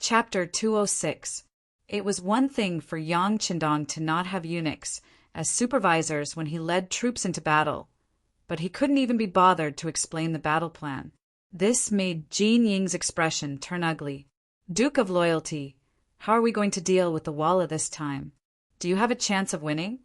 Chapter 206. It was one thing for Yang Qindong to not have eunuchs as supervisors when he led troops into battle, but he couldn't even be bothered to explain the battle plan. This made Jin Ying's expression turn ugly. "Duke of Loyalty, how are we going to deal with the Walla this time? Do you have a chance of winning?"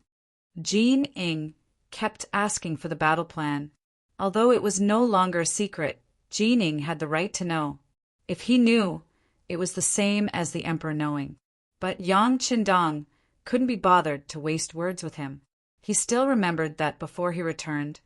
Jin Ying kept asking for the battle plan. Although it was no longer a secret, Jin Ying had the right to know. If he knew, it was the same as the emperor knowing. But Yang Qindong couldn't be bothered to waste words with him. He still remembered that before he returned,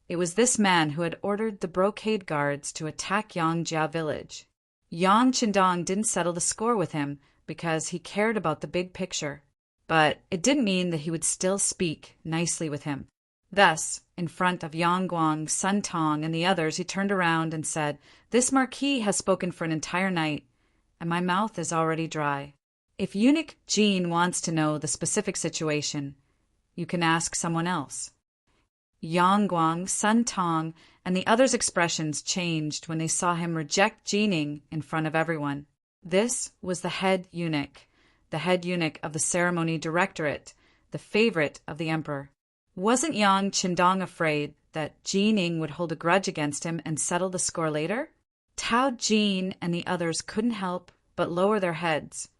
it was this man who had ordered the brocade guards to attack Yangjia village. Yang Qindong didn't settle the score with him because he cared about the big picture, but it didn't mean that he would still speak nicely with him. Thus, in front of Yang Guang, Sun Tong, and the others, he turned around and said, "This marquis has spoken for an entire night, and my mouth is already dry. If eunuch Jin wants to know the specific situation, you can ask someone else." Yang Guang, Sun Tong, and the others' expressions changed when they saw him reject Jining in front of everyone. This was the head eunuch of the ceremony directorate, the favorite of the emperor. Wasn't Yang Qindong afraid that Jining would hold a grudge against him and settle the score later? Tao Jin and the others couldn't help but lower their heads,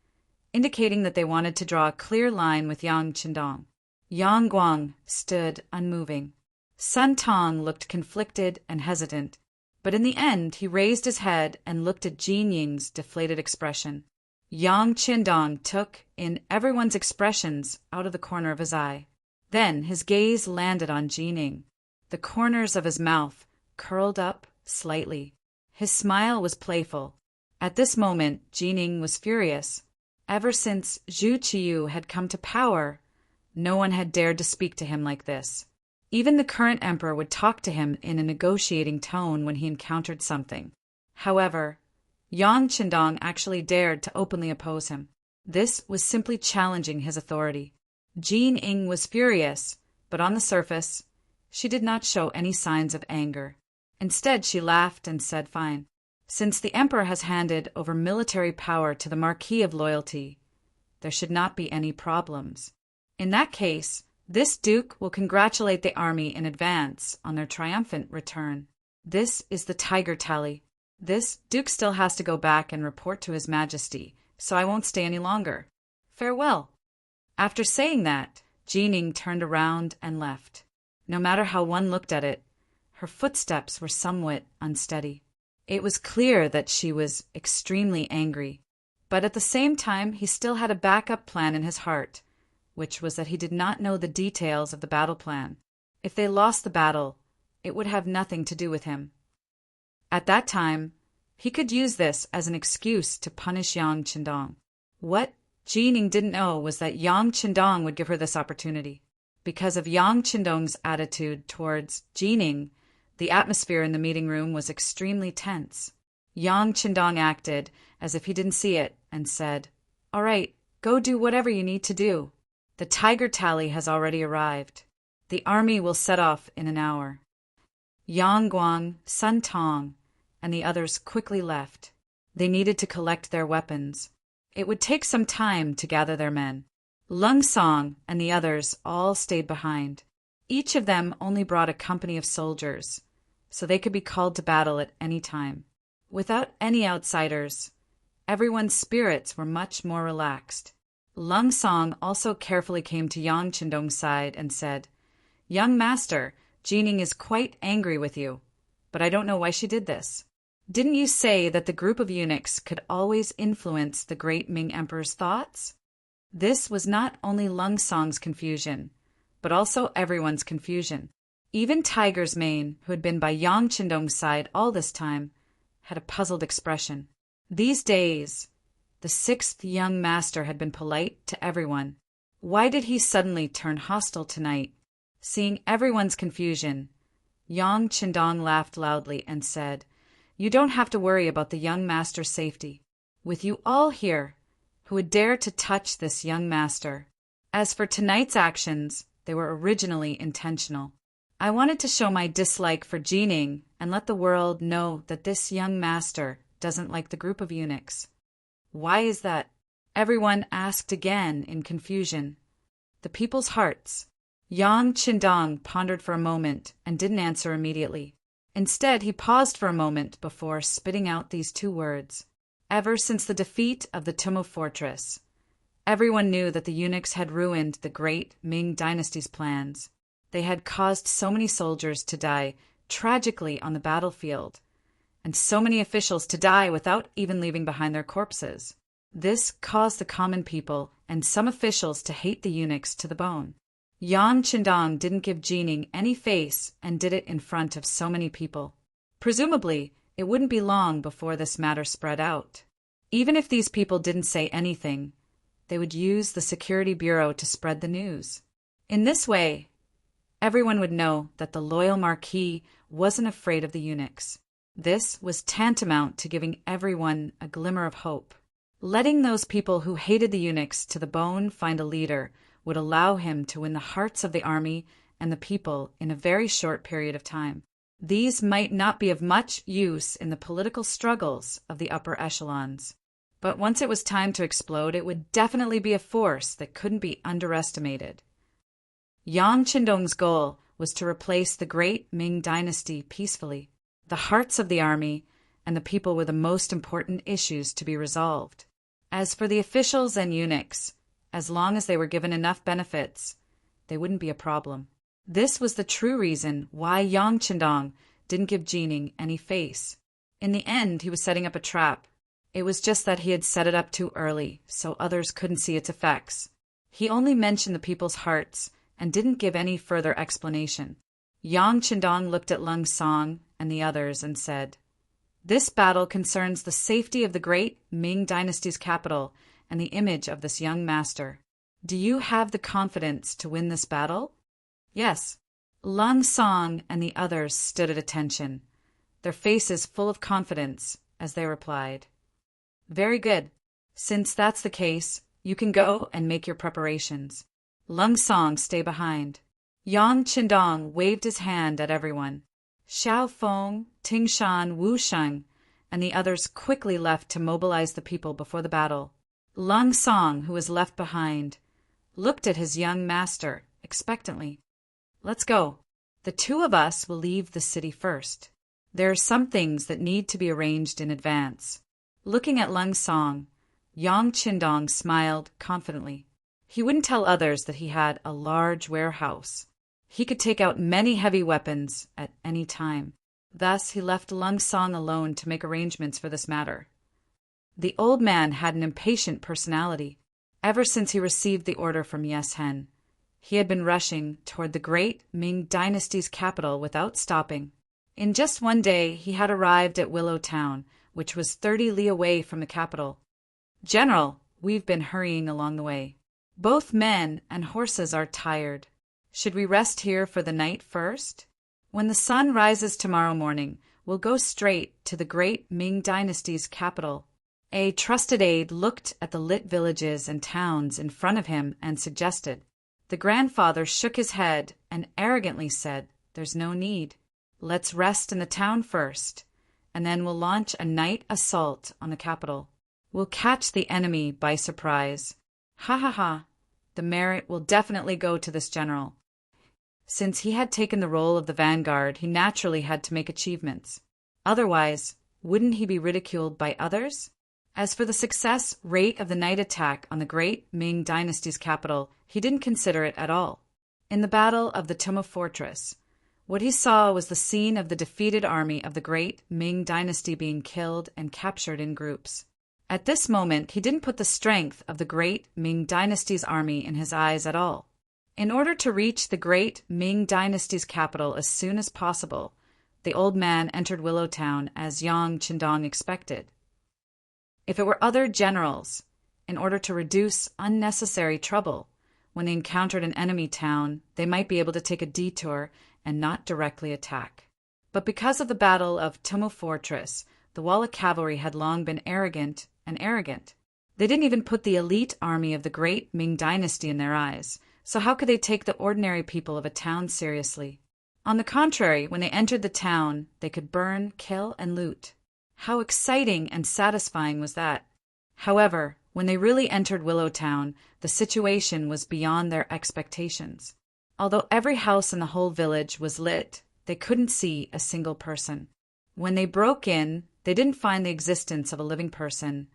indicating that they wanted to draw a clear line with Yang Qindong. Yang Guang stood unmoving. Sun Tong looked conflicted and hesitant, but in the end he raised his head and looked at Jin Ying's deflated expression. Yang Qindong took in everyone's expressions out of the corner of his eye. Then his gaze landed on Jin Ying. The corners of his mouth curled up slightly. His smile was playful. At this moment, Jin Ying was furious. Ever since Zhu Qiyu had come to power, no one had dared to speak to him like this. Even the current emperor would talk to him in a negotiating tone when he encountered something. However, Yang Qindong actually dared to openly oppose him. This was simply challenging his authority. Jin Ying was furious, but on the surface, she did not show any signs of anger. Instead, she laughed and said, "Fine. Since the emperor has handed over military power to the Marquis of Loyalty, there should not be any problems. In that case, this duke will congratulate the army in advance on their triumphant return. This is the tiger tally. This duke still has to go back and report to His Majesty, so I won't stay any longer. Farewell." After saying that, Jin Ying turned around and left. No matter how one looked at it, her footsteps were somewhat unsteady. It was clear that she was extremely angry, but at the same time he still had a backup plan in his heart, which was that he did not know the details of the battle plan. If they lost the battle, it would have nothing to do with him. At that time, he could use this as an excuse to punish Yang Qindong. What Jin Ying didn't know was that Yang Qindong would give her this opportunity. Because of Yang Qindong's attitude towards Jin Ying, the atmosphere in the meeting room was extremely tense. Yang Qindong acted as if he didn't see it and said, "All right, go do whatever you need to do. The tiger tally has already arrived. The army will set off in an hour." Yang Guang, Sun Tong, and the others quickly left. They needed to collect their weapons. It would take some time to gather their men. Lung Song and the others all stayed behind. Each of them only brought a company of soldiers, so they could be called to battle at any time. Without any outsiders, everyone's spirits were much more relaxed. Lung Song also carefully came to Yang Qindong's side and said, "Young master, Jin Ying is quite angry with you, but I don't know why she did this. Didn't you say that the group of eunuchs could always influence the great Ming emperor's thoughts?" This was not only Lung Song's confusion, but also everyone's confusion. Even Tiger's Mane, who had been by Yang Qindong's side all this time, had a puzzled expression. These days, the sixth young master had been polite to everyone. Why did he suddenly turn hostile tonight? Seeing everyone's confusion, Yang Qindong laughed loudly and said, "You don't have to worry about the young master's safety. With you all here, who would dare to touch this young master? As for tonight's actions, they were originally intentional. I wanted to show my dislike for Jin Ying and let the world know that this young master doesn't like the group of eunuchs. Why is that? Everyone asked again in confusion. The people's hearts. Yang Qindong pondered for a moment and didn't answer immediately. Instead, he paused for a moment before spitting out these two words. Ever since the defeat of the Tumo fortress, everyone knew that the eunuchs had ruined the great Ming dynasty's plans. They had caused so many soldiers to die tragically on the battlefield, and so many officials to die without even leaving behind their corpses. This caused the common people and some officials to hate the eunuchs to the bone. Yang Qindong didn't give Jining any face and did it in front of so many people. Presumably, it wouldn't be long before this matter spread out. Even if these people didn't say anything, they would use the Security Bureau to spread the news. In this way, everyone would know that the loyal Marquis wasn't afraid of the eunuchs. This was tantamount to giving everyone a glimmer of hope. Letting those people who hated the eunuchs to the bone find a leader would allow him to win the hearts of the army and the people in a very short period of time. These might not be of much use in the political struggles of the upper echelons, but once it was time to explode, it would definitely be a force that couldn't be underestimated. Yang Qindong's goal was to replace the great Ming dynasty peacefully. The hearts of the army and the people were the most important issues to be resolved. As for the officials and eunuchs, as long as they were given enough benefits, they wouldn't be a problem. This was the true reason why Yang Qindong didn't give Jining any face. In the end, he was setting up a trap. It was just that he had set it up too early, so others couldn't see its effects. He only mentioned the people's hearts and didn't give any further explanation. Yang Qindong looked at Lung Song and the others and said, "This battle concerns the safety of the great Ming dynasty's capital and the image of this young master. Do you have the confidence to win this battle?" "Yes." Lung Song and the others stood at attention, their faces full of confidence as they replied, "Very good. Since that's the case, you can go and make your preparations. Lung Song, stay behind." Yang Qindong waved his hand at everyone. Xiao Feng, Ting Shan, Wu Sheng, and the others quickly left to mobilize the people before the battle. Lung Song, who was left behind, looked at his young master expectantly. "Let's go. The two of us will leave the city first. There are some things that need to be arranged in advance." Looking at Lung Song, Yang Qindong smiled confidently. He wouldn't tell others that he had a large warehouse. He could take out many heavy weapons at any time. Thus, he left Lung Song alone to make arrangements for this matter. The old man had an impatient personality. Ever since he received the order from Yes Hen, he had been rushing toward the great Ming dynasty's capital without stopping. In just one day, he had arrived at Willow Town, which was 30 li away from the capital. "General, we've been hurrying along the way. Both men and horses are tired. Should we rest here for the night first? When the sun rises tomorrow morning, we'll go straight to the great Ming dynasty's capital." A trusted aide looked at the lit villages and towns in front of him and suggested. The grandfather shook his head and arrogantly said, "There's no need. Let's rest in the town first, and then we'll launch a night assault on the capital. We'll catch the enemy by surprise. Ha ha ha. The merit will definitely go to this general." Since he had taken the role of the vanguard, he naturally had to make achievements. Otherwise, wouldn't he be ridiculed by others? As for the success rate of the night attack on the great Ming dynasty's capital, he didn't consider it at all. In the battle of the Tumo fortress, what he saw was the scene of the defeated army of the great Ming dynasty being killed and captured in groups. At this moment, he didn't put the strength of the great Ming dynasty's army in his eyes at all. In order to reach the great Ming dynasty's capital as soon as possible, the old man entered Willow Town as Yang Qindong expected. If it were other generals, in order to reduce unnecessary trouble, when they encountered an enemy town, they might be able to take a detour and not directly attack. But because of the Battle of Tumo Fortress, the Walla cavalry had long been arrogant. They didn't even put the elite army of the great Ming dynasty in their eyes, so how could they take the ordinary people of a town seriously? On the contrary, when they entered the town, they could burn, kill, and loot. How exciting and satisfying was that? However, when they really entered Willowtown, the situation was beyond their expectations. Although every house in the whole village was lit, they couldn't see a single person. When they broke in, they didn't find the existence of a living person,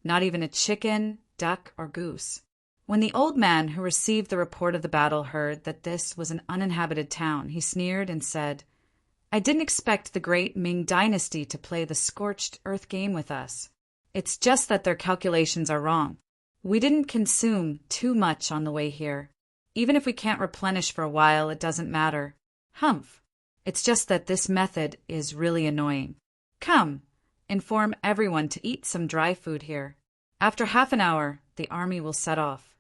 not even a chicken, duck, or goose. When the old man who received the report of the battle heard that this was an uninhabited town, he sneered and said, "I didn't expect the great Ming dynasty to play the scorched earth game with us. It's just that their calculations are wrong. We didn't consume too much on the way here. Even if we can't replenish for a while, it doesn't matter. Humph. It's just that this method is really annoying. Come, inform everyone to eat some dry food here. After half an hour, the army will set off."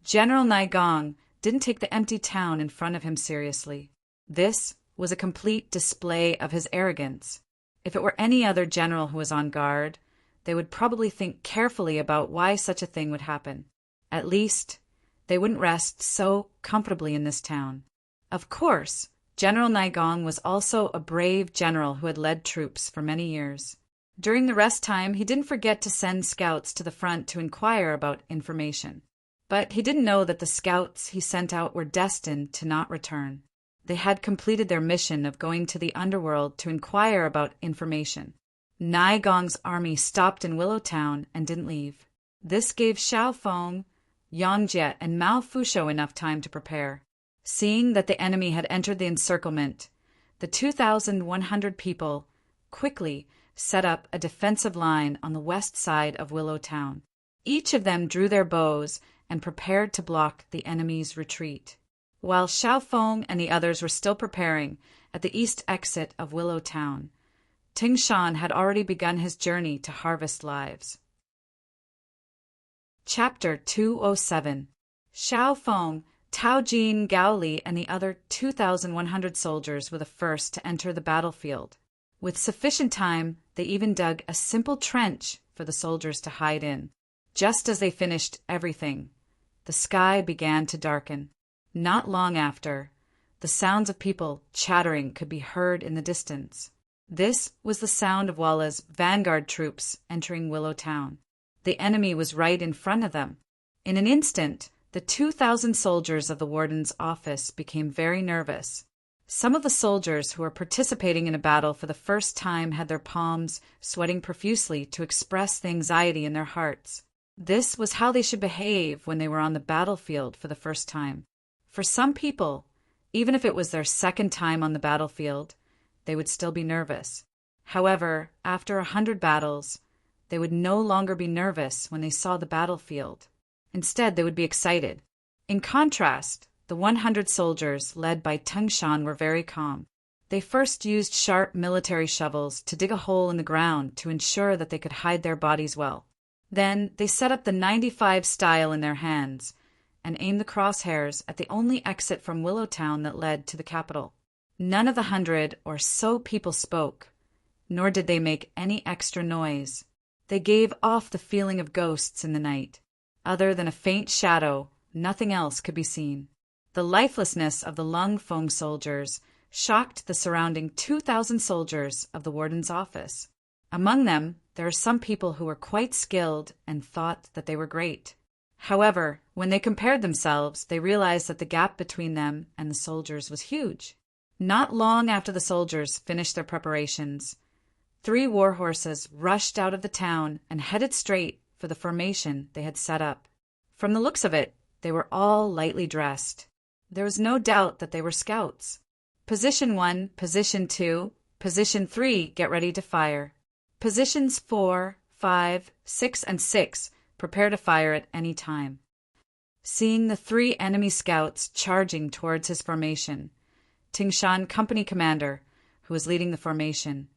General Naigong didn't take the empty town in front of him seriously. This was a complete display of his arrogance. If it were any other general who was on guard, they would probably think carefully about why such a thing would happen. At least, they wouldn't rest so comfortably in this town. Of course, General Naigong was also a brave general who had led troops for many years. During the rest time, he didn't forget to send scouts to the front to inquire about information. But he didn't know that the scouts he sent out were destined to not return. They had completed their mission of going to the underworld to inquire about information. Naigong's army stopped in Willowtown and didn't leave. This gave Xiaofeng, Yangjie, and Mao Fusho enough time to prepare. Seeing that the enemy had entered the encirclement, the 2,100 people quickly set up a defensive line on the west side of Willowtown. Each of them drew their bows and prepared to block the enemy's retreat. While Xiaofeng and the others were still preparing at the east exit of Willowtown, Tingshan had already begun his journey to harvest lives. Chapter 207. Xiaofeng, Taojin, Gaoli, and the other 2,100 soldiers were the first to enter the battlefield. With sufficient time, they even dug a simple trench for the soldiers to hide in. Just as they finished everything, the sky began to darken. Not long after, the sounds of people chattering could be heard in the distance. This was the sound of Walla's vanguard troops entering Willowtown. The enemy was right in front of them. In an instant, the 2,000 soldiers of the warden's office became very nervous. Some of the soldiers who were participating in a battle for the first time had their palms sweating profusely to express the anxiety in their hearts. This was how they should behave when they were on the battlefield for the first time. For some people, even if it was their second time on the battlefield, they would still be nervous. However, after 100 battles, they would no longer be nervous when they saw the battlefield. Instead, they would be excited. In contrast, the 100 soldiers led by Tingshan were very calm. They first used sharp military shovels to dig a hole in the ground to ensure that they could hide their bodies well. Then they set up the 95 style in their hands and aimed the crosshairs at the only exit from Willowtown that led to the capital. None of the 100 or so people spoke, nor did they make any extra noise. They gave off the feeling of ghosts in the night. Other than a faint shadow, nothing else could be seen. The lifelessness of the Lung Feng soldiers shocked the surrounding 2,000 soldiers of the warden's office. Among them, there are some people who were quite skilled and thought that they were great. However, when they compared themselves, they realized that the gap between them and the soldiers was huge. Not long after the soldiers finished their preparations, 3 war horses rushed out of the town and headed straight for the formation they had set up. From the looks of it, they were all lightly dressed. There was no doubt that they were scouts. Position 1, Position 2, Position 3, get ready to fire. Positions 4, 5, 6, and 6 prepare to fire at any time. Seeing the 3 enemy scouts charging towards his formation, Tingshan company commander, who was leading the formation,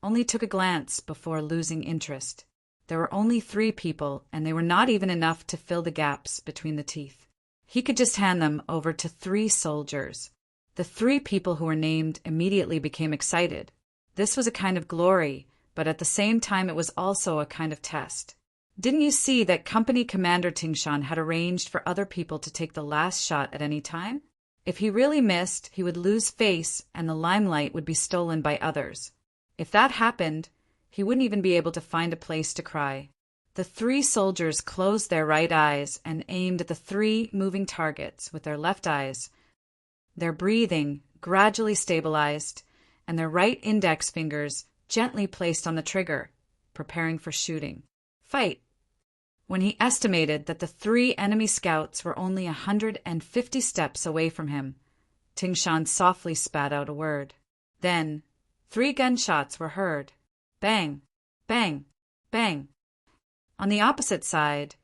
only took a glance before losing interest. There were only 3 people, and they were not even enough to fill the gaps between the teeth. He could just hand them over to 3 soldiers. The 3 people who were named immediately became excited. This was a kind of glory, but at the same time it was also a kind of test. Didn't you see that Company Commander Tingshan had arranged for other people to take the last shot at any time? If he really missed, he would lose face and the limelight would be stolen by others. If that happened, he wouldn't even be able to find a place to cry. The 3 soldiers closed their right eyes and aimed at the 3 moving targets with their left eyes. Their breathing gradually stabilized, and their right index fingers gently placed on the trigger, preparing for shooting. Fight! When he estimated that the 3 enemy scouts were only 150 steps away from him, Tingshan softly spat out a word. Then 3 gunshots were heard. Bang! Bang! Bang! On the opposite side,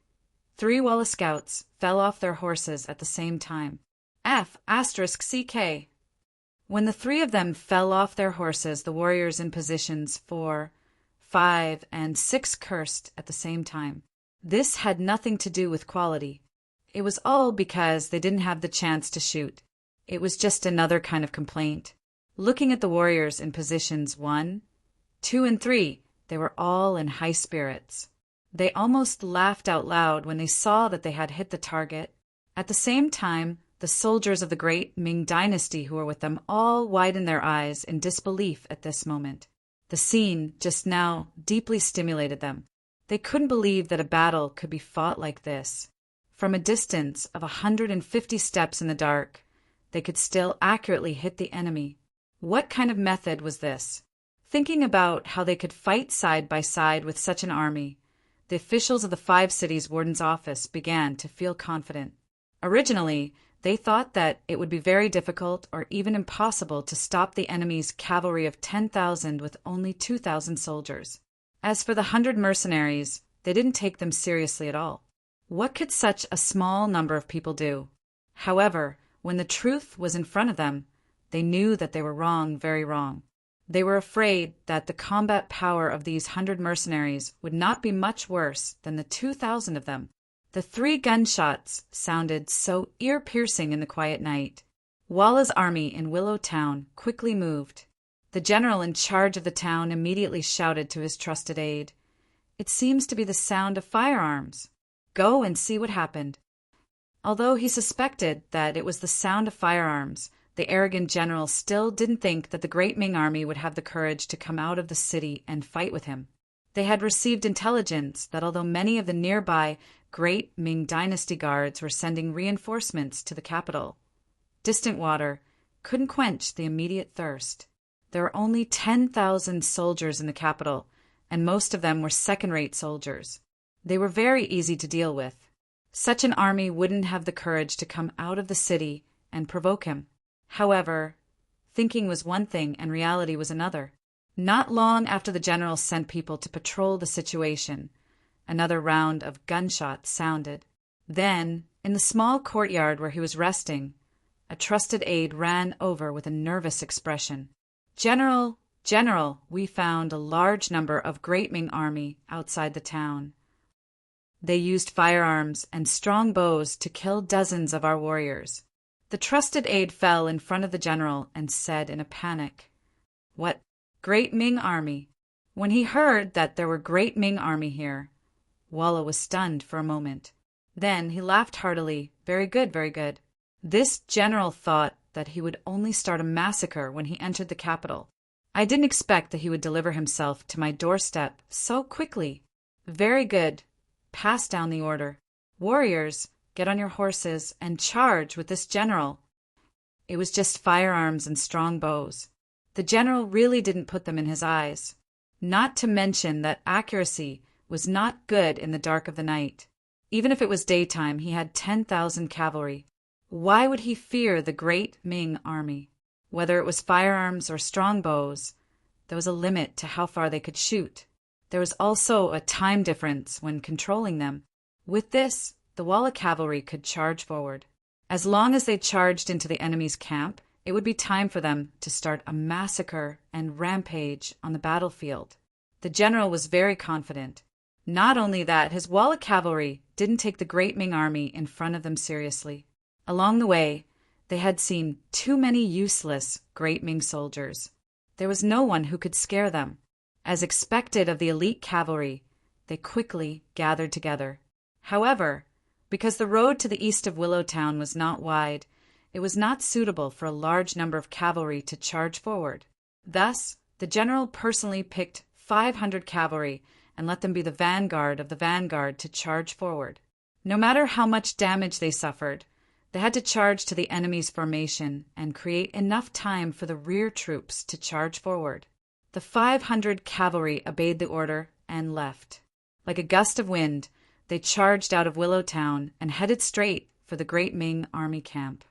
3 Walla scouts fell off their horses at the same time. F***CK. When the 3 of them fell off their horses, the warriors in positions 4, 5, and 6 cursed at the same time. This had nothing to do with quality. It was all because they didn't have the chance to shoot. It was just another kind of complaint. Looking at the warriors in positions 1, 2, and 3, they were all in high spirits. They almost laughed out loud when they saw that they had hit the target. At the same time, the soldiers of the great Ming dynasty who were with them all widened their eyes in disbelief at this moment. The scene just now deeply stimulated them. They couldn't believe that a battle could be fought like this. From a distance of 150 steps in the dark, they could still accurately hit the enemy. What kind of method was this? Thinking about how they could fight side by side with such an army, the officials of the 5 cities warden's office began to feel confident. Originally, they thought that it would be very difficult or even impossible to stop the enemy's cavalry of 10,000 with only 2,000 soldiers. As for the 100 mercenaries, they didn't take them seriously at all. What could such a small number of people do? However, when the truth was in front of them, they knew that they were wrong, very wrong. They were afraid that the combat power of these 100 mercenaries would not be much worse than the 2,000 of them. The 3 gunshots sounded so ear-piercing in the quiet night. Walla's army in Willow Town quickly moved. The general in charge of the town immediately shouted to his trusted aide, "It seems to be the sound of firearms. Go and see what happened." Although he suspected that it was the sound of firearms, the arrogant general still didn't think that the great Ming army would have the courage to come out of the city and fight with him. They had received intelligence that although many of the nearby great Ming dynasty guards were sending reinforcements to the capital, distant water couldn't quench the immediate thirst. There were only 10,000 soldiers in the capital, and most of them were second-rate soldiers. They were very easy to deal with. Such an army wouldn't have the courage to come out of the city and provoke him. However, thinking was one thing and reality was another. Not long after the general sent people to patrol the situation, another round of gunshots sounded. Then, in the small courtyard where he was resting, a trusted aide ran over with a nervous expression. General, we found a large number of Great Ming army outside the town. They used firearms and strong bows to kill dozens of our warriors." The trusted aide fell in front of the general and said in a panic, "What, Great Ming army?" When he heard that there were Great Ming army here, Walla was stunned for a moment. Then he laughed heartily. Very good, very good. This general thought that he would only start a massacre when he entered the capital. I didn't expect that he would deliver himself to my doorstep so quickly. Very good. Pass down the order. Warriors, get on your horses and charge with this general. It was just firearms and strong bows. The general really didn't put them in his eyes. Not to mention that accuracy was not good in the dark of the night. Even if it was daytime, he had 10,000 cavalry. Why would he fear the great Ming army? Whether it was firearms or strong bows, there was a limit to how far they could shoot. There was also a time difference when controlling them. With this, the Walla cavalry could charge forward. As long as they charged into the enemy's camp, it would be time for them to start a massacre and rampage on the battlefield. The general was very confident. Not only that, his Walla cavalry didn't take the great Ming army in front of them seriously. Along the way, they had seen too many useless great Ming soldiers. There was no one who could scare them. As expected of the elite cavalry, they quickly gathered together. However, because the road to the east of Willow Town was not wide, it was not suitable for a large number of cavalry to charge forward. Thus, the general personally picked 500 cavalry and let them be the vanguard of the vanguard to charge forward. No matter how much damage they suffered, they had to charge to the enemy's formation and create enough time for the rear troops to charge forward. The 500 cavalry obeyed the order and left. Like a gust of wind, they charged out of Willow Town and headed straight for the great Ming army camp.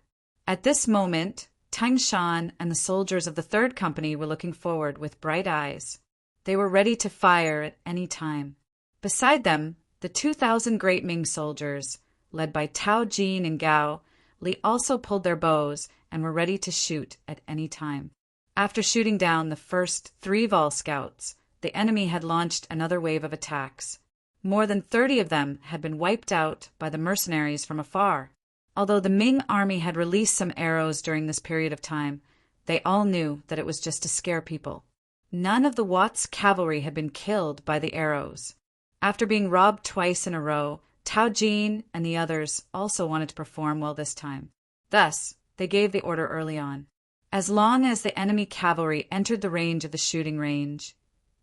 At this moment, Tang Shan and the soldiers of the 3rd Company were looking forward with bright eyes. They were ready to fire at any time. Beside them, the 2,000 great Ming soldiers, led by Tao Jin and Gao, Li also pulled their bows and were ready to shoot at any time. After shooting down the first 3 Vol scouts, the enemy had launched another wave of attacks. More than 30 of them had been wiped out by the mercenaries from afar. Although the Ming army had released some arrows during this period of time, they all knew that it was just to scare people. None of the Watts cavalry had been killed by the arrows. After being robbed twice in a row, Tao Jin and the others also wanted to perform well this time. Thus, they gave the order early on. As long as the enemy cavalry entered the range of the shooting range,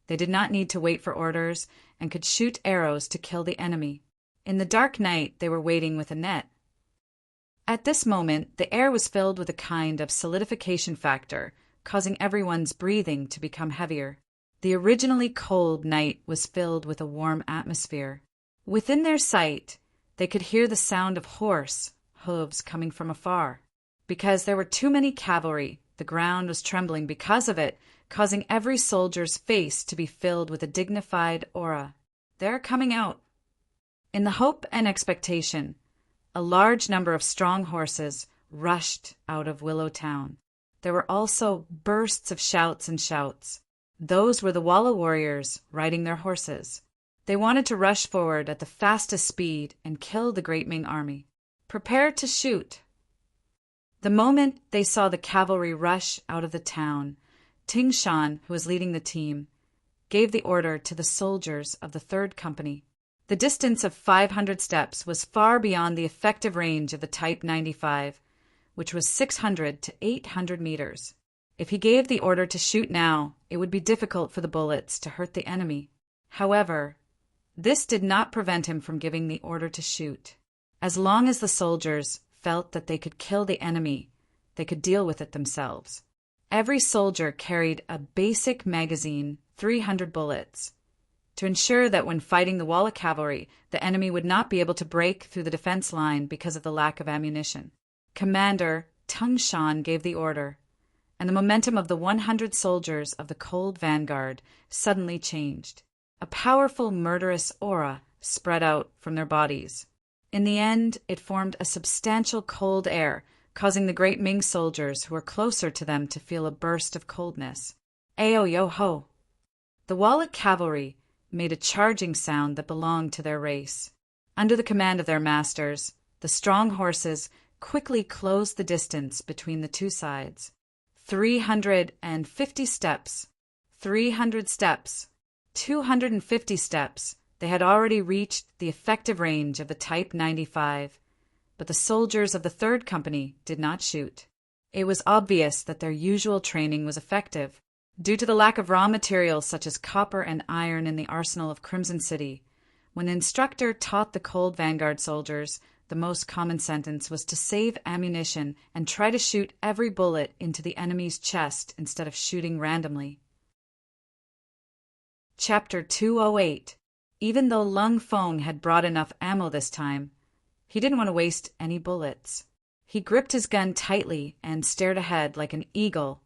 they did not need to wait for orders and could shoot arrows to kill the enemy. In the dark night, they were waiting with a net. At this moment, the air was filled with a kind of solidification factor, causing everyone's breathing to become heavier. The originally cold night was filled with a warm atmosphere. Within their sight, they could hear the sound of horse hooves coming from afar. Because there were too many cavalry, the ground was trembling because of it, causing every soldier's face to be filled with a dignified aura. They're coming out. In the hope and expectation, a large number of strong horses rushed out of Willow Town. There were also bursts of shouts and shouts. Those were the Walla warriors riding their horses. They wanted to rush forward at the fastest speed and kill the great Ming army. Prepare to shoot. The moment they saw the cavalry rush out of the town, Ting Shan, who was leading the team, gave the order to the soldiers of the 3rd Company. The distance of 500 steps was far beyond the effective range of the Type 95, which was 600 to 800 meters. If he gave the order to shoot now, it would be difficult for the bullets to hurt the enemy. However, this did not prevent him from giving the order to shoot. As long as the soldiers felt that they could kill the enemy, they could deal with it themselves. Every soldier carried a basic magazine, 300 bullets, to ensure that when fighting the Walla cavalry, the enemy would not be able to break through the defense line because of the lack of ammunition. Commander Tang Shan gave the order, and the momentum of the 100 soldiers of the cold vanguard suddenly changed. A powerful murderous aura spread out from their bodies. In the end, it formed a substantial cold air, causing the great Ming soldiers who were closer to them to feel a burst of coldness. Ayo yo ho! The Walla cavalry made a charging sound that belonged to their race. Under the command of their masters, the strong horses quickly closed the distance between the two sides. 350 steps, 300 steps, 250 steps. They had already reached the effective range of the Type 95, but the soldiers of the 3rd Company did not shoot. It was obvious that their usual training was effective. Due to the lack of raw materials such as copper and iron in the arsenal of Crimson City, when the instructor taught the cold vanguard soldiers, the most common sentence was to save ammunition and try to shoot every bullet into the enemy's chest instead of shooting randomly. Chapter 208. Even though Lung Feng had brought enough ammo this time, he didn't want to waste any bullets. He gripped his gun tightly and stared ahead like an eagle,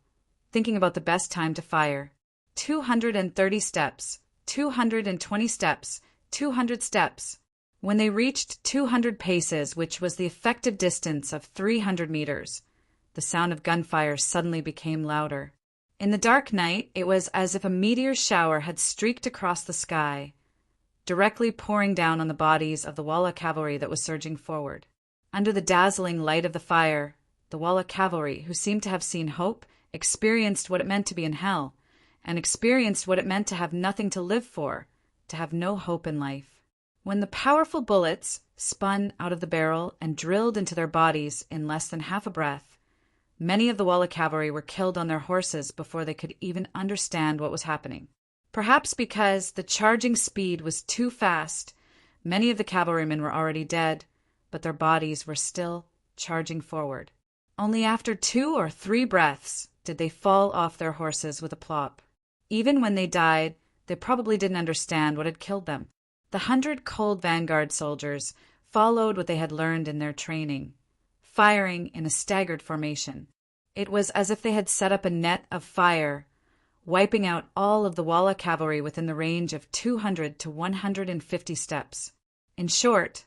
thinking about the best time to fire. 230 steps, 220 steps, 200 steps. When they reached 200 paces, which was the effective distance of 300 meters, the sound of gunfire suddenly became louder. In the dark night, it was as if a meteor shower had streaked across the sky, directly pouring down on the bodies of the Walla cavalry that was surging forward. Under the dazzling light of the fire, the Walla cavalry, who seemed to have seen hope, experienced what it meant to be in hell, and experienced what it meant to have nothing to live for, to have no hope in life. When the powerful bullets spun out of the barrel and drilled into their bodies in less than half a breath, many of the Walla cavalry were killed on their horses before they could even understand what was happening. Perhaps because the charging speed was too fast, many of the cavalrymen were already dead, but their bodies were still charging forward. Only after 2 or 3 breaths did they fall off their horses with a plop. Even when they died, they probably didn't understand what had killed them. The 100 cold vanguard soldiers followed what they had learned in their training, firing in a staggered formation. It was as if they had set up a net of fire, wiping out all of the Walla cavalry within the range of 200 to 150 steps. In short,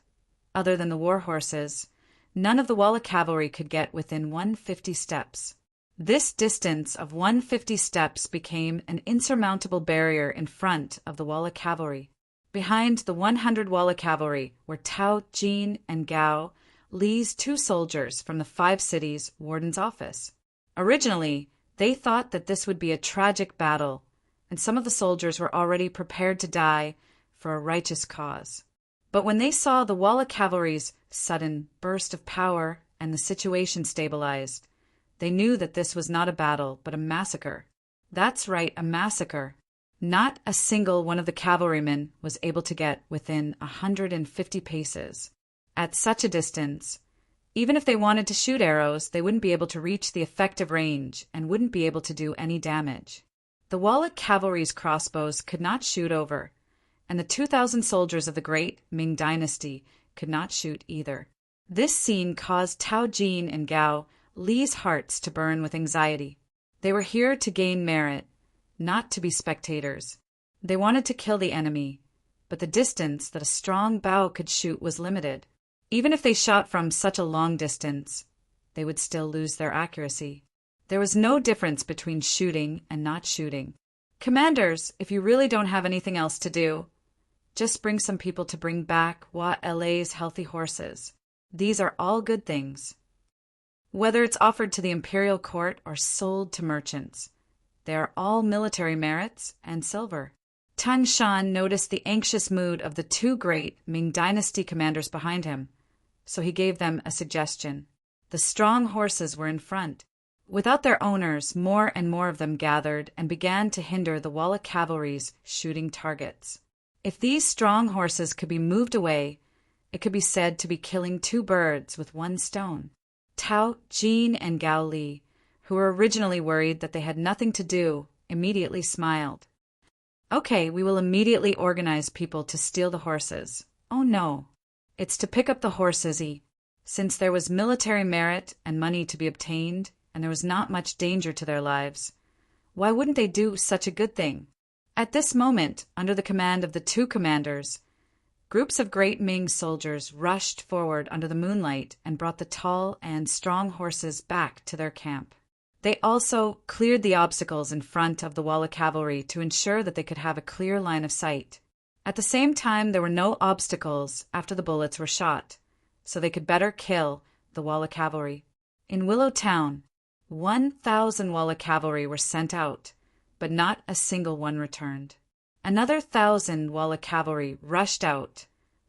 other than the war horses, none of the Walla cavalry could get within 150 steps. This distance of 150 steps became an insurmountable barrier in front of the Walla cavalry. Behind the 100 Walla cavalry were Tao, Jean, and Gao, Li's 2 soldiers from the 5 cities warden's office. Originally, they thought that this would be a tragic battle, and some of the soldiers were already prepared to die for a righteous cause. But when they saw the Walla cavalry's sudden burst of power and the situation stabilized, they knew that this was not a battle, but a massacre. That's right, a massacre. Not a single one of the cavalrymen was able to get within 150 paces. At such a distance, even if they wanted to shoot arrows, they wouldn't be able to reach the effective range and wouldn't be able to do any damage. The Walla cavalry's crossbows could not shoot over, and the 2,000 soldiers of the great Ming dynasty could not shoot either. This scene caused Tao Jin and Gao Li's hearts to burn with anxiety. They were here to gain merit, not to be spectators. They wanted to kill the enemy, but the distance that a strong bow could shoot was limited. Even if they shot from such a long distance, they would still lose their accuracy. There was no difference between shooting and not shooting. Commanders, if you really don't have anything else to do, just bring some people to bring back Wa LA's healthy horses. These are all good things. Whether it's offered to the imperial court or sold to merchants, they are all military merits and silver. Tang Shan noticed the anxious mood of the 2 great Ming dynasty commanders behind him, so he gave them a suggestion. The strong horses were in front. Without their owners, more and more of them gathered and began to hinder the Walla cavalry's shooting targets. If these strong horses could be moved away, it could be said to be killing 2 birds with 1 stone. Tao, Jean, and Gao Li, who were originally worried that they had nothing to do, immediately smiled. Okay, we will immediately organize people to steal the horses. Oh no, it's to pick up the horses, since there was military merit and money to be obtained, and there was not much danger to their lives. Why wouldn't they do such a good thing? At this moment, under the command of the 2 commanders, groups of great Ming soldiers rushed forward under the moonlight and brought the tall and strong horses back to their camp. They also cleared the obstacles in front of the Walla cavalry to ensure that they could have a clear line of sight. At the same time, there were no obstacles after the bullets were shot, so they could better kill the Walla cavalry. In Willow Town, 1,000 Walla cavalry were sent out, but not a single one returned. Another 1,000 Walla cavalry rushed out,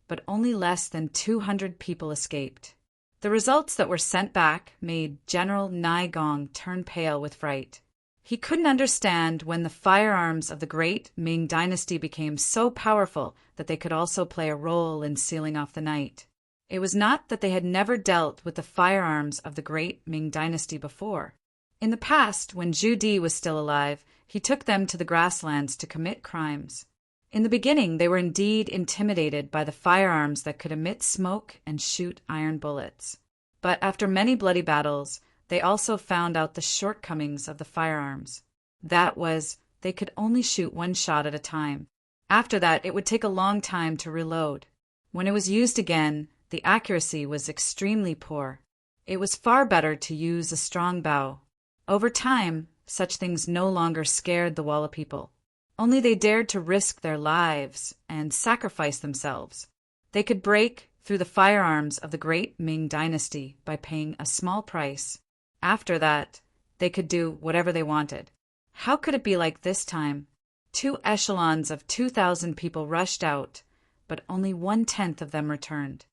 but only less than 200 people escaped. The results that were sent back made General Nai Gong turn pale with fright. He couldn't understand when the firearms of the great Ming dynasty became so powerful that they could also play a role in sealing off the night. It was not that they had never dealt with the firearms of the great Ming dynasty before. In the past, when Zhu Di was still alive, he took them to the grasslands to commit crimes. In the beginning, they were indeed intimidated by the firearms that could emit smoke and shoot iron bullets. But after many bloody battles, they also found out the shortcomings of the firearms. That was, they could only shoot 1 shot at a time. After that, it would take a long time to reload. When it was used again, the accuracy was extremely poor. It was far better to use a strong bow. Over time, such things no longer scared the Walla people. Only they dared to risk their lives and sacrifice themselves. They could break through the firearms of the great Ming dynasty by paying a small price. After that, they could do whatever they wanted. How could it be like this time? 2 echelons of 2,000 people rushed out, but only 1/10 of them returned.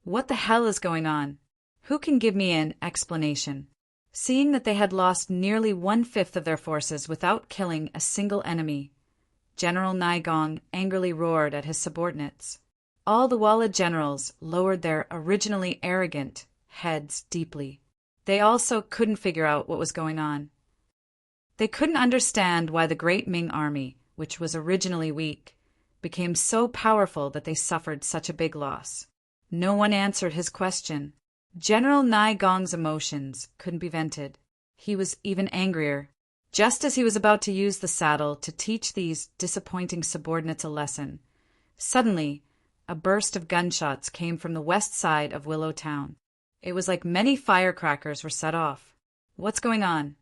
What the hell is going on? Who can give me an explanation? Seeing that they had lost nearly 1/5 of their forces without killing a single enemy, General Naigong angrily roared at his subordinates. All the Walla generals lowered their originally arrogant heads deeply. They also couldn't figure out what was going on. They couldn't understand why the great Ming army, which was originally weak, became so powerful that they suffered such a big loss. No one answered his question. General Naigong's emotions couldn't be vented. He was even angrier. Just as he was about to use the saddle to teach these disappointing subordinates a lesson, suddenly a burst of gunshots came from the west side of Willow Town. It was like many firecrackers were set off. What's going on?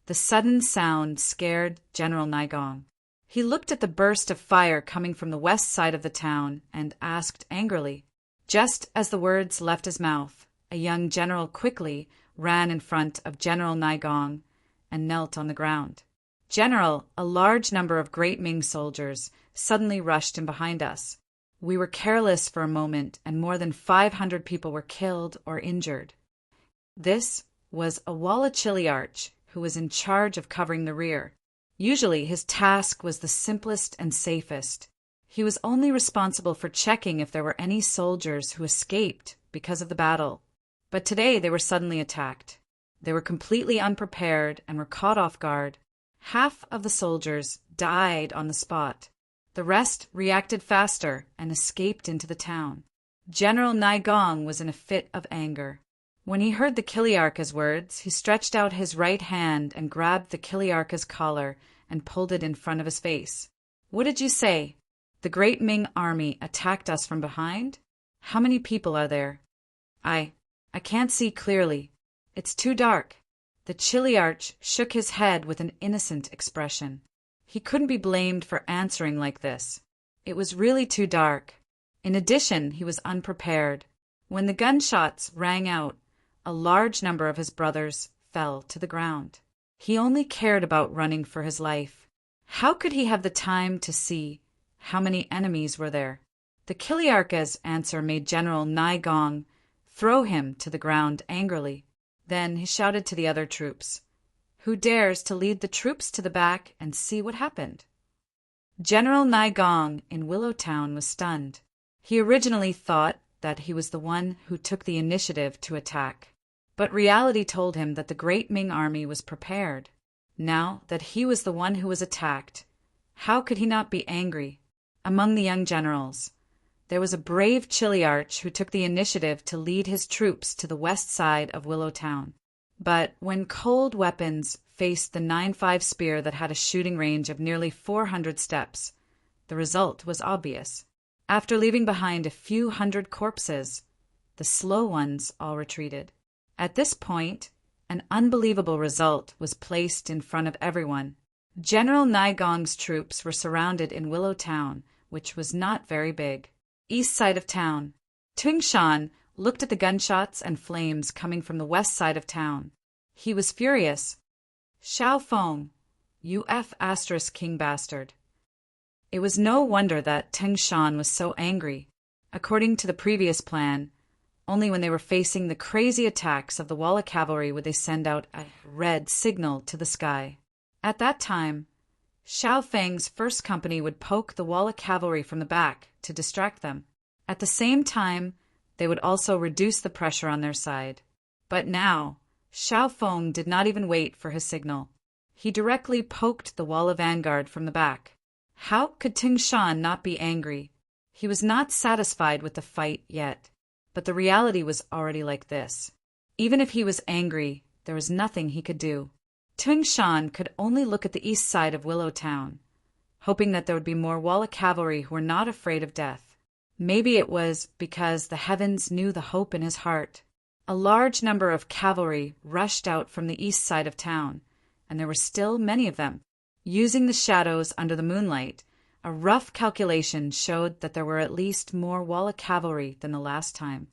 The sudden sound scared General Naigong. He looked at the burst of fire coming from the west side of the town and asked angrily. Just as the words left his mouth, a young general quickly ran in front of General Naigong and knelt on the ground. General, a large number of great Ming soldiers suddenly rushed in behind us. We were careless for a moment, and more than 500 people were killed or injured. This was a Walla Chiliarch who was in charge of covering the rear. Usually his task was the simplest and safest. He was only responsible for checking if there were any soldiers who escaped because of the battle. But today they were suddenly attacked. They were completely unprepared and were caught off guard. Half of the soldiers died on the spot. The rest reacted faster and escaped into the town. General Naigong was in a fit of anger. When he heard the Kiliarka's words, he stretched out his right hand and grabbed the Kiliarka's collar and pulled it in front of his face. What did you say? The great Ming army attacked us from behind? How many people are there? I can't see clearly. It's too dark. The Chiliarch shook his head with an innocent expression. He couldn't be blamed for answering like this. It was really too dark. In addition, he was unprepared. When the gunshots rang out, a large number of his brothers fell to the ground. He only cared about running for his life. How could he have the time to see how many enemies were there? The Kiliarka's answer made General Naigong throw him to the ground angrily. Then he shouted to the other troops, "Who dares to lead the troops to the back and see what happened?" General Naigong in Willow Town was stunned. He originally thought that he was the one who took the initiative to attack, but reality told him that the great Ming army was prepared. Now that he was the one who was attacked, how could he not be angry? Among the young generals, there was a brave Chiliarch who took the initiative to lead his troops to the west side of Willow Town. But when cold weapons faced the 9.5 spear that had a shooting range of nearly 400 steps, the result was obvious. After leaving behind a few hundred corpses, the slow ones all retreated. At this point, an unbelievable result was placed in front of everyone. General Naigong's troops were surrounded in Willow Town, which was not very big. East side of town. Tingshan looked at the gunshots and flames coming from the west side of town. He was furious. Xiao Feng, you King bastard. It was no wonder that Tingshan was so angry. According to the previous plan, only when they were facing the crazy attacks of the Walla cavalry would they send out a red signal to the sky. At that time, Xiao Feng's first company would poke the Walla cavalry from the back to distract them. At the same time, they would also reduce the pressure on their side. But now, Xiao Feng did not even wait for his signal. He directly poked the Walla vanguard from the back. How could Tingshan not be angry? He was not satisfied with the fight yet, but the reality was already like this. Even if he was angry, there was nothing he could do. Tingshan could only look at the east side of Willow Town, hoping that there would be more Walla cavalry who were not afraid of death. Maybe it was because the heavens knew the hope in his heart. A large number of cavalry rushed out from the east side of town, and there were still many of them. Using the shadows under the moonlight, a rough calculation showed that there were at least more Walla cavalry than the last time.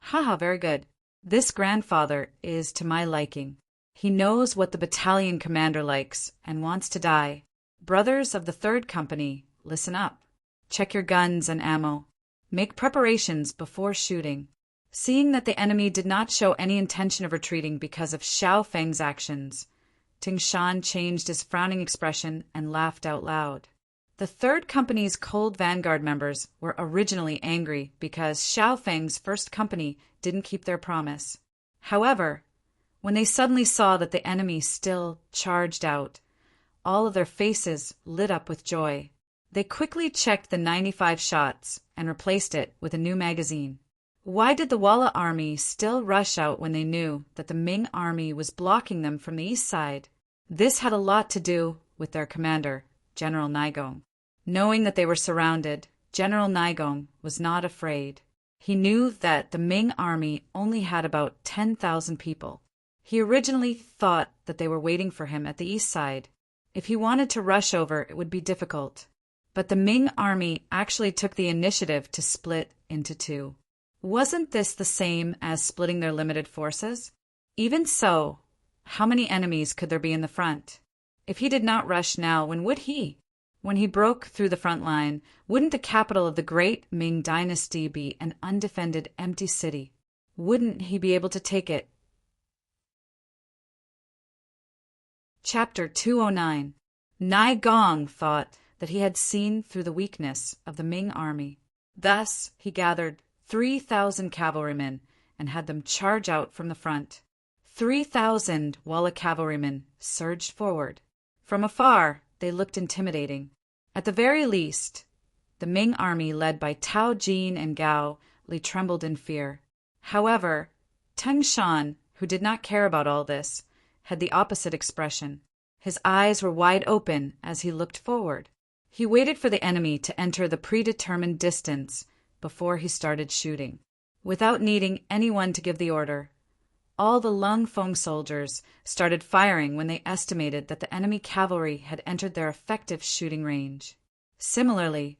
Haha, very good. This grandfather is to my liking. He knows what the battalion commander likes and wants to die. Brothers of the 3rd Company, listen up. Check your guns and ammo. Make preparations before shooting. Seeing that the enemy did not show any intention of retreating because of Xiao Feng's actions, Tingshan changed his frowning expression and laughed out loud. The third company's cold vanguard members were originally angry because Xiao Feng's first company didn't keep their promise. However, when they suddenly saw that the enemy still charged out, all of their faces lit up with joy. They quickly checked the 95 shots and replaced it with a new magazine. Why did the Walla army still rush out when they knew that the Ming army was blocking them from the east side? This had a lot to do with their commander, General Naigong. Knowing that they were surrounded, General Naigong was not afraid. He knew that the Ming army only had about 10,000 people. He originally thought that they were waiting for him at the east side. If he wanted to rush over, it would be difficult. But the Ming army actually took the initiative to split into two. Wasn't this the same as splitting their limited forces? Even so, how many enemies could there be in the front? If he did not rush now, when would he? When he broke through the front line, wouldn't the capital of the great Ming dynasty be an undefended, empty city? Wouldn't he be able to take it? Chapter 209. Naigong thought that he had seen through the weakness of the Ming army. Thus, he gathered 3,000 cavalrymen and had them charge out from the front. 3,000 Walla cavalrymen surged forward. From afar, they looked intimidating. At the very least, the Ming army led by Tao Jin and Gao Li trembled in fear. However, Teng Shan, who did not care about all this, had the opposite expression. His eyes were wide open as he looked forward. He waited for the enemy to enter the predetermined distance before he started shooting. Without needing anyone to give the order, all the Lung Feng soldiers started firing when they estimated that the enemy cavalry had entered their effective shooting range. Similarly,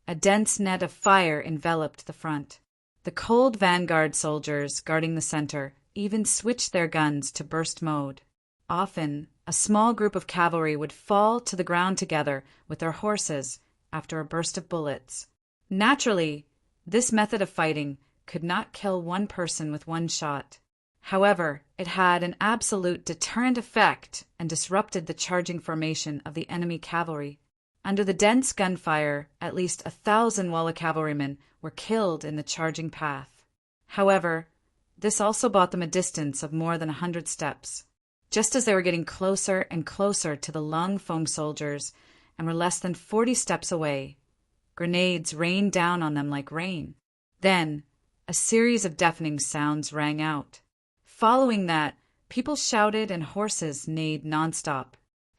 a dense net of fire enveloped the front. The cold vanguard soldiers guarding the center even switched their guns to burst mode. Often, a small group of cavalry would fall to the ground together with their horses after a burst of bullets. Naturally, this method of fighting could not kill one person with one shot. However, it had an absolute deterrent effect and disrupted the charging formation of the enemy cavalry. Under the dense gunfire, at least 1,000 Walla cavalrymen were killed in the charging path. However, this also bought them a distance of more than 100 steps. Just as they were getting closer and closer to the Lung Feng soldiers and were less than 40 steps away, grenades rained down on them like rain. Then, a series of deafening sounds rang out. Following that, people shouted and horses neighed nonstop.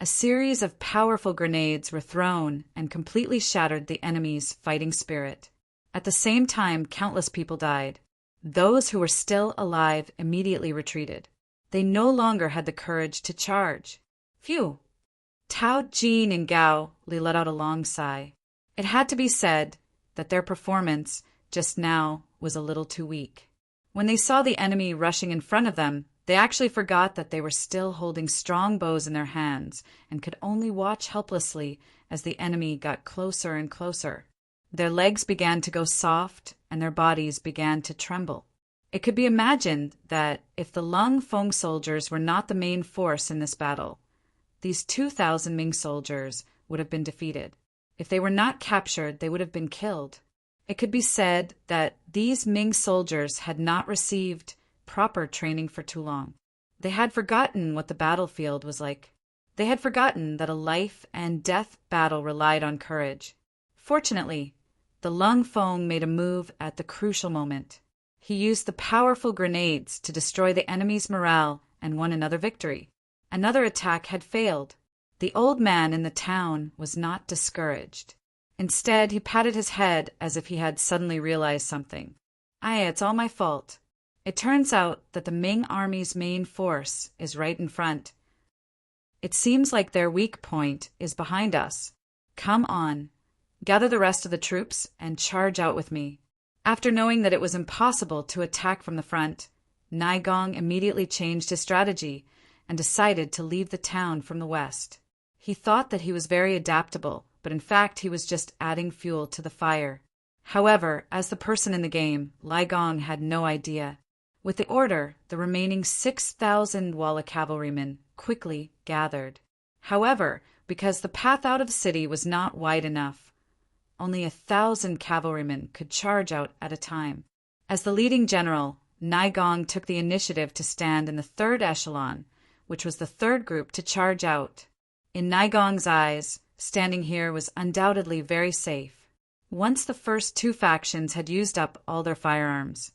A series of powerful grenades were thrown and completely shattered the enemy's fighting spirit. At the same time, countless people died. Those who were still alive immediately retreated. They no longer had the courage to charge. Phew! Tao Jin and Gao Li let out a long sigh. It had to be said that their performance just now was a little too weak. When they saw the enemy rushing in front of them, they actually forgot that they were still holding strong bows in their hands and could only watch helplessly as the enemy got closer and closer. Their legs began to go soft and their bodies began to tremble. It could be imagined that if the Lung Feng soldiers were not the main force in this battle, these 2,000 Ming soldiers would have been defeated. If they were not captured, they would have been killed. It could be said that these Ming soldiers had not received proper training for too long. They had forgotten what the battlefield was like. They had forgotten that a life and death battle relied on courage. Fortunately, the Lung Feng made a move at the crucial moment. He used the powerful grenades to destroy the enemy's morale and won another victory. Another attack had failed. The old man in the town was not discouraged. Instead, he patted his head as if he had suddenly realized something. It's all my fault. It turns out that the Ming army's main force is right in front. It seems like their weak point is behind us. Come on, gather the rest of the troops and charge out with me. After knowing that it was impossible to attack from the front, Naigong immediately changed his strategy and decided to leave the town from the west. He thought that he was very adaptable, but in fact he was just adding fuel to the fire. However, as the person in the game, Naigong had no idea. With the order, the remaining 6,000 Walla cavalrymen quickly gathered. However, because the path out of the city was not wide enough. Only 1,000 cavalrymen could charge out at a time. As the leading general, Naigong took the initiative to stand in the third echelon, which was the third group to charge out. In Naigong's eyes, standing here was undoubtedly very safe. Once the first two factions had used up all their firearms,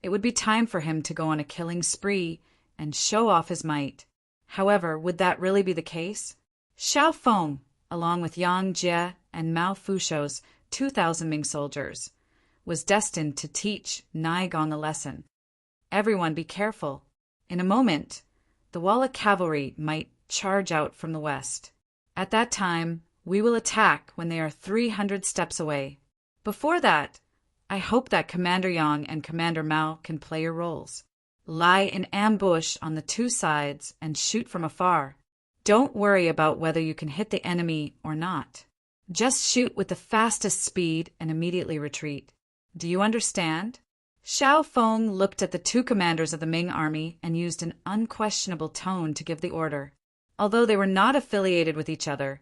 it would be time for him to go on a killing spree and show off his might. However, would that really be the case? Xiao Feng, along with Yang Jie and Mao Fushou's 2,000 Ming soldiers, was destined to teach Naigong a lesson. Everyone be careful. In a moment, the Walla cavalry might charge out from the west. At that time, we will attack when they are 300 steps away. Before that, I hope that Commander Yang and Commander Mao can play your roles. Lie in ambush on the two sides and shoot from afar. Don't worry about whether you can hit the enemy or not. Just shoot with the fastest speed and immediately retreat. Do you understand? Xiao Feng looked at the two commanders of the Ming army and used an unquestionable tone to give the order. Although they were not affiliated with each other,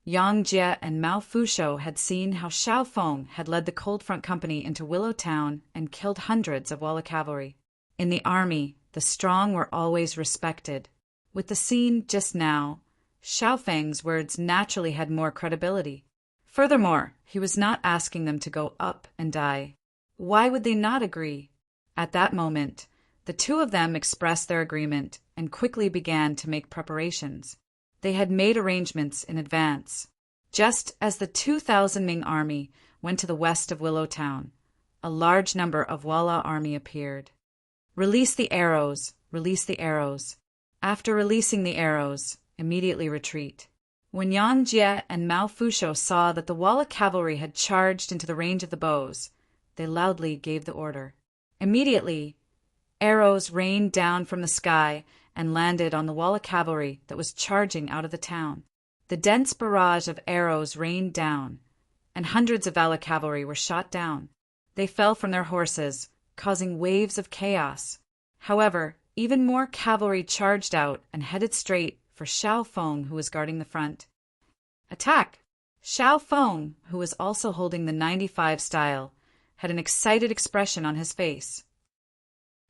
Yang Jie and Mao Fushou had seen how Xiao Feng had led the Cold Front Company into Willow Town and killed hundreds of Walla cavalry. In the army, the strong were always respected. With the scene just now, Xiao Feng's words naturally had more credibility. Furthermore, he was not asking them to go up and die. Why would they not agree? At that moment, the two of them expressed their agreement and quickly began to make preparations. They had made arrangements in advance. Just as the 2,000 Ming army went to the west of Willow Town, a large number of Walla army appeared. Release the arrows, release the arrows. After releasing the arrows, immediately retreat. When Yang Jie and Mao Fushou saw that the Walla cavalry had charged into the range of the bows, they loudly gave the order. Immediately, arrows rained down from the sky and landed on the Walla cavalry that was charging out of the town. The dense barrage of arrows rained down, and hundreds of Walla cavalry were shot down. They fell from their horses, causing waves of chaos. However, even more cavalry charged out and headed straight for Xiao Feng, who was guarding the front. Attack! Xiao Feng, who was also holding the 95 style, had an excited expression on his face.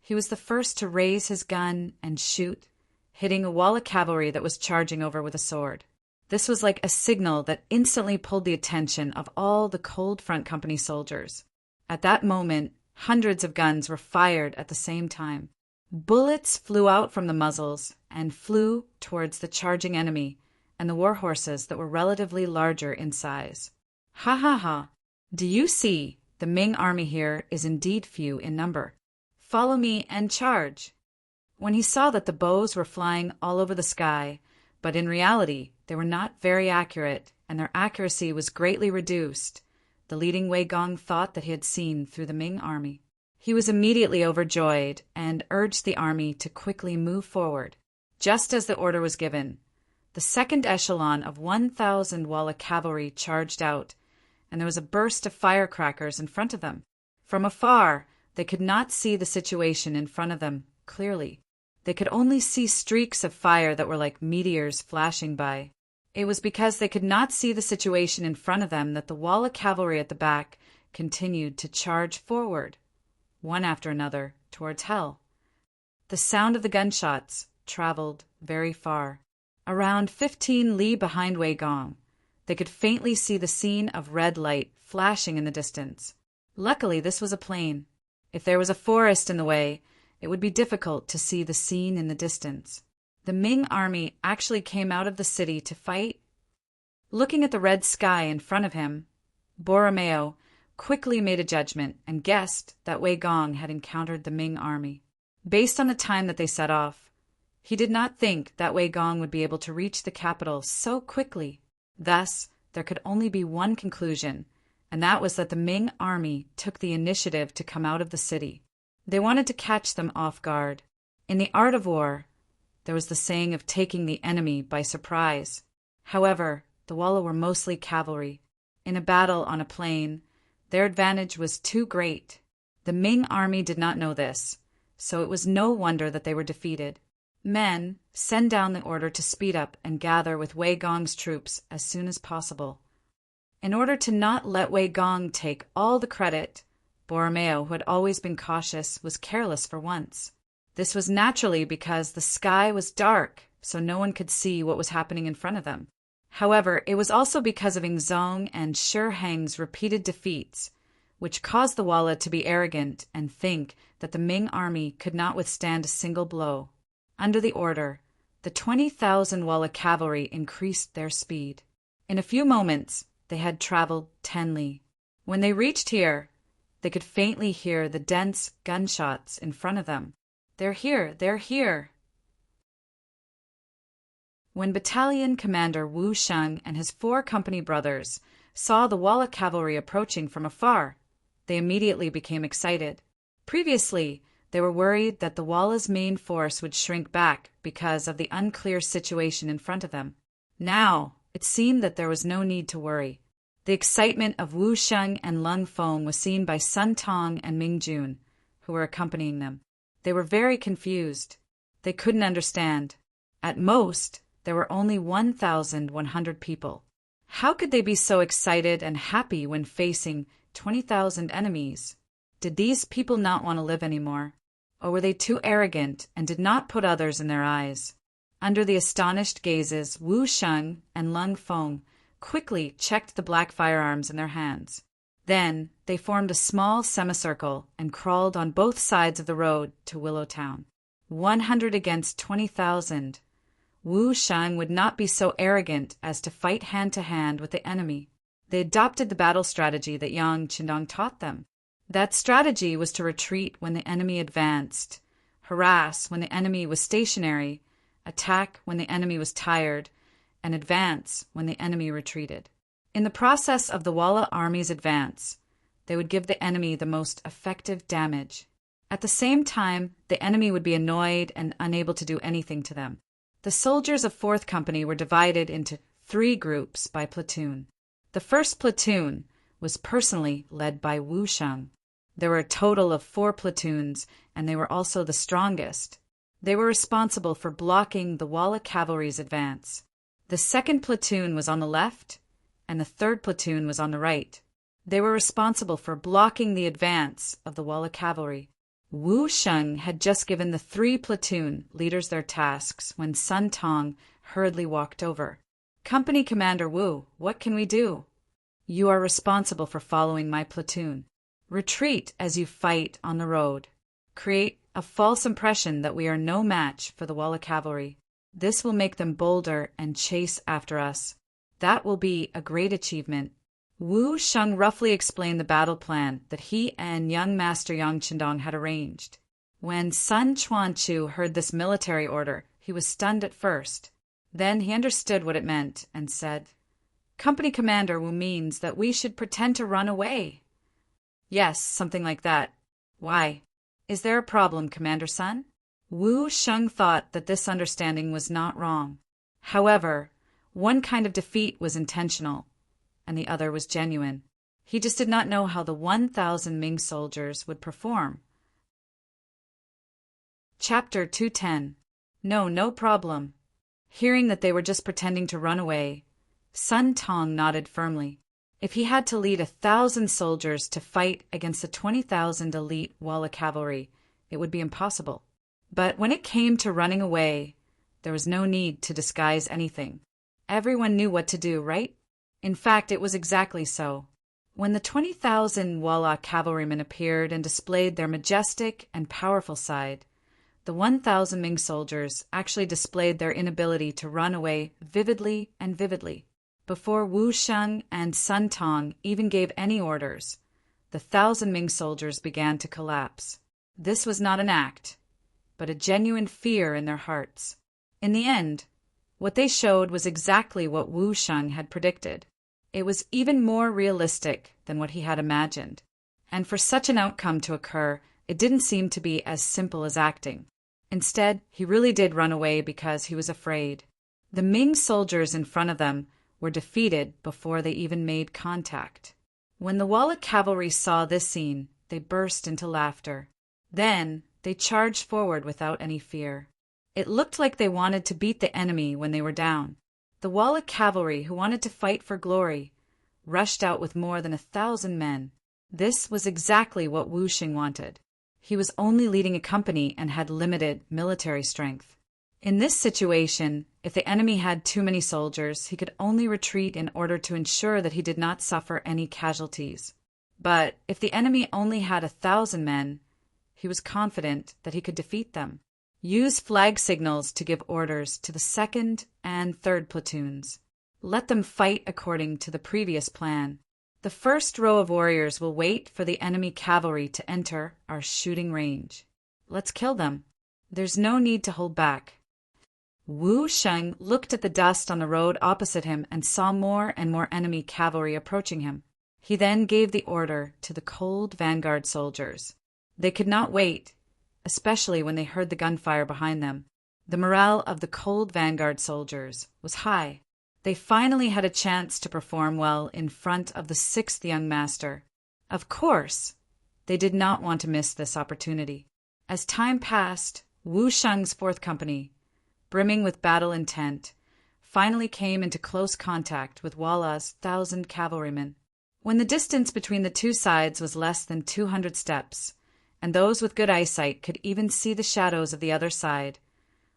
He was the first to raise his gun and shoot, hitting a Walla cavalry that was charging over with a sword. This was like a signal that instantly pulled the attention of all the Cold Front Company soldiers. At that moment, hundreds of guns were fired at the same time. Bullets flew out from the muzzles and flew towards the charging enemy and the war horses that were relatively larger in size. Ha ha ha! Do you see? The Ming army here is indeed few in number. Follow me and charge. When he saw that the bows were flying all over the sky, but in reality they were not very accurate and their accuracy was greatly reduced, the leading Wei Gong thought that he had seen through the Ming army. He was immediately overjoyed and urged the army to quickly move forward. Just as the order was given, the second echelon of 1,000 Walla cavalry charged out, and there was a burst of firecrackers in front of them. From afar, they could not see the situation in front of them clearly. They could only see streaks of fire that were like meteors flashing by. It was because they could not see the situation in front of them that the Walla cavalry at the back continued to charge forward, one after another, towards hell. The sound of the gunshots traveled very far. Around 15 li behind Wei Gong, they could faintly see the scene of red light flashing in the distance. Luckily, this was a plain. If there was a forest in the way, it would be difficult to see the scene in the distance. The Ming army actually came out of the city to fight. Looking at the red sky in front of him, Borromeo quickly made a judgment and guessed that Wei Gong had encountered the Ming army. Based on the time that they set off, he did not think that Wei Gong would be able to reach the capital so quickly. Thus, there could only be one conclusion, and that was that the Ming army took the initiative to come out of the city. They wanted to catch them off guard. In the art of war, there was the saying of taking the enemy by surprise. However, the Walla were mostly cavalry. In a battle on a plain, their advantage was too great. The Ming army did not know this, so it was no wonder that they were defeated. Men, send down the order to speed up and gather with Wei Gong's troops as soon as possible. In order to not let Wei Gong take all the credit, Borromeo, who had always been cautious, was careless for once. This was naturally because the sky was dark, so no one could see what was happening in front of them. However, it was also because of Ingzong and Shi Heng's repeated defeats, which caused the Walla to be arrogant and think that the Ming army could not withstand a single blow. Under the order, the 20,000 Walla cavalry increased their speed. In a few moments, they had traveled 10 li. When they reached here, they could faintly hear the dense gunshots in front of them. "They're here! They're here!" When Battalion Commander Wu Sheng and his 4 company brothers saw the Walla cavalry approaching from afar, they immediately became excited. Previously, they were worried that the Walla's main force would shrink back because of the unclear situation in front of them. Now, it seemed that there was no need to worry. The excitement of Wu Sheng and Lung Feng was seen by Sun Tong and Ming Jun, who were accompanying them. They were very confused. They couldn't understand. At most, there were only 1,100 people. How could they be so excited and happy when facing 20,000 enemies? Did these people not want to live anymore? Or were they too arrogant and did not put others in their eyes? Under the astonished gazes, Wu Sheng and Lung Feng quickly checked the black firearms in their hands. Then they formed a small semicircle and crawled on both sides of the road to Willow Town. 100 against 20,000. Wu Sheng would not be so arrogant as to fight hand-to-hand with the enemy. They adopted the battle strategy that Yang Qindong taught them. That strategy was to retreat when the enemy advanced, harass when the enemy was stationary, attack when the enemy was tired, and advance when the enemy retreated. In the process of the Walla army's advance, they would give the enemy the most effective damage. At the same time, the enemy would be annoyed and unable to do anything to them. The soldiers of 4th Company were divided into 3 groups by platoon. The first platoon was personally led by Wu Sheng. There were a total of 4 platoons, and they were also the strongest. They were responsible for blocking the Walla cavalry's advance. The second platoon was on the left, and the third platoon was on the right. They were responsible for blocking the advance of the Walla cavalry. Wu Sheng had just given the 3 platoon leaders their tasks when Sun Tong hurriedly walked over. "Company Commander Wu, what can we do?" "You are responsible for following my platoon. Retreat as you fight on the road. Create a false impression that we are no match for the Walla cavalry. This will make them bolder and chase after us. That will be a great achievement." Wu Sheng roughly explained the battle plan that he and young Master Yang Qindong had arranged. When Sun Chuanchu heard this military order, he was stunned at first. Then he understood what it meant and said, "Company Commander Wu means that we should pretend to run away." "Yes, something like that. Why? Is there a problem, Commander Sun?" Wu Sheng thought that this understanding was not wrong. However, one kind of defeat was intentional, and the other was genuine. He just did not know how the 1,000 Ming soldiers would perform. Chapter 210. No problem. Hearing that they were just pretending to run away, Sun Tong nodded firmly. If he had to lead 1,000 soldiers to fight against the 20,000 elite Walla cavalry, it would be impossible. But when it came to running away, there was no need to disguise anything. Everyone knew what to do, right? In fact, it was exactly so. When the 20,000 Walla cavalrymen appeared and displayed their majestic and powerful side, the 1,000 Ming soldiers actually displayed their inability to run away vividly and vividly. Before Wu Sheng and Sun Tong even gave any orders, the 1,000 Ming soldiers began to collapse. This was not an act, but a genuine fear in their hearts. In the end, what they showed was exactly what Wu Sheng had predicted. It was even more realistic than what he had imagined. And for such an outcome to occur, it didn't seem to be as simple as acting. Instead, he really did run away because he was afraid. The Ming soldiers in front of them were defeated before they even made contact. When the Walla cavalry saw this scene, they burst into laughter. Then they charged forward without any fear. It looked like they wanted to beat the enemy when they were down. The Walla cavalry, who wanted to fight for glory, rushed out with more than 1,000 men. This was exactly what Wu Xing wanted. He was only leading a company and had limited military strength. In this situation, if the enemy had too many soldiers, he could only retreat in order to ensure that he did not suffer any casualties. But if the enemy only had 1,000 men, he was confident that he could defeat them. Use flag signals to give orders to the 2nd and 3rd platoons. Let them fight according to the previous plan. The first row of warriors will wait for the enemy cavalry to enter our shooting range. Let's kill them. There's no need to hold back. Wu Xing looked at the dust on the road opposite him and saw more and more enemy cavalry approaching him. He then gave the order to the cold vanguard soldiers. They could not wait, especially when they heard the gunfire behind them. The morale of the cold vanguard soldiers was high. They finally had a chance to perform well in front of the 6th young master. Of course, they did not want to miss this opportunity. As time passed, Wu Sheng's 4th company, brimming with battle intent, finally came into close contact with Walla's 1,000 cavalrymen. When the distance between the two sides was less than 200 steps, and those with good eyesight could even see the shadows of the other side,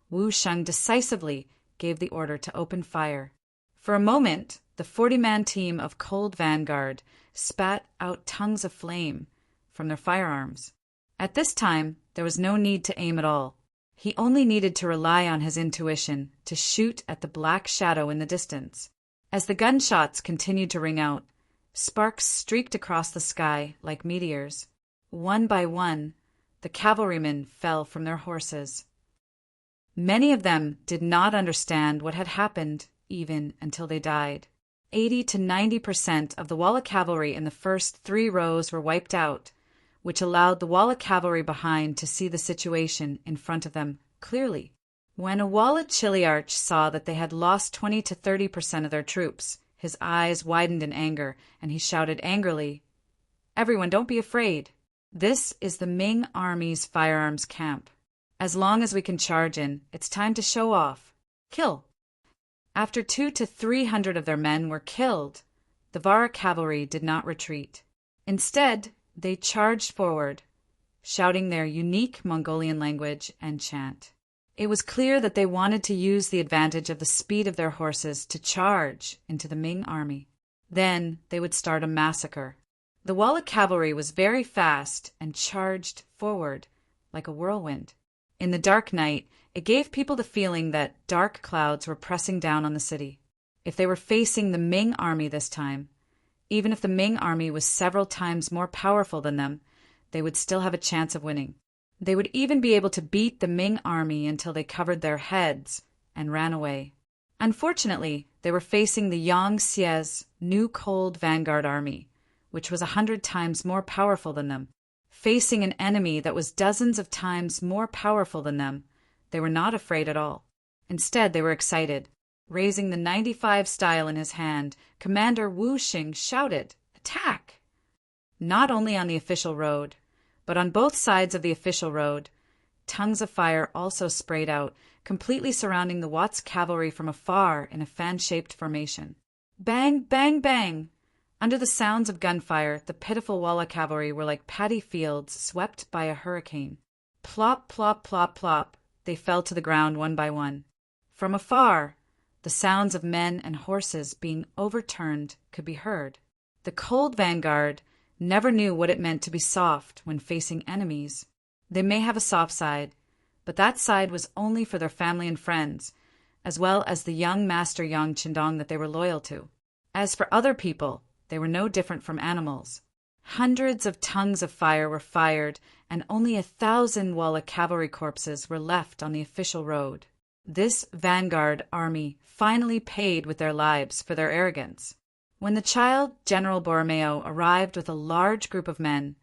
Wu Sheng decisively gave the order to open fire. For a moment, the 40-man team of Cold Vanguard spat out tongues of flame from their firearms. At this time, there was no need to aim at all. He only needed to rely on his intuition to shoot at the black shadow in the distance. As the gunshots continued to ring out, sparks streaked across the sky like meteors. One by one, the cavalrymen fell from their horses. Many of them did not understand what had happened even until they died. 80 to 90% of the Walla cavalry in the first 3 rows were wiped out, which allowed the Walla cavalry behind to see the situation in front of them clearly. When a Walla Chiliarch saw that they had lost 20 to 30% of their troops, his eyes widened in anger, and he shouted angrily, "Everyone, don't be afraid. This is the Ming army's firearms camp. As long as we can charge in, it's time to show off. Kill." After 200 to 300 of their men were killed, the Vara cavalry did not retreat. Instead, they charged forward, shouting their unique Mongolian language and chant. It was clear that they wanted to use the advantage of the speed of their horses to charge into the Ming army. Then they would start a massacre. The Walla cavalry was very fast and charged forward like a whirlwind. In the dark night, it gave people the feeling that dark clouds were pressing down on the city. If they were facing the Ming army this time, even if the Ming army was several times more powerful than them, they would still have a chance of winning. They would even be able to beat the Ming army until they covered their heads and ran away. Unfortunately, they were facing the Yang Xie's new Cold Vanguard army, which was 100 times more powerful than them. Facing an enemy that was dozens of times more powerful than them, they were not afraid at all. Instead, they were excited. Raising the 95 style in his hand, Commander Wu Xing shouted, "Attack!" Not only on the official road, but on both sides of the official road, tongues of fire also sprayed out, completely surrounding the Watts cavalry from afar in a fan-shaped formation. Bang, bang, bang! Under the sounds of gunfire, the pitiful Walla cavalry were like paddy fields swept by a hurricane. Plop, plop, plop, plop, they fell to the ground one by one. From afar, the sounds of men and horses being overturned could be heard. The Cold Vanguard never knew what it meant to be soft when facing enemies. They may have a soft side, but that side was only for their family and friends, as well as the young Master Yang Qindong that they were loyal to. As for other people, they were no different from animals. Hundreds of tongues of fire were fired, and only 1,000 Walla cavalry corpses were left on the official road. This vanguard army finally paid with their lives for their arrogance. When the child General Borromeo arrived with a large group of men,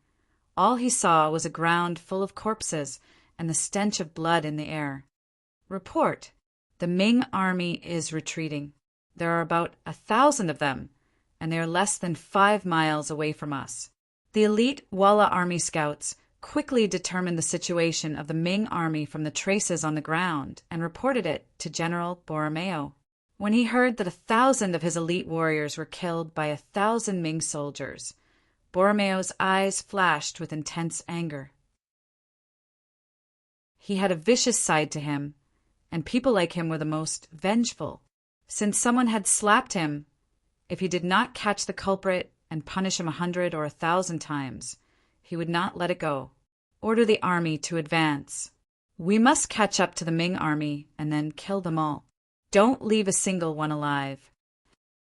all he saw was a ground full of corpses and the stench of blood in the air. Report: the Ming army is retreating. There are about 1,000 of them, and they are less than 5 miles away from us. The elite Walla army scouts quickly determined the situation of the Ming army from the traces on the ground and reported it to General Borromeo. When he heard that 1,000 of his elite warriors were killed by 1,000 Ming soldiers, Borromeo's eyes flashed with intense anger. He had a vicious side to him, and people like him were the most vengeful. Since someone had slapped him, if he did not catch the culprit and punish him 100 or 1,000 times, he would not let it go. Order the army to advance. We must catch up to the Ming army and then kill them all. Don't leave a single one alive.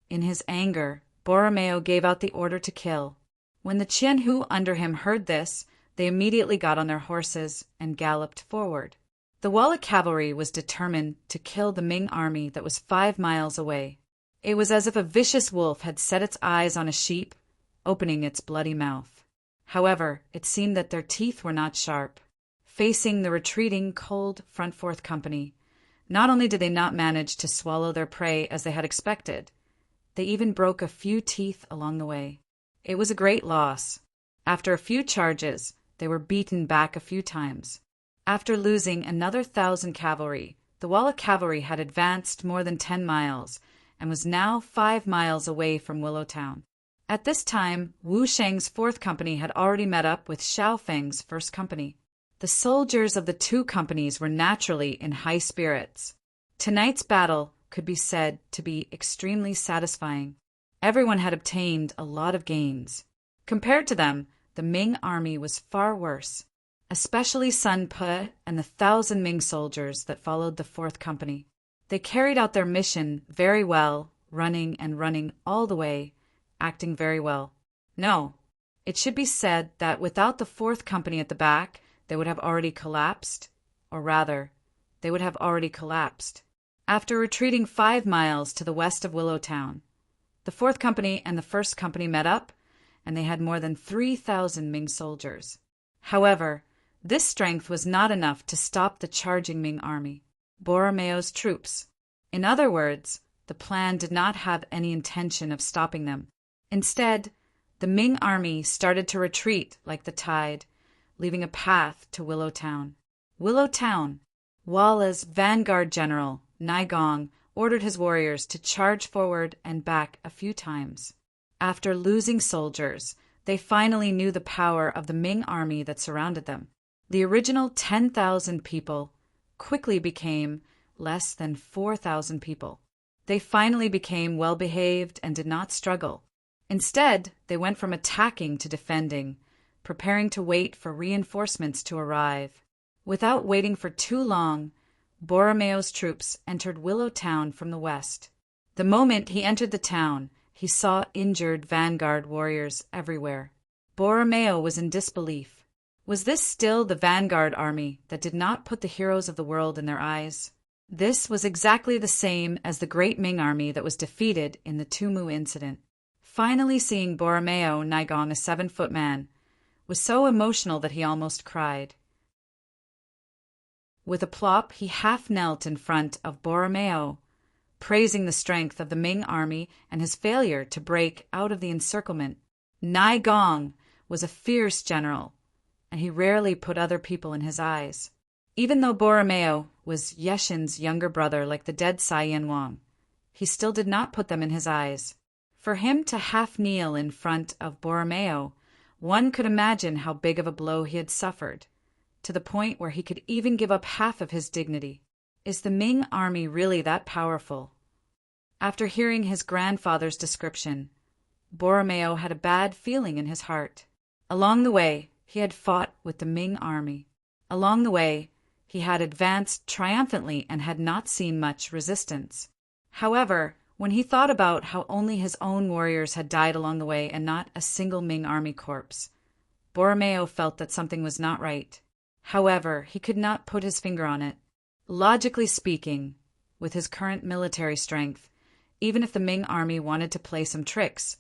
In his anger, Borromeo gave out the order to kill. When the Qianhu under him heard this, they immediately got on their horses and galloped forward. The Walla cavalry was determined to kill the Ming army that was 5 miles away. It was as if a vicious wolf had set its eyes on a sheep, opening its bloody mouth. However, it seemed that their teeth were not sharp. Facing the retreating cold Front Fourth Company, not only did they not manage to swallow their prey as they had expected, they even broke a few teeth along the way. It was a great loss. After a few charges, they were beaten back a few times. After losing another 1,000 cavalry, the Walla cavalry had advanced more than 10 miles and was now 5 miles away from Willowtown. At this time, Wu Sheng's 4th Company had already met up with Xiao Feng's 1st Company. The soldiers of the two companies were naturally in high spirits. Tonight's battle could be said to be extremely satisfying. Everyone had obtained a lot of gains. Compared to them, the Ming army was far worse, especially Sun Pe and the 1,000 Ming soldiers that followed the 4th Company. They carried out their mission very well, running and running all the way, acting very well. No, it should be said that without the 4th Company at the back, they would have already collapsed, or rather, they would have already collapsed. After retreating 5 miles to the west of Willowtown, the 4th Company and the 1st Company met up, and they had more than 3,000 Ming soldiers. However, this strength was not enough to stop the charging Ming army, Borromeo's troops. In other words, the plan did not have any intention of stopping them. Instead, the Ming army started to retreat like the tide, leaving a path to Willowtown. Willowtown, Walla's vanguard general, Naigong, ordered his warriors to charge forward and back a few times. After losing soldiers, they finally knew the power of the Ming army that surrounded them. The original 10,000 people quickly became less than 4,000 people. They finally became well-behaved and did not struggle. Instead, they went from attacking to defending, preparing to wait for reinforcements to arrive. Without waiting for too long, Borromeo's troops entered Willowtown from the west. The moment he entered the town, he saw injured vanguard warriors everywhere. Borromeo was in disbelief. Was this still the vanguard army that did not put the heroes of the world in their eyes? This was exactly the same as the great Ming army that was defeated in the Tumu incident. Finally seeing Borromeo, Naigong, a 7-foot man, was so emotional that he almost cried. With a plop, he half knelt in front of Borromeo, praising the strength of the Ming army and his failure to break out of the encirclement. Naigong was a fierce general, and he rarely put other people in his eyes. Even though Borromeo was Yeshin's younger brother like the dead Sai Yan-wang, he still did not put them in his eyes. For him to half kneel in front of Borromeo, one could imagine how big of a blow he had suffered, to the point where he could even give up half of his dignity. Is the Ming army really that powerful? After hearing his grandfather's description, Borromeo had a bad feeling in his heart. Along the way, he had fought with the Ming army. Along the way, he had advanced triumphantly and had not seen much resistance. However, when he thought about how only his own warriors had died along the way and not a single Ming army corpse, Borromeo felt that something was not right. However, he could not put his finger on it. Logically speaking, with his current military strength, even if the Ming army wanted to play some tricks,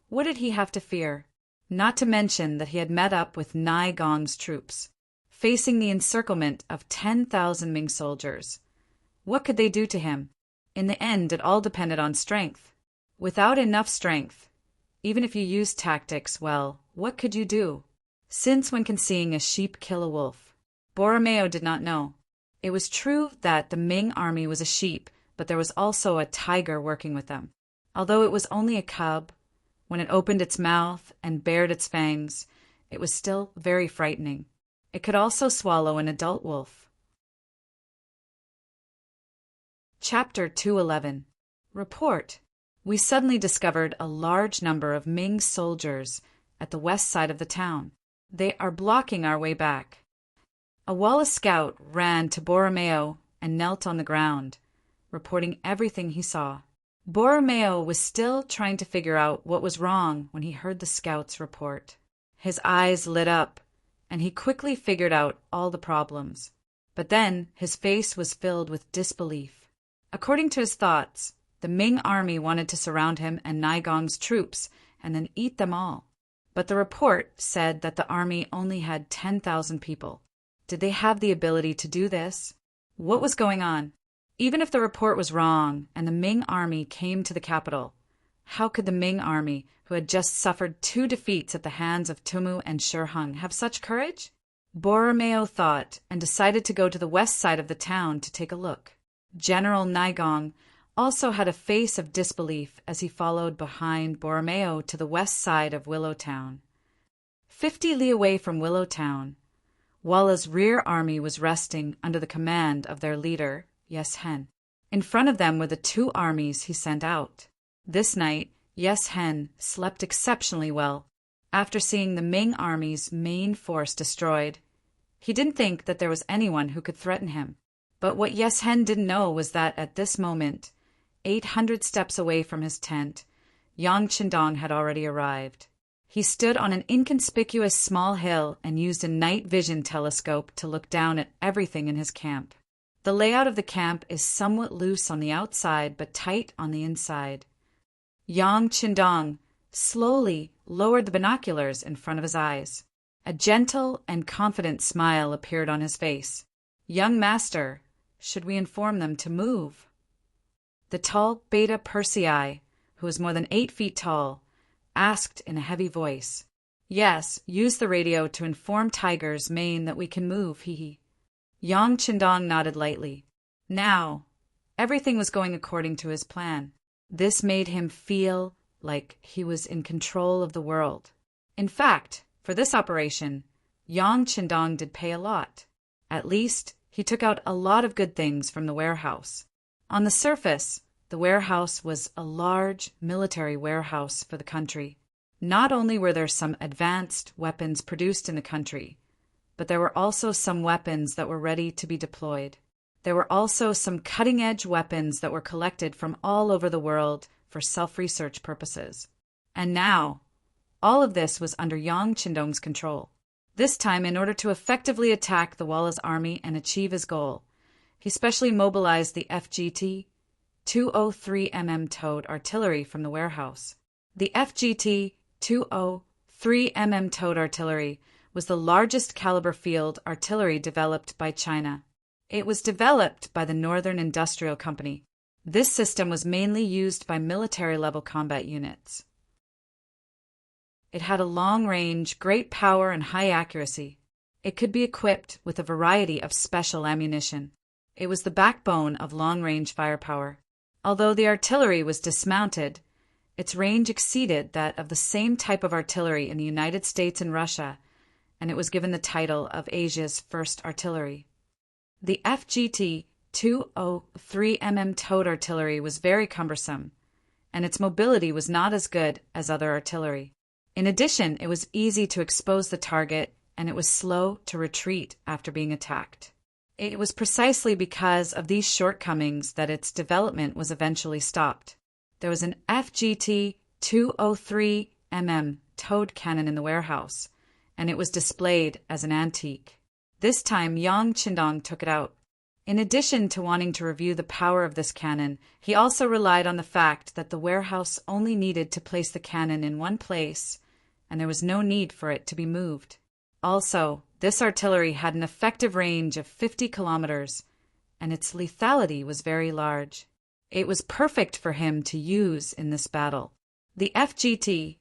what did he have to fear? Not to mention that he had met up with Naigong's troops, facing the encirclement of 10,000 Ming soldiers. What could they do to him? In the end, it all depended on strength. Without enough strength, even if you used tactics well, what could you do? Since when can seeing a sheep kill a wolf? Borromeo did not know. It was true that the Ming army was a sheep, but there was also a tiger working with them. Although it was only a cub, when it opened its mouth and bared its fangs, it was still very frightening. It could also swallow an adult wolf. Chapter 211. Report. We suddenly discovered a large number of Ming soldiers at the west side of the town. They are blocking our way back. A Wallace scout ran to Borromeo and knelt on the ground, reporting everything he saw. Borromeo was still trying to figure out what was wrong when he heard the scout's report. His eyes lit up, and he quickly figured out all the problems. But then his face was filled with disbelief. According to his thoughts, the Ming army wanted to surround him and Naigong's troops and then eat them all. But the report said that the army only had 10,000 people. Did they have the ability to do this? What was going on? Even if the report was wrong and the Ming army came to the capital, how could the Ming army, who had just suffered 2 defeats at the hands of Tumu and Shiheng, have such courage? Borromeo thought and decided to go to the west side of the town to take a look. General Naigong also had a face of disbelief as he followed behind Borromeo to the west side of Willowtown. 50 li away from Willowtown, Walla's rear army was resting under the command of their leader, Yes Hen. In front of them were the 2 armies he sent out. This night, Yes Hen slept exceptionally well. After seeing the Ming army's main force destroyed, he didn't think that there was anyone who could threaten him. But what Yes Hen didn't know was that at this moment, 800 steps away from his tent, Yang Qindong had already arrived. He stood on an inconspicuous small hill and used a night vision telescope to look down at everything in his camp. The layout of the camp is somewhat loose on the outside but tight on the inside. Yang Qindong slowly lowered the binoculars in front of his eyes. A gentle and confident smile appeared on his face. "Young master, should we inform them to move?" The tall Beta Persei, who was more than 8 feet tall, asked in a heavy voice. "Yes, use the radio to inform Tiger's mane that we can move, hee." Yang Qindong nodded lightly. Now, everything was going according to his plan. This made him feel like he was in control of the world. In fact, for this operation, Yang Qindong did pay a lot. At least, he took out a lot of good things from the warehouse. On the surface, the warehouse was a large military warehouse for the country. Not only were there some advanced weapons produced in the country, but there were also some weapons that were ready to be deployed. There were also some cutting-edge weapons that were collected from all over the world for self-research purposes. And now, all of this was under Yang Qindong's control. This time, in order to effectively attack the Wallace army and achieve his goal, he specially mobilized the FGT 203mm towed artillery from the warehouse. The FGT 203mm towed artillery was the largest caliber field artillery developed by China. It was developed by the Northern Industrial Company. This system was mainly used by military-level combat units. It had a long range, great power, and high accuracy. It could be equipped with a variety of special ammunition. It was the backbone of long-range firepower. Although the artillery was dismounted, its range exceeded that of the same type of artillery in the United States and Russia, and it was given the title of Asia's first artillery. The FGT 203mm towed artillery was very cumbersome, and its mobility was not as good as other artillery. In addition, it was easy to expose the target, and it was slow to retreat after being attacked. It was precisely because of these shortcomings that its development was eventually stopped. There was an FGT 203mm towed cannon in the warehouse, and it was displayed as an antique. This time, Yang Qindong took it out. In addition to wanting to review the power of this cannon, he also relied on the fact that the warehouse only needed to place the cannon in one place, and there was no need for it to be moved. Also, this artillery had an effective range of 50 kilometers, and its lethality was very large. It was perfect for him to use in this battle. The FGT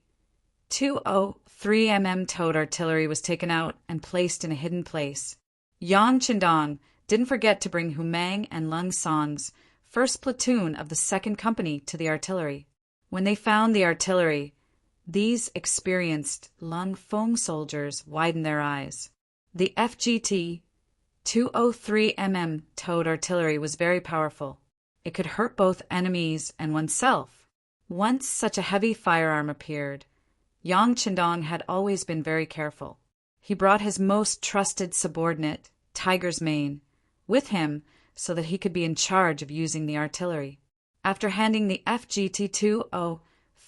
3mm towed artillery was taken out and placed in a hidden place. Yang Qindong didn't forget to bring Hu Mang and Lung Song's first platoon of the 2nd Company to the artillery. When they found the artillery, these experienced Lung Feng soldiers widened their eyes. The FGT 203mm towed artillery was very powerful. It could hurt both enemies and oneself. Once such a heavy firearm appeared, Yang Qindong had always been very careful. He brought his most trusted subordinate, Tiger's Mane, with him so that he could be in charge of using the artillery. After handing the FGT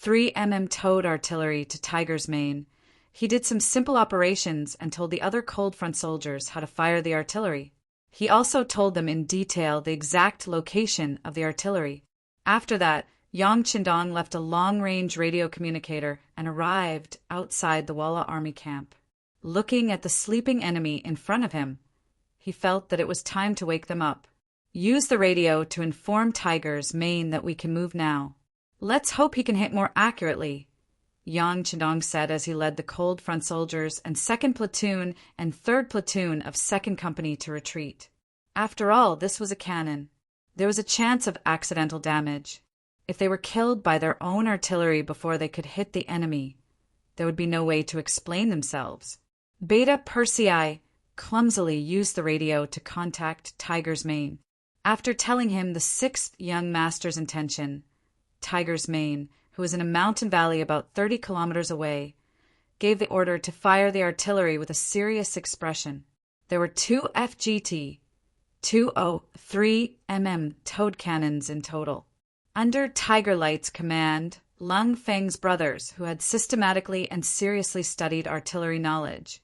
203mm towed artillery to Tiger's Mane, he did some simple operations and told the other cold front soldiers how to fire the artillery. He also told them in detail the exact location of the artillery. After that, Yang Qindong left a long-range radio communicator and arrived outside the Walla army camp. Looking at the sleeping enemy in front of him, he felt that it was time to wake them up. Use the radio to inform Tiger's Mane that we can move now. Let's hope he can hit more accurately, Yang Qindong said as he led the cold front soldiers and 2nd Platoon and 3rd Platoon of 2nd Company to retreat. After all, this was a cannon. There was a chance of accidental damage. If they were killed by their own artillery before they could hit the enemy, there would be no way to explain themselves. Beta Persei clumsily used the radio to contact Tiger's Mane. After telling him the 6th young master's intention, Tiger's Mane, who was in a mountain valley about 30 kilometers away, gave the order to fire the artillery with a serious expression. There were 2 FGT 203mm towed cannons in total. Under Tiger Light's command, Lung Feng's brothers, who had systematically and seriously studied artillery knowledge,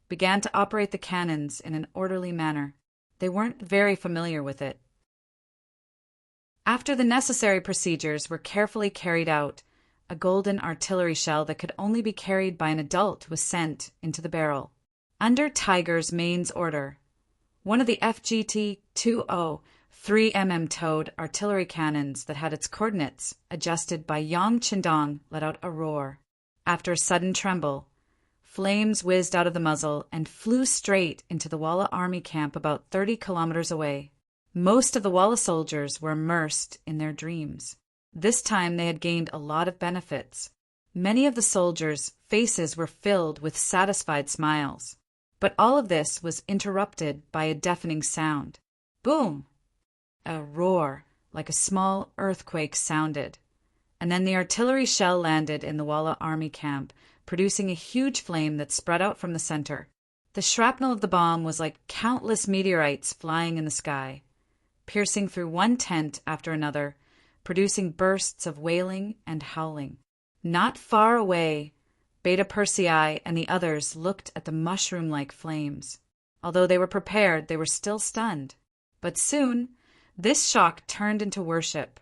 began to operate the cannons in an orderly manner. They weren't very familiar with it. After the necessary procedures were carefully carried out, a golden artillery shell that could only be carried by an adult was sent into the barrel. Under Tiger's Mane's order, one of the FGT 203mm towed artillery cannons that had its coordinates adjusted by Yang Qindong let out a roar. After a sudden tremble, flames whizzed out of the muzzle and flew straight into the Walla army camp about 30 kilometers away. Most of the Walla soldiers were immersed in their dreams. This time they had gained a lot of benefits. Many of the soldiers' faces were filled with satisfied smiles. But all of this was interrupted by a deafening sound. Boom! A roar, like a small earthquake, sounded. And then the artillery shell landed in the Walla army camp, producing a huge flame that spread out from the center. The shrapnel of the bomb was like countless meteorites flying in the sky, piercing through one tent after another, producing bursts of wailing and howling. Not far away, Beta Persei and the others looked at the mushroom-like flames. Although they were prepared, they were still stunned. But soon, this shock turned into worship,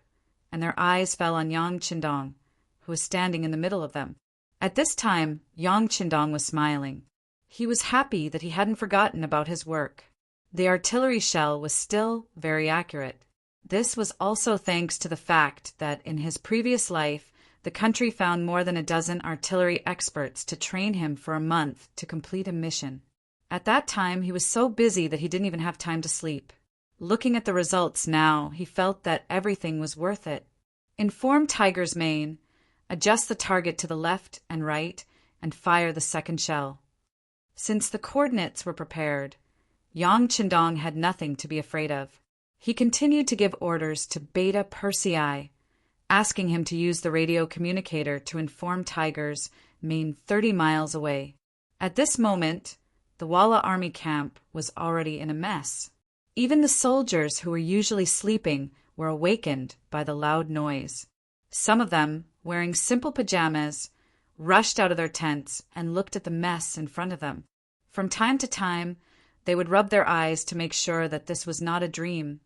and their eyes fell on Yang Qindong, who was standing in the middle of them. At this time, Yang Qindong was smiling. He was happy that he hadn't forgotten about his work. The artillery shell was still very accurate. This was also thanks to the fact that in his previous life, the country found more than a dozen artillery experts to train him for a month to complete a mission. At that time, he was so busy that he didn't even have time to sleep. Looking at the results now, he felt that everything was worth it. Inform Tiger's Mane, adjust the target to the left and right, and fire the second shell. Since the coordinates were prepared, Yang Qindong had nothing to be afraid of. He continued to give orders to Beta Persei, asking him to use the radio communicator to inform Tiger's Mane 30 miles away. At this moment, the Walla army camp was already in a mess. Even the soldiers who were usually sleeping were awakened by the loud noise. Some of them, wearing simple pajamas, rushed out of their tents and looked at the mess in front of them. From time to time, they would rub their eyes to make sure that this was not a dream,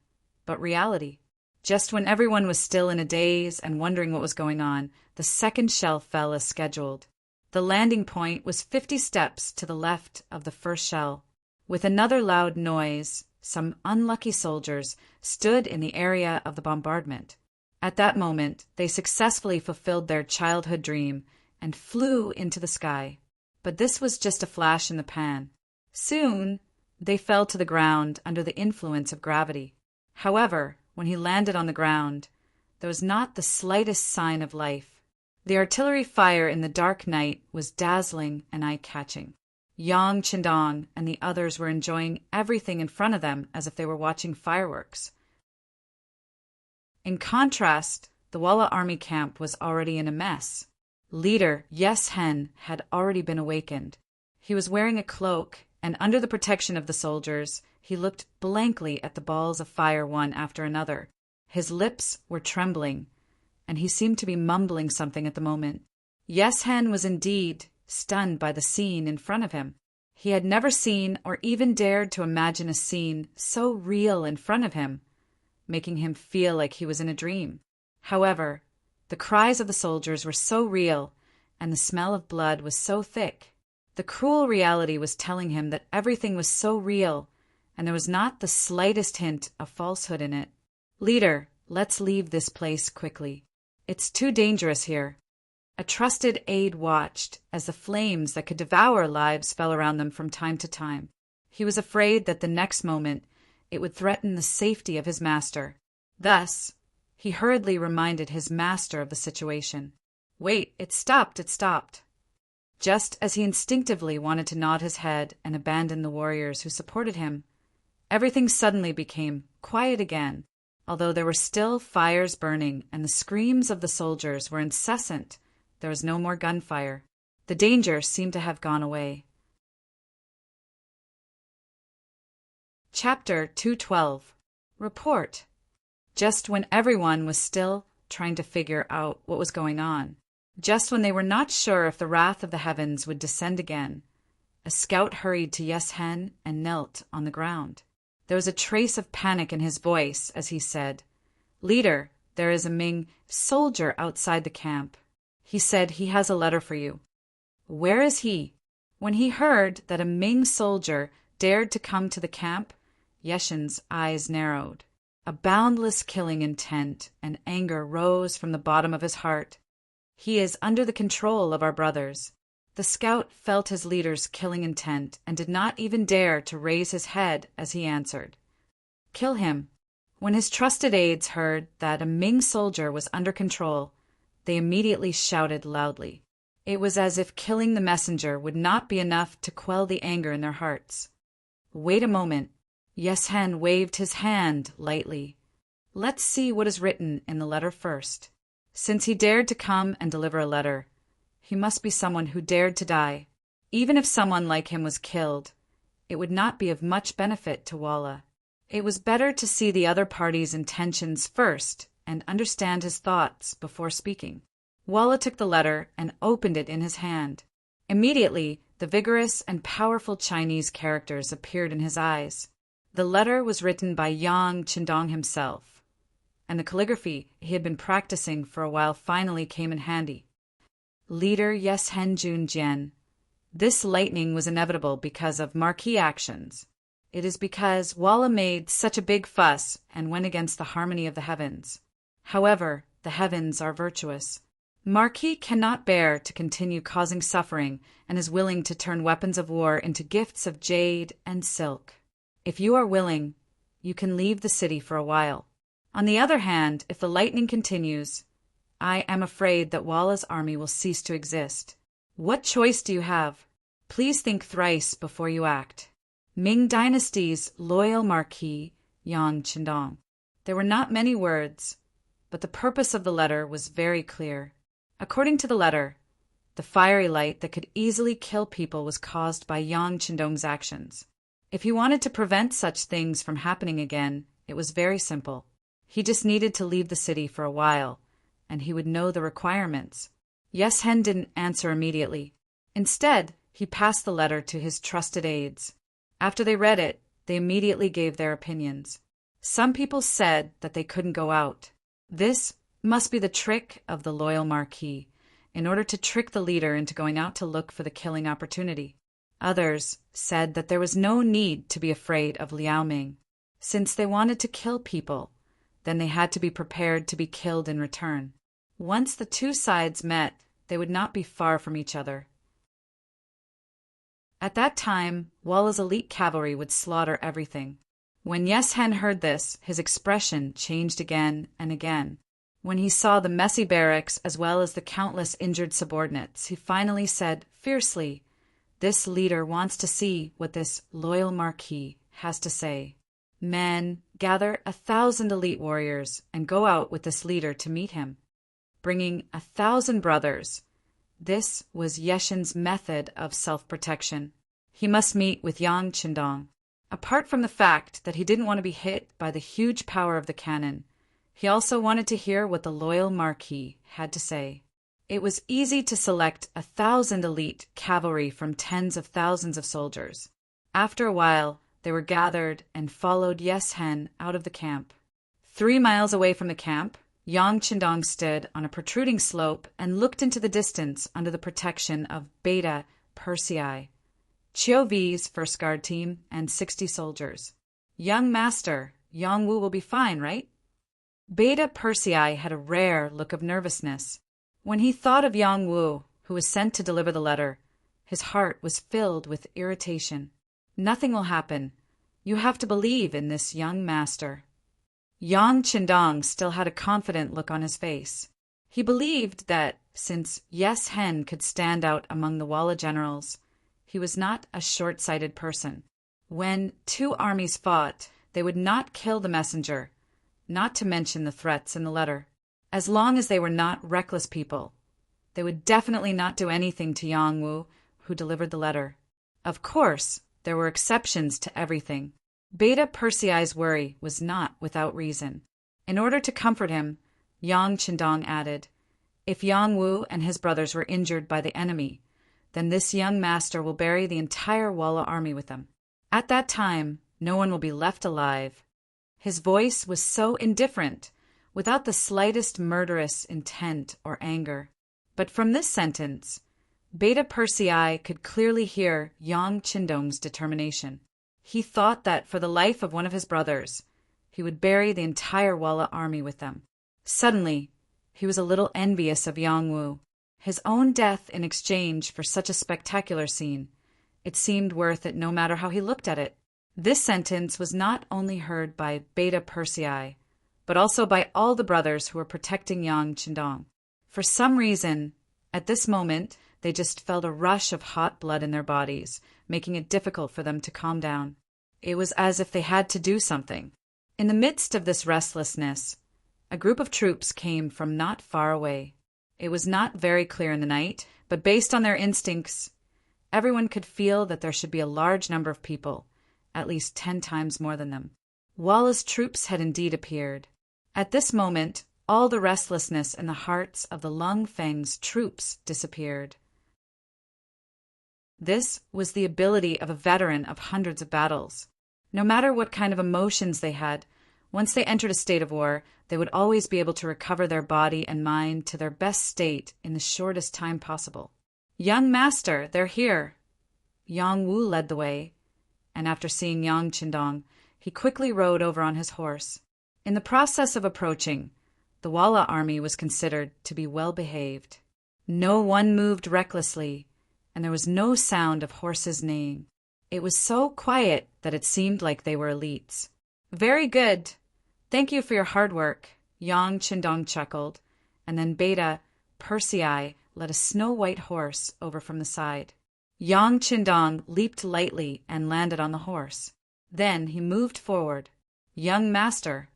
but reality. Just when everyone was still in a daze and wondering what was going on, the second shell fell as scheduled. The landing point was 50 steps to the left of the first shell. With another loud noise, some unlucky soldiers stood in the area of the bombardment. At that moment, they successfully fulfilled their childhood dream and flew into the sky. But this was just a flash in the pan. Soon, they fell to the ground under the influence of gravity. However, when he landed on the ground, there was not the slightest sign of life. The artillery fire in the dark night was dazzling and eye-catching. Yang Qindong and the others were enjoying everything in front of them as if they were watching fireworks. In contrast, the Walla army camp was already in a mess. Leader Yes Hen had already been awakened. He was wearing a cloak, and under the protection of the soldiers, he looked blankly at the balls of fire one after another. His lips were trembling, and he seemed to be mumbling something at the moment. Yes Hen was indeed stunned by the scene in front of him. He had never seen or even dared to imagine a scene so real in front of him, making him feel like he was in a dream. However, the cries of the soldiers were so real, and the smell of blood was so thick. The cruel reality was telling him that everything was so real, and there was not the slightest hint of falsehood in it. Leader, let's leave this place quickly. It's too dangerous here. A trusted aide watched as the flames that could devour lives fell around them from time to time. He was afraid that the next moment it would threaten the safety of his master. Thus, he hurriedly reminded his master of the situation. Wait, it stopped. Just as he instinctively wanted to nod his head and abandon the warriors who supported him, everything suddenly became quiet again. Although there were still fires burning and the screams of the soldiers were incessant, there was no more gunfire. The danger seemed to have gone away. Chapter 212. Report. Just when everyone was still trying to figure out what was going on, just when they were not sure if the wrath of the heavens would descend again, a scout hurried to Yes Hen and knelt on the ground. There was a trace of panic in his voice as he said, Leader, there is a Ming soldier outside the camp. He said he has a letter for you. Where is he? When he heard that a Ming soldier dared to come to the camp, Yeshen's eyes narrowed. A boundless killing intent and anger rose from the bottom of his heart. He is under the control of our brothers. The scout felt his leader's killing intent and did not even dare to raise his head as he answered, Kill him. When his trusted aides heard that a Ming soldier was under control, they immediately shouted loudly. It was as if killing the messenger would not be enough to quell the anger in their hearts. Wait a moment. Yes Hen waved his hand lightly. Let's see what is written in the letter first. Since he dared to come and deliver a letter, he must be someone who dared to die. Even if someone like him was killed, it would not be of much benefit to Walla. It was better to see the other party's intentions first and understand his thoughts before speaking. Walla took the letter and opened it in his hand. Immediately, the vigorous and powerful Chinese characters appeared in his eyes. The letter was written by Yang Qindong himself, and the calligraphy he had been practicing for a while finally came in handy. Leader Yes Hen Jun Jian, this lightning was inevitable because of marquee actions. It is because Walla made such a big fuss and went against the harmony of the heavens. However, the heavens are virtuous. Marquis cannot bear to continue causing suffering and is willing to turn weapons of war into gifts of jade and silk. If you are willing, you can leave the city for a while. On the other hand, if the lightning continues, I am afraid that Walla's army will cease to exist. What choice do you have? Please think thrice before you act. Ming Dynasty's loyal Marquis, Yang Qindong. There were not many words, but the purpose of the letter was very clear. According to the letter, the fiery light that could easily kill people was caused by Yang Qindong's actions. If he wanted to prevent such things from happening again, it was very simple. He just needed to leave the city for a while, and he would know the requirements. Yes Hen didn't answer immediately. Instead, he passed the letter to his trusted aides. After they read it, they immediately gave their opinions. Some people said that they couldn't go out. This must be the trick of the loyal Marquis, in order to trick the leader into going out to look for the killing opportunity. Others said that there was no need to be afraid of Liao Ming. Since they wanted to kill people, then they had to be prepared to be killed in return. Once the two sides met, they would not be far from each other. At that time, Walla's elite cavalry would slaughter everything. When Yes Hen heard this, his expression changed again and again. When he saw the messy barracks as well as the countless injured subordinates, he finally said fiercely, "This leader wants to see what this loyal marquis has to say. Men, gather 1,000 elite warriors and go out with this leader to meet him." Bringing 1,000 brothers. This was Yeshen's method of self-protection. He must meet with Yang Qindong. Apart from the fact that he didn't want to be hit by the huge power of the cannon, he also wanted to hear what the loyal marquis had to say. It was easy to select 1,000 elite cavalry from tens of thousands of soldiers. After a while, they were gathered and followed Yes Hen out of the camp. 3 miles away from the camp, Yang Qindong stood on a protruding slope and looked into the distance under the protection of Beta Persei, Chiu V's first guard team, and 60 soldiers. "Young master, Yang Wu will be fine, right?" Beta Persei had a rare look of nervousness. When he thought of Yang Wu, who was sent to deliver the letter, his heart was filled with irritation. "Nothing will happen. You have to believe in this young master." Yang Qindong still had a confident look on his face. He believed that, since Yes Hen could stand out among the Walla generals, he was not a short-sighted person. When 2 armies fought, they would not kill the messenger, not to mention the threats in the letter. As long as they were not reckless people, they would definitely not do anything to Yang Wu, who delivered the letter. Of course, there were exceptions to everything. Beta Persei's worry was not without reason. In order to comfort him, Yang Qindong added, "If Yang Wu and his brothers were injured by the enemy, then this young master will bury the entire Walla army with them. At that time, no one will be left alive." His voice was so indifferent, without the slightest murderous intent or anger. But from this sentence, Beta Persei could clearly hear Yang Qindong's determination. He thought that for the life of one of his brothers, he would bury the entire Walla army with them. Suddenly, he was a little envious of Yang Wu. His own death in exchange for such a spectacular scene. It seemed worth it no matter how he looked at it. This sentence was not only heard by Beta Persei, but also by all the brothers who were protecting Yang Qindong. For some reason, at this moment, they just felt a rush of hot blood in their bodies, making it difficult for them to calm down. It was as if they had to do something. In the midst of this restlessness, a group of troops came from not far away. It was not very clear in the night, but based on their instincts, everyone could feel that there should be a large number of people, at least 10 times more than them. Walla's troops had indeed appeared. At this moment, all the restlessness in the hearts of the Lung Feng's troops disappeared. This was the ability of a veteran of hundreds of battles. No matter what kind of emotions they had, once they entered a state of war, they would always be able to recover their body and mind to their best state in the shortest time possible. "Young master, they're here." Yang Wu led the way, and after seeing Yang Qindong, he quickly rode over on his horse. In the process of approaching, the Walla army was considered to be well behaved. No one moved recklessly, and there was no sound of horses neighing. It was so quiet that it seemed like they were elites. "Very good. Thank you for your hard work," Yang Qindong chuckled, and then Beta Persei led a snow-white horse over from the side. Yang Qindong leaped lightly and landed on the horse. Then he moved forward. "Young master."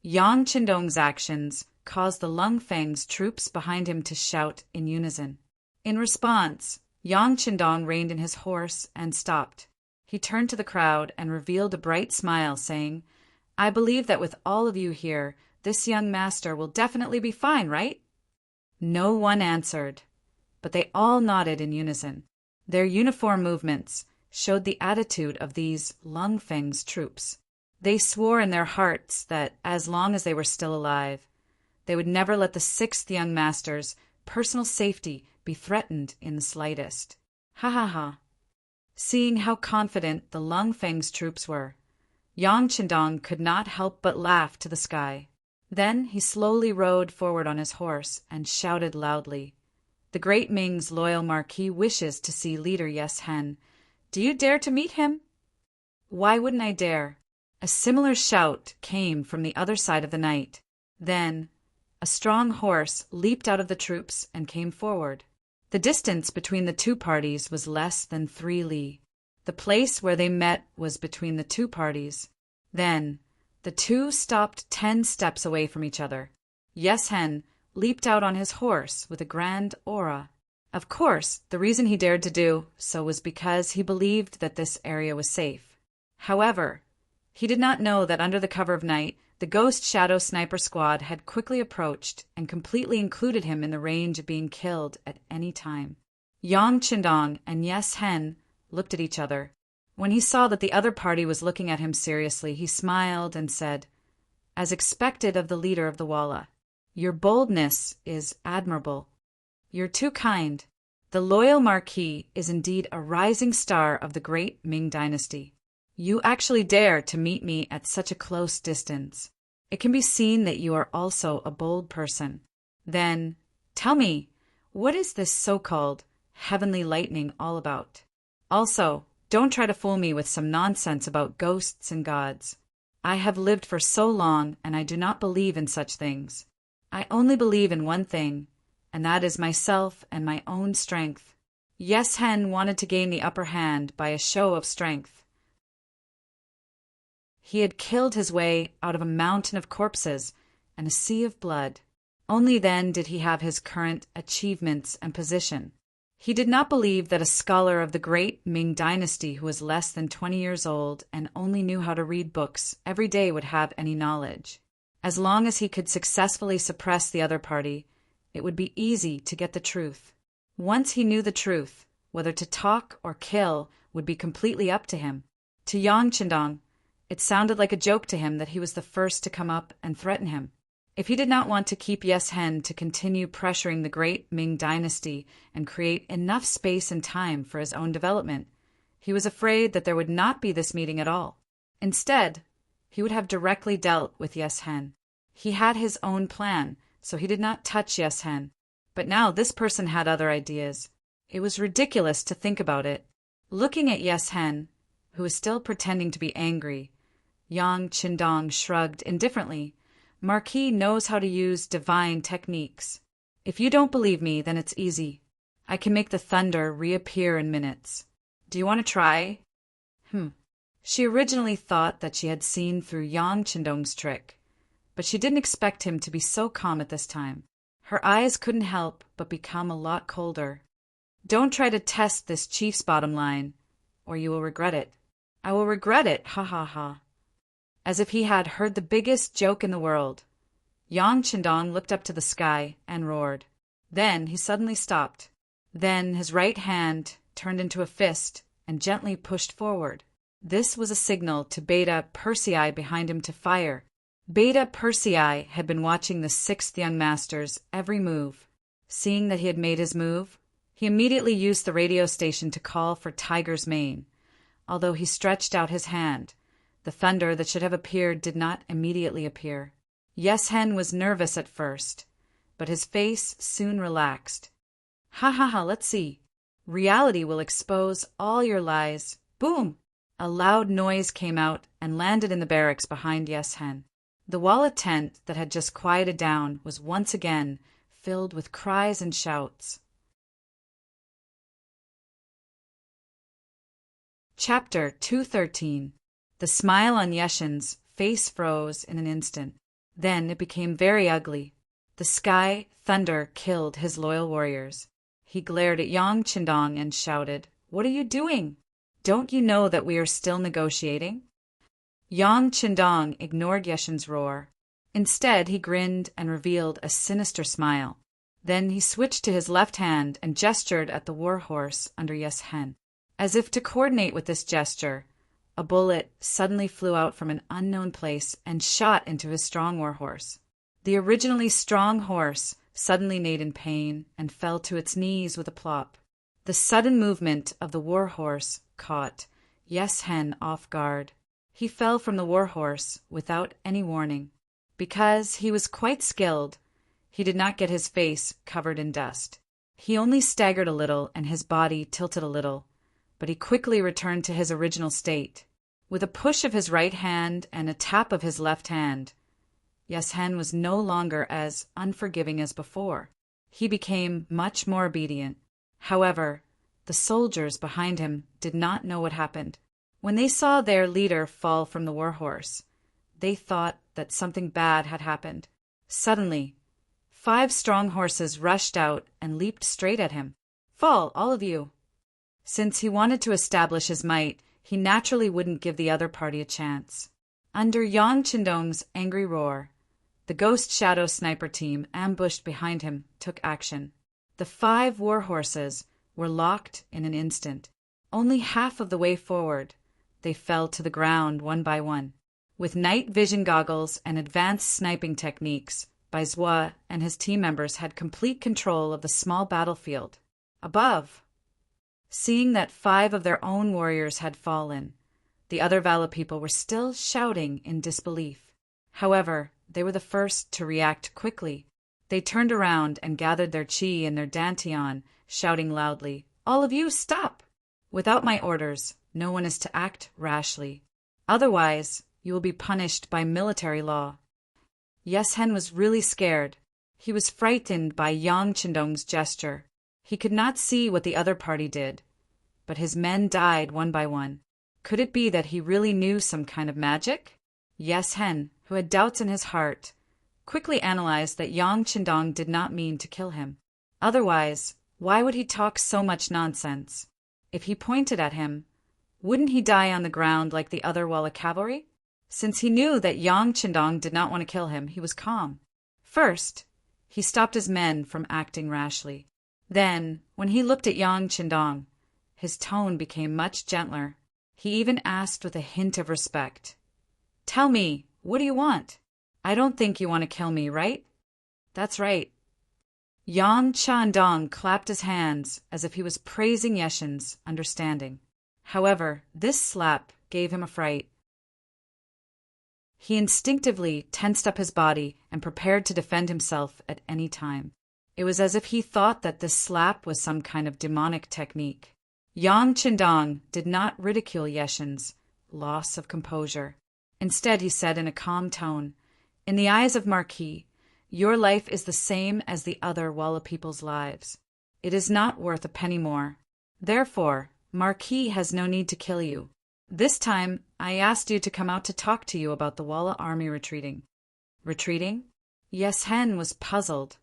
Yang Qindong's actions caused the Lung Feng's troops behind him to shout in unison. In response, Yang Qindong reined in his horse and stopped. He turned to the crowd and revealed a bright smile, saying, "I believe that with all of you here, this young master will definitely be fine, right?" No one answered, but they all nodded in unison. Their uniform movements showed the attitude of these Lung Feng's troops. They swore in their hearts that, as long as they were still alive, they would never let the 6th young master's personal safety be threatened in the slightest. Ha ha ha. Seeing how confident the Lung Feng's troops were, Yang Qindong could not help but laugh to the sky. Then he slowly rode forward on his horse and shouted loudly, "The great Ming's loyal marquis wishes to see leader Yes Hen. Do you dare to meet him?" "Why wouldn't I dare?" A similar shout came from the other side of the night. Then a strong horse leaped out of the troops and came forward. The distance between the two parties was less than 3 li. The place where they met was between the two parties. Then the two stopped 10 steps away from each other. Yes Hen leaped out on his horse with a grand aura. Of course, the reason he dared to do so was because he believed that this area was safe. However, he did not know that under the cover of night, the Ghost Shadow Sniper Squad had quickly approached and completely included him in the range of being killed at any time. Yang Qindong and Yes Hen looked at each other. When he saw that the other party was looking at him seriously, he smiled and said, as expected of the leader of the Walla, "Your boldness is admirable. You're too kind. The loyal Marquis is indeed a rising star of the great Ming dynasty. You actually dare to meet me at such a close distance. It can be seen that you are also a bold person. Then, tell me, what is this so-called heavenly lightning all about? Also, don't try to fool me with some nonsense about ghosts and gods. I have lived for so long, and I do not believe in such things. I only believe in one thing, and that is myself and my own strength." Yes Hen wanted to gain the upper hand by a show of strength. He had killed his way out of a mountain of corpses and a sea of blood. Only then did he have his current achievements and position. He did not believe that a scholar of the great Ming dynasty who was less than 20 years old and only knew how to read books every day would have any knowledge. As long as he could successfully suppress the other party, it would be easy to get the truth. Once he knew the truth, whether to talk or kill would be completely up to him. To Yang Qindong, it sounded like a joke to him that he was the first to come up and threaten him. If he did not want to keep Yes Hen to continue pressuring the great Ming dynasty and create enough space and time for his own development, he was afraid that there would not be this meeting at all. Instead, he would have directly dealt with Yes Hen. He had his own plan, so he did not touch Yes Hen. But now this person had other ideas. It was ridiculous to think about it. Looking at Yes Hen, who was still pretending to be angry, Yang Qindong shrugged indifferently. Marquis knows how to use divine techniques. If you don't believe me, then it's easy. I can make the thunder reappear in minutes. Do you want to try? She originally thought that she had seen through Yang Qindong's trick, but she didn't expect him to be so calm at this time. Her eyes couldn't help but become a lot colder. Don't try to test this chief's bottom line, or you will regret it. I will regret it, ha ha ha. As if he had heard the biggest joke in the world, Yang Qindong looked up to the sky and roared. Then he suddenly stopped. Then his right hand turned into a fist and gently pushed forward. This was a signal to Beta Persei behind him to fire. Beta Persei had been watching the 6th young master's every move. Seeing that he had made his move, he immediately used the radio station to call for Tiger's mane. Although he stretched out his hand, the thunder that should have appeared did not immediately appear. Yes Hen was nervous at first, but his face soon relaxed. Ha ha ha, let's see. Reality will expose all your lies. Boom! A loud noise came out and landed in the barracks behind Yes Hen. The Walla tent that had just quieted down was once again filled with cries and shouts. Chapter 213. The smile on Yeshen's face froze in an instant. Then it became very ugly. The sky thunder killed his loyal warriors. He glared at Yang Qindong and shouted, "What are you doing? Don't you know that we are still negotiating?" Yang Qindong ignored Yeshen's roar. Instead, he grinned and revealed a sinister smile. Then he switched to his left hand and gestured at the war horse under Yes Hen. As if to coordinate with this gesture, a bullet suddenly flew out from an unknown place and shot into his strong war horse. The originally strong horse suddenly neighed in pain and fell to its knees with a plop. The sudden movement of the war horse caught Yes Hen off guard. He fell from the war horse without any warning. Because he was quite skilled, he did not get his face covered in dust. He only staggered a little and his body tilted a little, but he quickly returned to his original state. With a push of his right hand and a tap of his left hand, Yes Hen was no longer as unforgiving as before. He became much more obedient. However, the soldiers behind him did not know what happened. When they saw their leader fall from the warhorse, they thought that something bad had happened. Suddenly, 5 strong horses rushed out and leaped straight at him. "Fall, all of you!" Since he wanted to establish his might, he naturally wouldn't give the other party a chance. Under Yang Qindong's angry roar, the Ghost Shadow Sniper team ambushed behind him took action. The 5 war horses were locked in an instant. Only half of the way forward, they fell to the ground one by one. With night vision goggles and advanced sniping techniques, Baizhua and his team members had complete control of the small battlefield. Above, seeing that 5 of their own warriors had fallen, the other Vala people were still shouting in disbelief. However, they were the first to react quickly. They turned around and gathered their chi and their dantian, shouting loudly, "All of you, stop! Without my orders, no one is to act rashly. Otherwise, you will be punished by military law." Yes Hen was really scared. He was frightened by Yang Qindong's gesture. He could not see what the other party did, but his men died one by one. Could it be that he really knew some kind of magic? Yes Hen, who had doubts in his heart, quickly analyzed that Yang Qindong did not mean to kill him. Otherwise, why would he talk so much nonsense? If he pointed at him, wouldn't he die on the ground like the other Walla cavalry? Since he knew that Yang Qindong did not want to kill him, he was calm. First, he stopped his men from acting rashly. Then, when he looked at Yang Qindong, his tone became much gentler. He even asked with a hint of respect, "Tell me, what do you want? I don't think you want to kill me, right?" "That's right." Yang Qindong clapped his hands as if he was praising Yeshen's understanding. However, this slap gave him a fright. He instinctively tensed up his body and prepared to defend himself at any time. It was as if he thought that this slap was some kind of demonic technique. Yang Qindong did not ridicule Yeshen's loss of composure. Instead, he said in a calm tone, "In the eyes of Marquis, your life is the same as the other Walla people's lives. It is not worth a penny more. Therefore, Marquis has no need to kill you. This time, I asked you to come out to talk to you about the Walla army retreating." "Retreating?" Yes Hen was puzzled.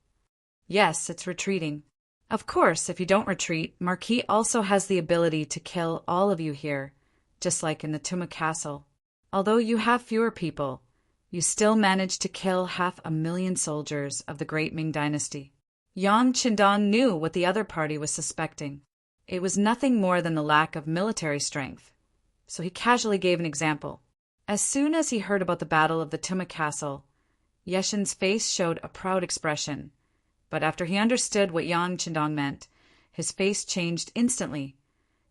"Yes, it's retreating. Of course, if you don't retreat, Marquis also has the ability to kill all of you here, just like in the Tuma Castle. Although you have fewer people, you still managed to kill 500,000 soldiers of the great Ming dynasty." Yang Qindong knew what the other party was suspecting. It was nothing more than the lack of military strength, so he casually gave an example. As soon as he heard about the Battle of the Tuma Castle, Yeshen's face showed a proud expression. But after he understood what Yang Qindong meant, his face changed instantly.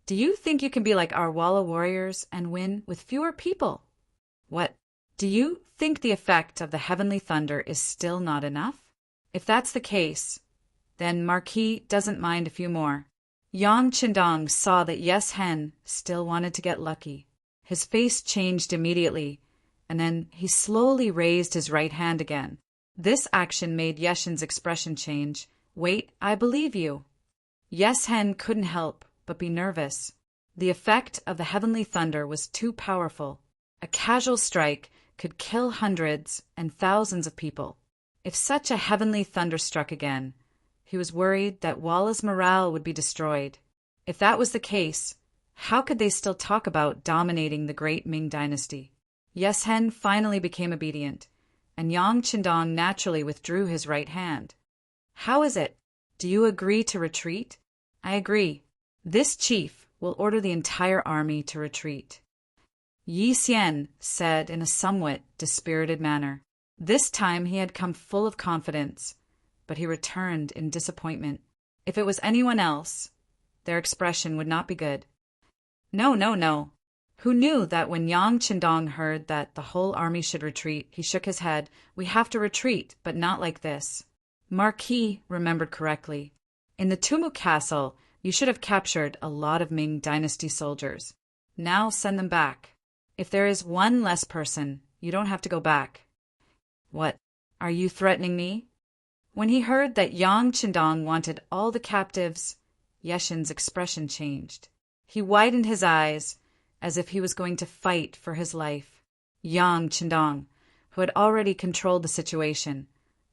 "Do you think you can be like our Walla warriors and win with fewer people? What? Do you think the effect of the heavenly thunder is still not enough? If that's the case, then Marquis doesn't mind a few more." Yang Qindong saw that Yes Hen still wanted to get lucky. His face changed immediately, and then he slowly raised his right hand again. This action made Yeshen's expression change. "Wait, I believe you." Yes Hen couldn't help but be nervous. The effect of the heavenly thunder was too powerful. A casual strike could kill hundreds and thousands of people. If such a heavenly thunder struck again, he was worried that Walla's morale would be destroyed. If that was the case, how could they still talk about dominating the great Ming dynasty? Yes Hen finally became obedient, and Yang Qindong naturally withdrew his right hand. "How is it? Do you agree to retreat?" "I agree. This chief will order the entire army to retreat," Yi Xian said in a somewhat dispirited manner. This time he had come full of confidence, but he returned in disappointment. If it was anyone else, their expression would not be good. "No, no, no." Who knew that when Yang Qindong heard that the whole army should retreat, he shook his head. "We have to retreat, but not like this." Marquis remembered correctly. In the Tumu Castle, You should have captured a lot of Ming Dynasty soldiers. Now send them back. If there is one less person, you don't have to go back. What? Are you threatening me? When he heard that Yang Qindong wanted all the captives, Yeshen's expression changed. He widened his eyes, as if he was going to fight for his life. Yang Qindong, who had already controlled the situation,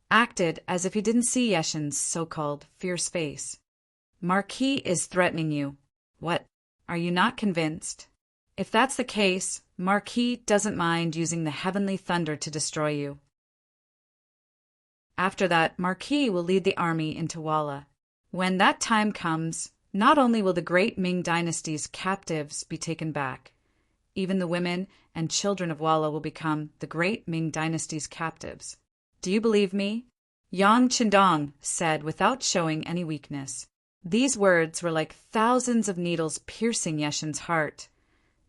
acted as if he didn't see Yeshen's so-called fierce face. Marquis is threatening you. What? Are you not convinced? If that's the case, Marquis doesn't mind using the heavenly thunder to destroy you. After that, Marquis will lead the army into Walla. When that time comes, not only will the great Ming dynasty's captives be taken back, even the women and children of Walla will become the great Ming dynasty's captives. Do you believe me? Yang Qindong said without showing any weakness. These words were like thousands of needles piercing Yeshen's heart,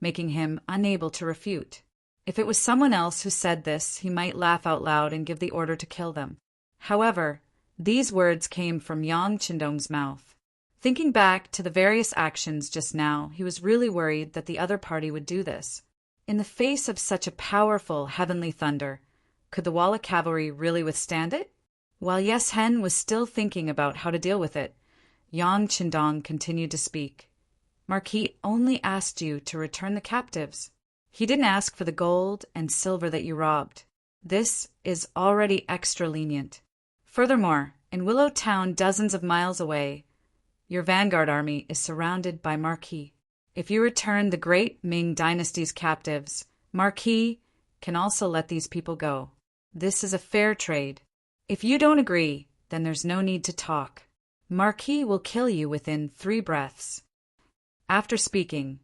making him unable to refute. If it was someone else who said this, he might laugh out loud and give the order to kill them. However, these words came from Yang Qindong's mouth. Thinking back to the various actions just now, he was really worried that the other party would do this. In the face of such a powerful heavenly thunder, could the Walla cavalry really withstand it? While Yes Hen was still thinking about how to deal with it, Yang Qindong continued to speak. Marquis only asked you to return the captives. He didn't ask for the gold and silver that you robbed. This is already extra lenient. Furthermore, in Willow Town, dozens of miles away, your vanguard army is surrounded by Marquis. If you return the great Ming dynasty's captives, Marquis can also let these people go. This is a fair trade. If you don't agree, then there's no need to talk. Marquis will kill you within 3 breaths. After speaking,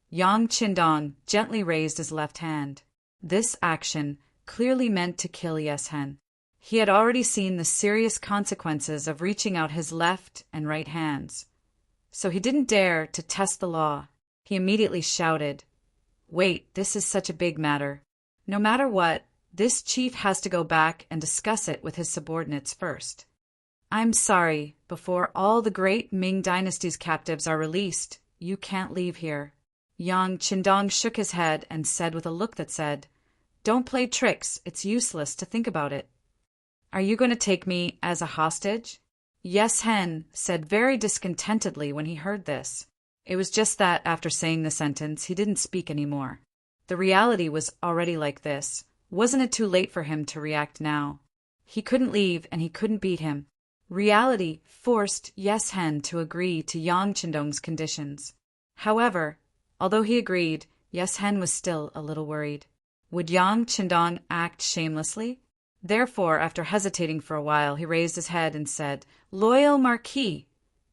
Yang Qindong gently raised his left hand. This action clearly meant to kill Yes Hen. He had already seen the serious consequences of reaching out his left and right hands, so he didn't dare to test the law. He immediately shouted, "Wait, this is such a big matter. No matter what, this chief has to go back and discuss it with his subordinates first. I'm sorry, before all the great Ming dynasty's captives are released, you can't leave here." Yang Qindong shook his head and said with a look that said, "Don't play tricks, it's useless to think about it." "Are you going to take me as a hostage?" Yes Hen said very discontentedly when he heard this. It was just that after saying the sentence, he didn't speak anymore. The reality was already like this. Wasn't it too late for him to react now? He couldn't leave and he couldn't beat him. Reality forced Yes Hen to agree to Yang Qindong's conditions. However, although he agreed, Yes Hen was still a little worried. Would Yang Qindong act shamelessly? Therefore, after hesitating for a while, he raised his head and said, "Loyal Marquis,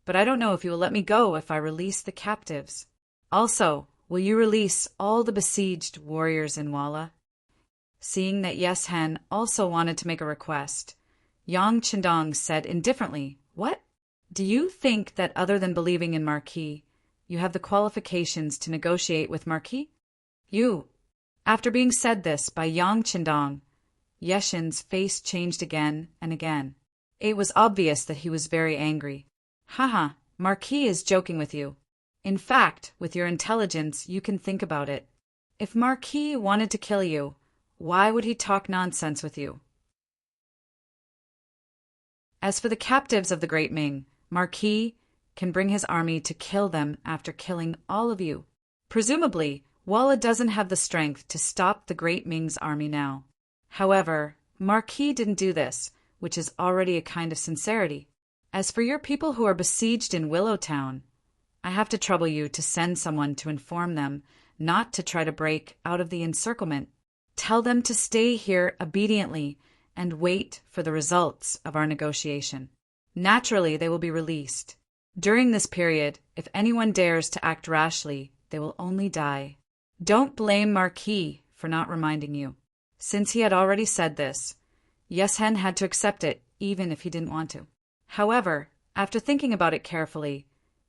but I don't know if you will let me go if I release the captives. Also, will you release all the besieged warriors in Walla?" Seeing that Yes Hen also wanted to make a request, Yang Qindong said indifferently, "What? Do you think that other than believing in Marquis, you have the qualifications to negotiate with Marquis? You?" After being said this by Yang Qindong, Yeshen's face changed again and again. It was obvious that he was very angry. "Haha, Marquis is joking with you. In fact, with your intelligence, you can think about it. If Marquis wanted to kill you, why would he talk nonsense with you?" As for the captives of the Great Ming, Marquis can bring his army to kill them after killing all of you. Presumably, Walla doesn't have the strength to stop the Great Ming's army now. However, Marquis didn't do this, which is already a kind of sincerity. As for your people who are besieged in Willow Town, I have to trouble you to send someone to inform them not to try to break out of the encirclement. Tell them to stay here obediently and wait for the results of our negotiation. Naturally, they will be released. During this period, if anyone dares to act rashly, they will only die. Don't blame Marquis for not reminding you. Since he had already said this, Yes Hen had to accept it, even if he didn't want to. However, after thinking about it carefully,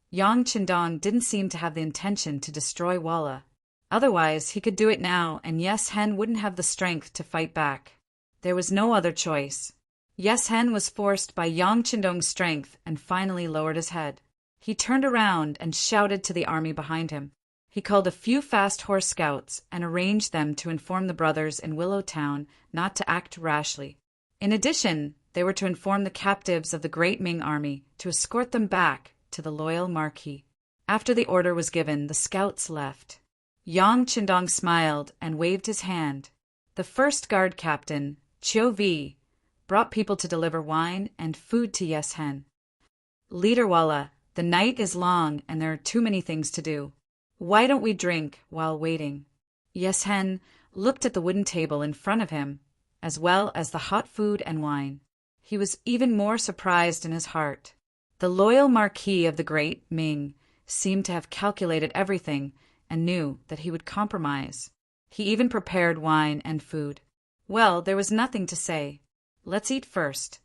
Yang Qindong didn't seem to have the intention to destroy Walla. Otherwise, he could do it now, and Yes Hen wouldn't have the strength to fight back. There was no other choice. Yes Hen was forced by Yang Qindong's strength and finally lowered his head. He turned around and shouted to the army behind him. He called a few fast horse scouts and arranged them to inform the brothers in Willowtown not to act rashly. In addition, they were to inform the captives of the great Ming army to escort them back to the loyal Marquis. After the order was given, the scouts left. Yang Qindong smiled and waved his hand. The first guard captain, Chiu Vi, brought people to deliver wine and food to Yes Hen. Leader Walla, the night is long and there are too many things to do. Why don't we drink while waiting? Yes Hen looked at the wooden table in front of him, as well as the hot food and wine. He was even more surprised in his heart. The loyal Marquis of the Great Ming seemed to have calculated everything and knew that he would compromise. He even prepared wine and food. Well, there was nothing to say. Let's eat first.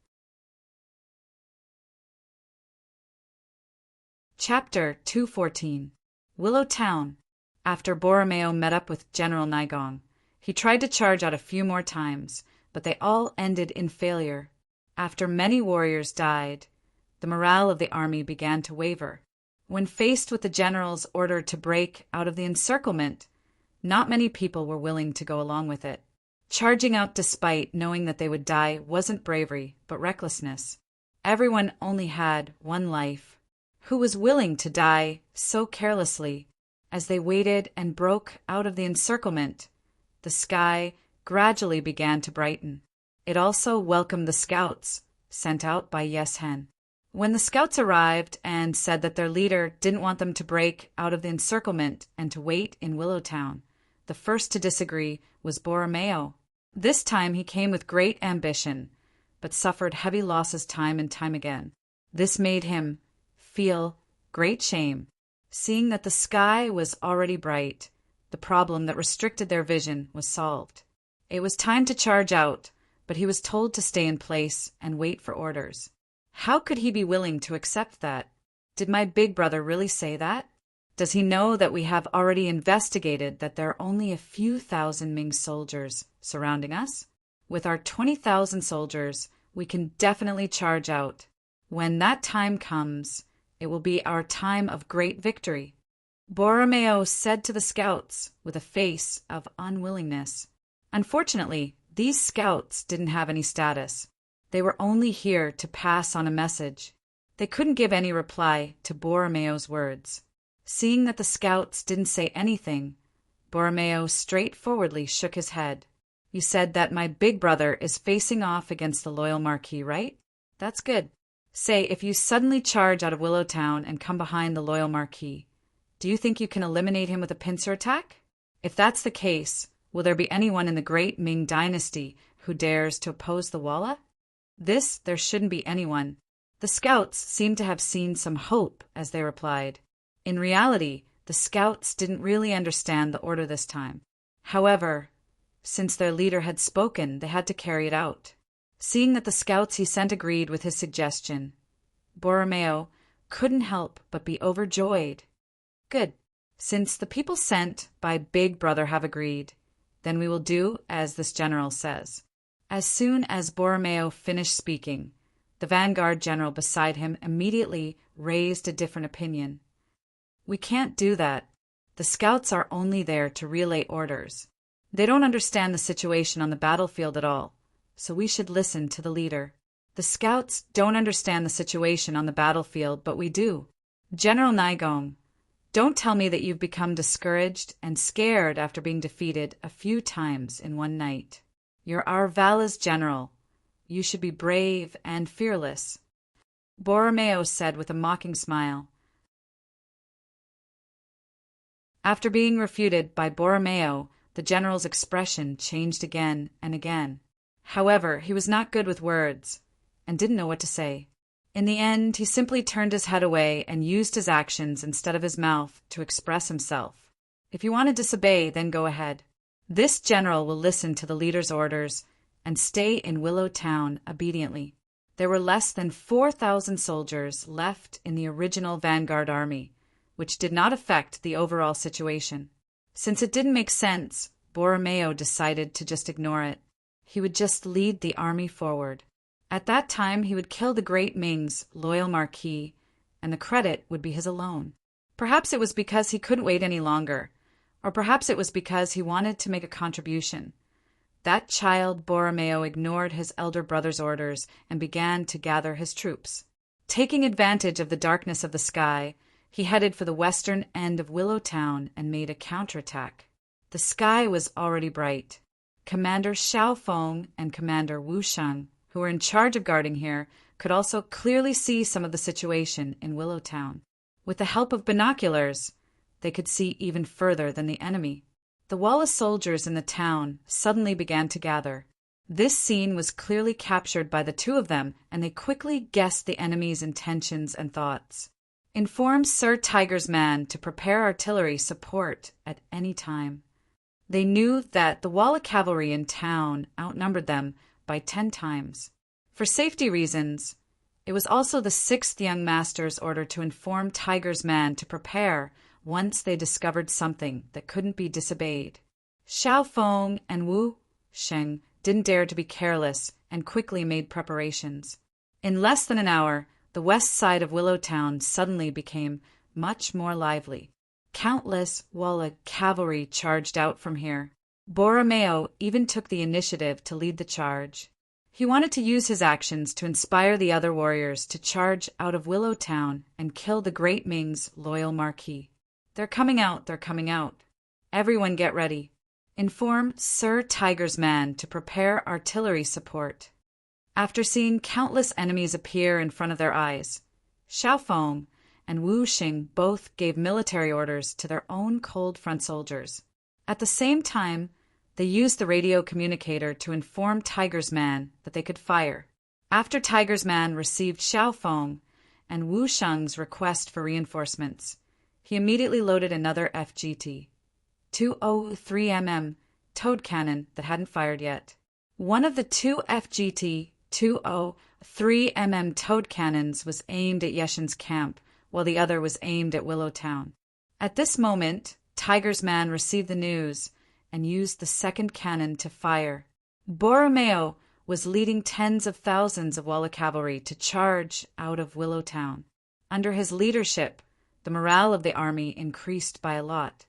Chapter 214. Willowtown. After Borromeo met up with General Nigong, he tried to charge out a few more times, but they all ended in failure. After many warriors died, the morale of the army began to waver. When faced with the general's order to break out of the encirclement, not many people were willing to go along with it. Charging out despite knowing that they would die wasn't bravery, but recklessness. Everyone only had one life. Who was willing to die so carelessly? As they waited and broke out of the encirclement, the sky gradually began to brighten. It also welcomed the scouts sent out by Yes Hen. When the scouts arrived and said that their leader didn't want them to break out of the encirclement and to wait in Willowtown, the first to disagree was Borromeo. This time he came with great ambition, but suffered heavy losses time and time again. This made him feel great shame. Seeing that the sky was already bright, the problem that restricted their vision was solved. It was time to charge out, but he was told to stay in place and wait for orders. How could he be willing to accept that? Did my big brother really say that? Does he know that we have already investigated that there are only a few thousand Ming soldiers surrounding us? With our 20,000 soldiers, we can definitely charge out. When that time comes, it will be our time of great victory. Borromeo said to the scouts with a face of unwillingness. Unfortunately, these scouts didn't have any status. They were only here to pass on a message. They couldn't give any reply to Borromeo's words. Seeing that the scouts didn't say anything, Borromeo straightforwardly shook his head. You said that my big brother is facing off against the loyal Marquis, right? That's good. Say, if you suddenly charge out of Willowtown and come behind the loyal Marquis, do you think you can eliminate him with a pincer attack? If that's the case, will there be anyone in the great Ming dynasty who dares to oppose the Walla? There shouldn't be anyone. The scouts seemed to have seen some hope as they replied. In reality, the scouts didn't really understand the order this time. However, since their leader had spoken, they had to carry it out. Seeing that the scouts he sent agreed with his suggestion, Borromeo couldn't help but be overjoyed. Good. Since the people sent by Big Brother have agreed, then we will do as this general says. As soon as Borromeo finished speaking, the vanguard general beside him immediately raised a different opinion. We can't do that. The scouts are only there to relay orders. They don't understand the situation on the battlefield at all, so we should listen to the leader. The scouts don't understand the situation on the battlefield, but we do. General Nigong, don't tell me that you've become discouraged and scared after being defeated a few times in one night. You're our Vala's general. You should be brave and fearless. Borromeo said with a mocking smile. After being refuted by Borromeo, the general's expression changed again and again. However, he was not good with words and didn't know what to say. In the end, he simply turned his head away and used his actions instead of his mouth to express himself. If you want to disobey, then go ahead. This general will listen to the leader's orders and stay in Willowtown obediently. There were less than 4,000 soldiers left in the original vanguard army, which did not affect the overall situation. Since it didn't make sense, Borromeo decided to just ignore it. He would just lead the army forward. At that time, he would kill the great Ming's loyal Marquis and the credit would be his alone. Perhaps it was because he couldn't wait any longer, or perhaps it was because he wanted to make a contribution. That child Borromeo ignored his elder brother's orders and began to gather his troops. Taking advantage of the darkness of the sky, he headed for the western end of Willow Town and made a counterattack. The sky was already bright. Commander Xiao Feng and Commander Wu Sheng, who were in charge of guarding here, could also clearly see some of the situation in Willow Town. With the help of binoculars, they could see even further than the enemy. The Wallace soldiers in the town suddenly began to gather. This scene was clearly captured by the two of them, and they quickly guessed the enemy's intentions and thoughts. Inform Sir Tiger's man to prepare artillery support at any time. They knew that the Walla cavalry in town outnumbered them by 10 times. For safety reasons, it was also the 6th young master's order to inform Tiger's man to prepare once they discovered something that couldn't be disobeyed. Xiao Feng and Wu Sheng didn't dare to be careless and quickly made preparations. In less than an hour, the west side of Willow Town suddenly became much more lively. Countless Walla cavalry charged out from here. Borromeo even took the initiative to lead the charge. He wanted to use his actions to inspire the other warriors to charge out of Willow Town and kill the great Ming's loyal marquis. They're coming out, they're coming out. Everyone get ready. Inform Sir Tiger's man to prepare artillery support. After seeing countless enemies appear in front of their eyes, Xiao Feng and Wu Xing both gave military orders to their own cold front soldiers. At the same time, they used the radio communicator to inform Tiger's man that they could fire. After Tiger's man received Xiao Feng and Wu Sheng's request for reinforcements, he immediately loaded another FGT, 203mm towed cannon that hadn't fired yet. One of the 2 FGT 203mm towed cannons was aimed at Yeshin's camp, while the other was aimed at Willow Town. At this moment, Tiger's man received the news and used the second cannon to fire. Borromeo was leading tens of thousands of Walla cavalry to charge out of Willow Town. Under his leadership, the morale of the army increased by a lot.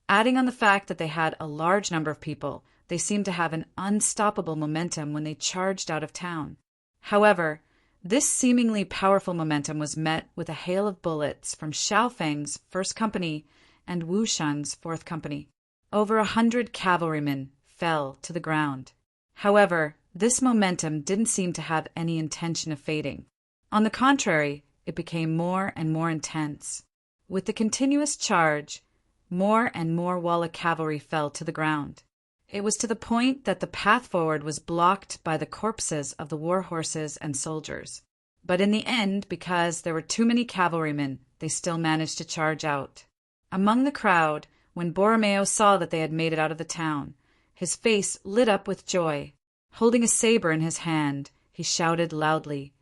Adding on the fact that they had a large number of people, they seemed to have an unstoppable momentum when they charged out of town. However, this seemingly powerful momentum was met with a hail of bullets from Xiao Feng's 1st Company and Wu Sheng's 4th Company. Over 100 cavalrymen fell to the ground. However, this momentum didn't seem to have any intention of fading. On the contrary, it became more and more intense. With the continuous charge, more and more Walla cavalry fell to the ground. It was to the point that the path forward was blocked by the corpses of the war horses and soldiers. But in the end, because there were too many cavalrymen, they still managed to charge out. Among the crowd, when Borromeo saw that they had made it out of the town, his face lit up with joy. Holding a saber in his hand, he shouted loudly,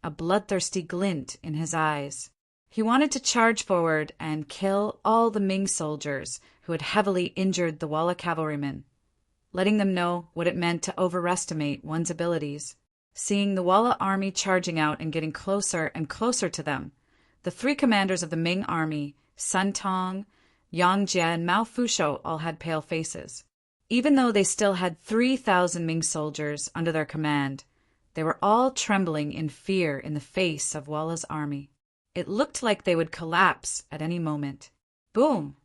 a bloodthirsty glint in his eyes. He wanted to charge forward and kill all the Ming soldiers who had heavily injured the Walla cavalrymen, letting them know what it meant to overestimate one's abilities. Seeing the Walla army charging out and getting closer and closer to them, the 3 commanders of the Ming army, Sun Tong, Yang Jie, and Mao Fusho, all had pale faces. Even though they still had 3,000 Ming soldiers under their command, they were all trembling in fear in the face of Walla's army. It looked like they would collapse at any moment. Boom!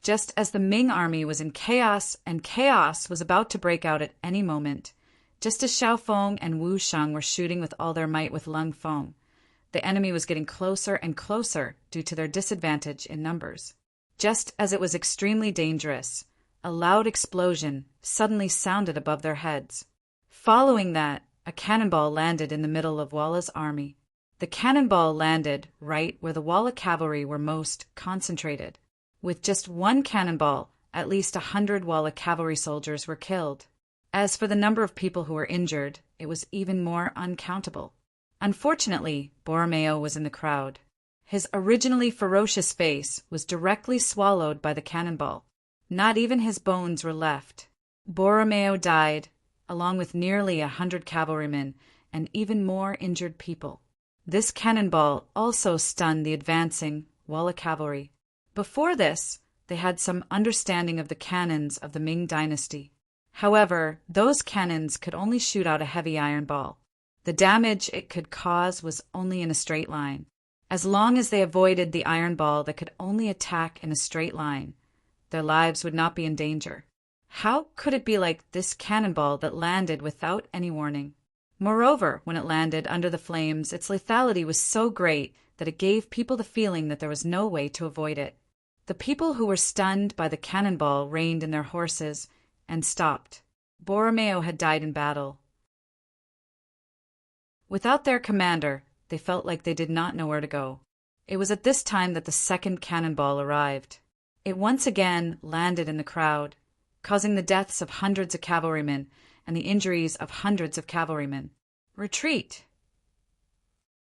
Just as the Ming army was in chaos and chaos was about to break out at any moment, just as Xiao Feng and Wu Sheng were shooting with all their might with Lung Feng, the enemy was getting closer and closer due to their disadvantage in numbers. Just as it was extremely dangerous, a loud explosion suddenly sounded above their heads. Following that, a cannonball landed in the middle of Walla's army. The cannonball landed right where the Walla cavalry were most concentrated. With just one cannonball, at least 100 Walla cavalry soldiers were killed. As for the number of people who were injured, it was even more uncountable. Unfortunately, Borromeo was in the crowd. His originally ferocious face was directly swallowed by the cannonball. Not even his bones were left. Borromeo died, along with nearly 100 cavalrymen and even more injured people. This cannonball also stunned the advancing Walla cavalry. Before this, they had some understanding of the cannons of the Ming dynasty. However, those cannons could only shoot out a heavy iron ball. The damage it could cause was only in a straight line. As long as they avoided the iron ball that could only attack in a straight line, their lives would not be in danger. How could it be like this cannonball that landed without any warning? Moreover, when it landed under the flames, its lethality was so great that it gave people the feeling that there was no way to avoid it. The people who were stunned by the cannonball reined in their horses and stopped. Borromeo had died in battle. Without their commander, they felt like they did not know where to go. It was at this time that the second cannonball arrived. It once again landed in the crowd, causing the deaths of hundreds of cavalrymen and the injuries of hundreds of cavalrymen. Retreat!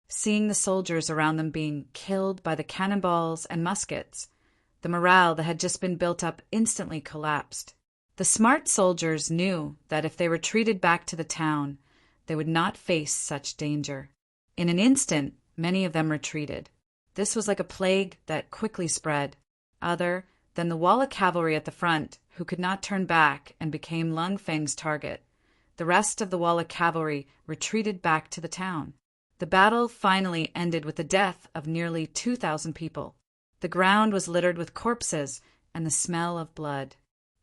Seeing the soldiers around them being killed by the cannonballs and muskets, the morale that had just been built up instantly collapsed. The smart soldiers knew that if they retreated back to the town, they would not face such danger. In an instant, many of them retreated. This was like a plague that quickly spread. Other than the Walla cavalry at the front, who could not turn back and became Lung Feng's target, the rest of the Walla cavalry retreated back to the town. The battle finally ended with the death of nearly 2,000 people. The ground was littered with corpses and the smell of blood.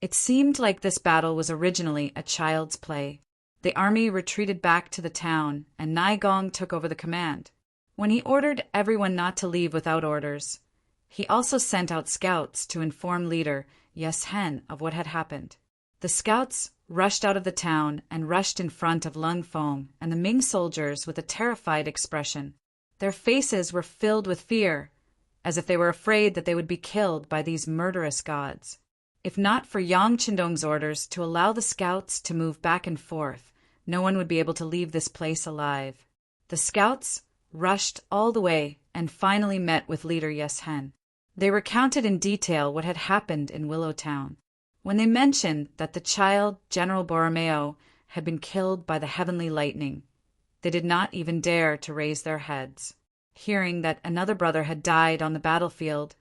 It seemed like this battle was originally a child's play. The army retreated back to the town, and Naigong took over the command. When he ordered everyone not to leave without orders, he also sent out scouts to inform leader Yes Hen of what had happened. The scouts rushed out of the town and rushed in front of Lung Feng and the Ming soldiers with a terrified expression. Their faces were filled with fear, as if they were afraid that they would be killed by these murderous gods. If not for Yang Qindong's orders to allow the scouts to move back and forth, no one would be able to leave this place alive. The scouts rushed all the way and finally met with leader Yes Hen. They recounted in detail what had happened in Willowtown. When they mentioned that the child, General Borromeo, had been killed by the heavenly lightning, they did not even dare to raise their heads. Hearing that another brother had died on the battlefield,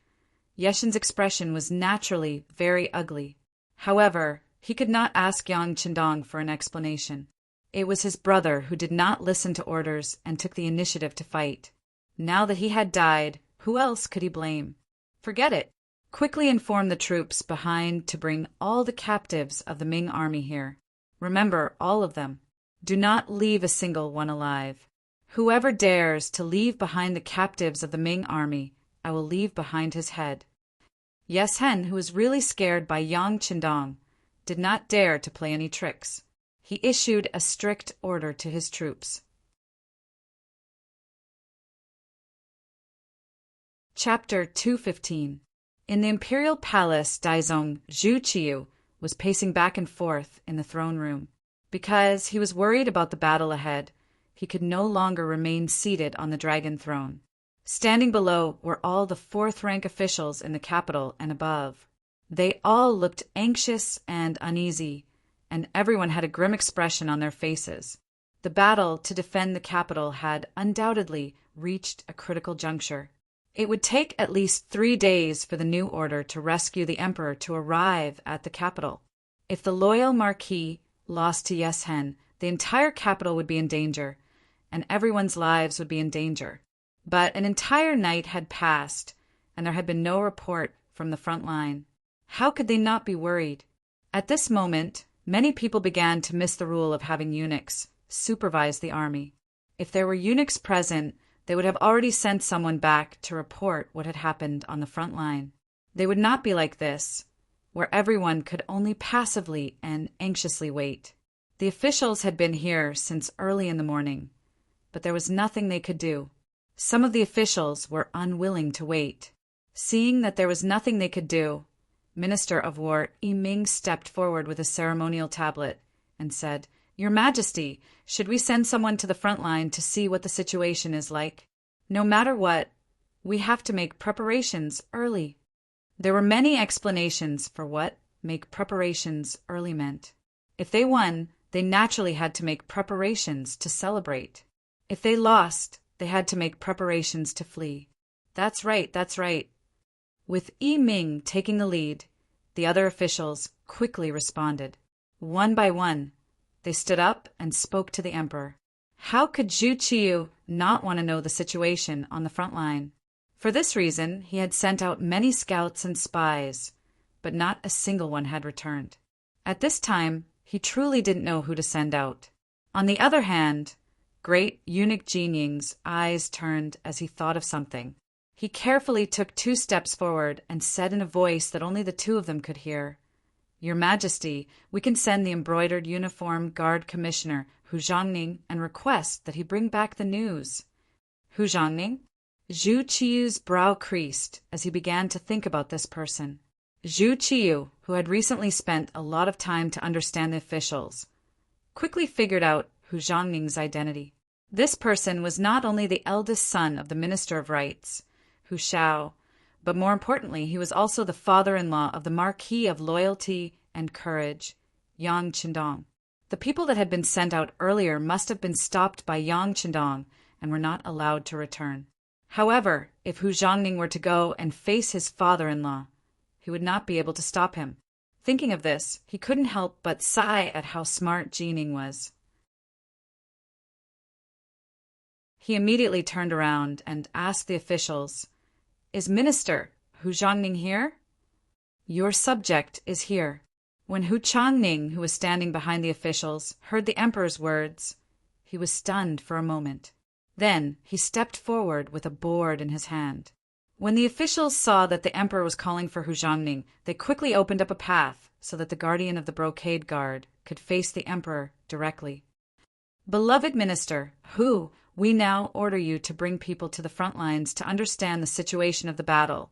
Yeshen's expression was naturally very ugly. However, he could not ask Yang Qindong for an explanation. It was his brother who did not listen to orders and took the initiative to fight. Now that he had died, who else could he blame? Forget it. Quickly inform the troops behind to bring all the captives of the Ming army here. Remember, all of them. Do not leave a single one alive. Whoever dares to leave behind the captives of the Ming army, I will leave behind his head. Yes Hen, who was really scared by Yang Qindong, did not dare to play any tricks. He issued a strict order to his troops. Chapter 215. In the imperial palace, Daizong Zhu Qiu was pacing back and forth in the throne room. Because he was worried about the battle ahead, he could no longer remain seated on the dragon throne. Standing below were all the fourth-rank officials in the capital and above. They all looked anxious and uneasy, and everyone had a grim expression on their faces. The battle to defend the capital had undoubtedly reached a critical juncture. It would take at least 3 days for the new order to rescue the emperor to arrive at the capital. If the loyal marquis lost to Yes Hen, the entire capital would be in danger, and everyone's lives would be in danger. But an entire night had passed, and there had been no report from the front line. How could they not be worried? At this moment, many people began to miss the rule of having eunuchs supervise the army. If there were eunuchs present, they would have already sent someone back to report what had happened on the front line. They would not be like this, where everyone could only passively and anxiously wait. The officials had been here since early in the morning, but there was nothing they could do. Some of the officials were unwilling to wait. Seeing that there was nothing they could do, Minister of War Ming stepped forward with a ceremonial tablet and said, "Your Majesty, should we send someone to the front line to see what the situation is like? No matter what, we have to make preparations early." There were many explanations for what make preparations early meant. If they won, they naturally had to make preparations to celebrate. If they lost, They had to make preparations to flee. That's right, that's right. With Ming taking the lead, the other officials quickly responded. One by one, they stood up and spoke to the emperor. How could Zhu Qiyu not want to know the situation on the front line? For this reason, he had sent out many scouts and spies, but not a single one had returned. At this time, he truly didn't know who to send out. On the other hand, great eunuch Jinying's eyes turned as he thought of something. He carefully took 2 steps forward and said in a voice that only the 2 of them could hear, Your Majesty, we can send the embroidered uniform guard commissioner, Hu Zhongning, and request that he bring back the news. Hu Zhongning? Zhu Qiyu's brow creased as he began to think about this person. Zhu Qiyu, who had recently spent a lot of time to understand the officials, quickly figured out Hu Zhongning's identity. This person was not only the eldest son of the Minister of Rights, Hu Shao, but more importantly, he was also the father-in-law of the Marquis of Loyalty and Courage, Yang Qindong. The people that had been sent out earlier must have been stopped by Yang Qindong and were not allowed to return. However, if Hu Zhongning were to go and face his father-in-law, he would not be able to stop him. Thinking of this, he couldn't help but sigh at how smart Jining was. He immediately turned around and asked the officials, Is Minister Hu Zhongning here? Your subject is here. When Hu Changning, who was standing behind the officials, heard the emperor's words, he was stunned for a moment. Then he stepped forward with a board in his hand. When the officials saw that the emperor was calling for Hu Zhongning, they quickly opened up a path so that the guardian of the brocade guard could face the emperor directly. Beloved Minister, Hu, we now order you to bring people to the front lines to understand the situation of the battle.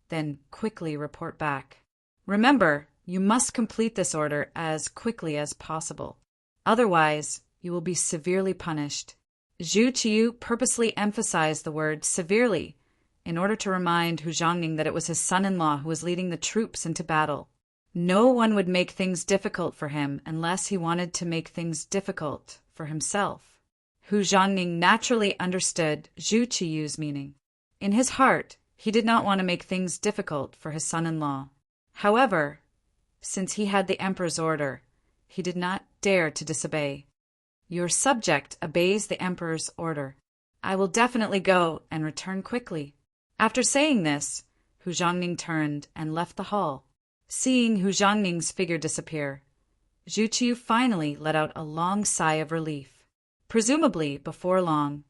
Then quickly report back. Remember, you must complete this order as quickly as possible. Otherwise, you will be severely punished. Zhu Qiyu purposely emphasized the word severely in order to remind Hu Zhongning that it was his son-in-law who was leading the troops into battle. No one would make things difficult for him unless he wanted to make things difficult for himself. Hu Zhongning naturally understood Zhu Qiyu's meaning. In his heart, he did not want to make things difficult for his son-in-law. However, since he had the emperor's order, he did not dare to disobey. Your subject obeys the emperor's order. I will definitely go and return quickly. After saying this, Hu Zhongning turned and left the hall. Seeing Hu Zhongning's figure disappear, Zhu Qiyu finally let out a long sigh of relief. Presumably, before long,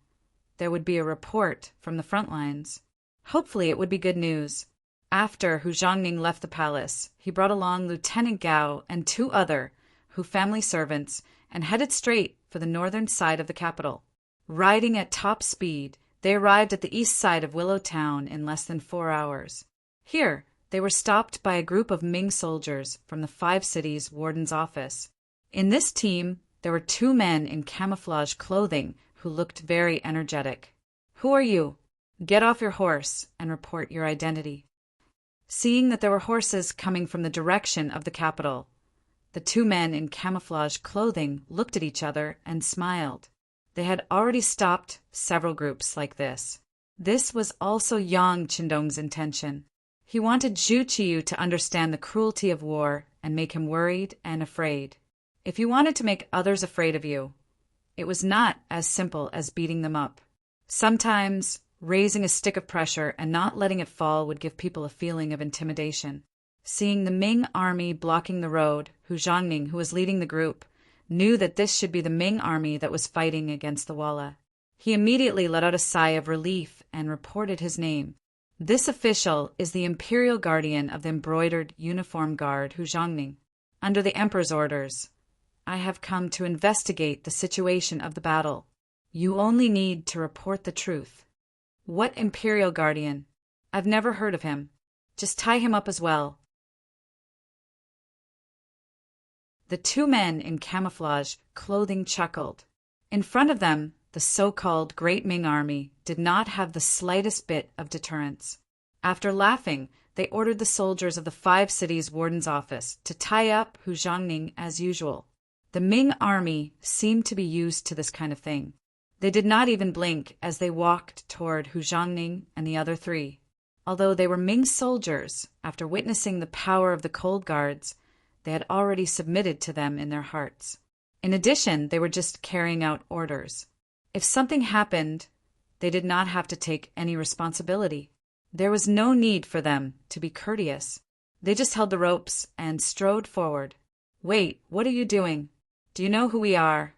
there would be a report from the front lines. Hopefully it would be good news. After Hu Zhongning left the palace, he brought along Lieutenant Gao and 2 other Hu family servants and headed straight for the northern side of the capital. Riding at top speed, they arrived at the east side of Willow Town in less than 4 hours. Here, they were stopped by a group of Ming soldiers from the 5 cities' warden's office. In this team, there were 2 men in camouflage clothing who looked very energetic. Who are you? Get off your horse and report your identity. Seeing that there were horses coming from the direction of the capital, the 2 men in camouflage clothing looked at each other and smiled. They had already stopped several groups like this. This was also Yang Qindong's intention. He wanted Zhu Qiyu to understand the cruelty of war and make him worried and afraid. If you wanted to make others afraid of you, it was not as simple as beating them up. Sometimes, raising a stick of pressure and not letting it fall would give people a feeling of intimidation. Seeing the Ming army blocking the road, Hu Zhongning, who was leading the group, knew that this should be the Ming army that was fighting against the Walla. He immediately let out a sigh of relief and reported his name. This official is the imperial guardian of the embroidered uniform guard, Hu Zhongning. Under the emperor's orders, I have come to investigate the situation of the battle. You only need to report the truth. What imperial guardian? I've never heard of him. Just tie him up as well. The 2 men in camouflage clothing chuckled. In front of them, the so-called Great Ming Army did not have the slightest bit of deterrence. After laughing, they ordered the soldiers of the 5 cities' warden's office to tie up Hu Zhongning as usual. The Ming Army seemed to be used to this kind of thing. They did not even blink as they walked toward Hu Zhongning and the other three. Although they were Ming's soldiers, after witnessing the power of the cold guards, they had already submitted to them in their hearts. In addition, they were just carrying out orders. If something happened, they did not have to take any responsibility. There was no need for them to be courteous. They just held the ropes and strode forward. "Wait, what are you doing? Do you know who we are?"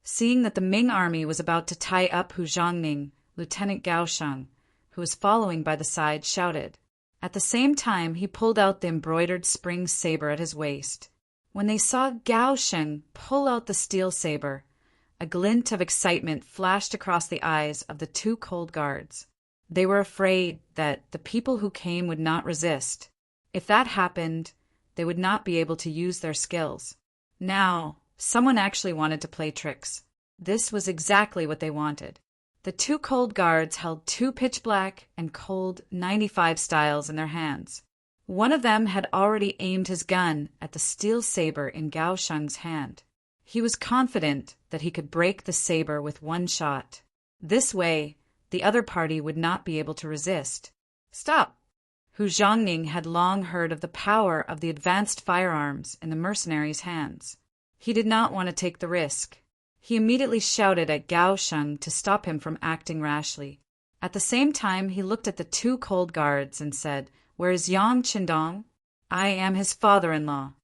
Seeing that the Ming army was about to tie up Hu Zhongning, Lieutenant Gao Sheng, who was following by the side, shouted. At the same time, he pulled out the embroidered spring saber at his waist. When they saw Gao Sheng pull out the steel saber, a glint of excitement flashed across the eyes of the two cold guards. They were afraid that the people who came would not resist. If that happened, they would not be able to use their skills. Now, someone actually wanted to play tricks. This was exactly what they wanted. The two cold guards held two pitch-black and cold 95 styles in their hands. One of them had already aimed his gun at the steel saber in Gao Sheng's hand. He was confident that he could break the saber with one shot. This way, the other party would not be able to resist. "Stop!" Hu Zhongning had long heard of the power of the advanced firearms in the mercenaries' hands. He did not want to take the risk. He immediately shouted at Gao Sheng to stop him from acting rashly. At the same time, he looked at the two cold guards and said, "Where is Yang Qindong? I am his father-in-law."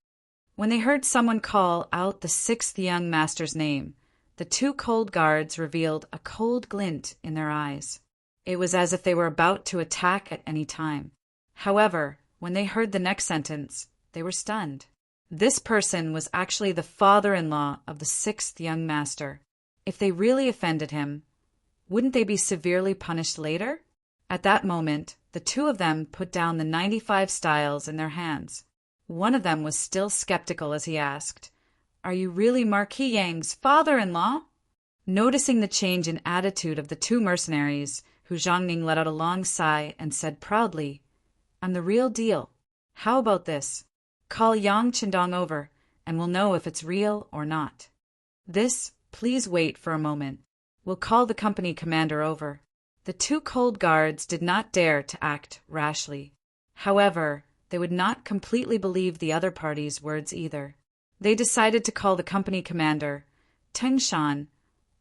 When they heard someone call out the sixth young master's name, the two cold guards revealed a cold glint in their eyes. It was as if they were about to attack at any time. However, when they heard the next sentence, they were stunned. This person was actually the father-in-law of the sixth young master. If they really offended him, wouldn't they be severely punished later? At that moment, the two of them put down the 95 styles in their hands. One of them was still skeptical as he asked, "Are you really Marquis Yang's father-in-law?" Noticing the change in attitude of the two mercenaries, Hu Zhongning let out a long sigh and said proudly, "I'm the real deal. How about this? Call Yang Qindong over, and we'll know if it's real or not." "This, please wait for a moment. We'll call the company commander over." The two cold guards did not dare to act rashly. However, they would not completely believe the other party's words either. They decided to call the company commander, Teng Shan,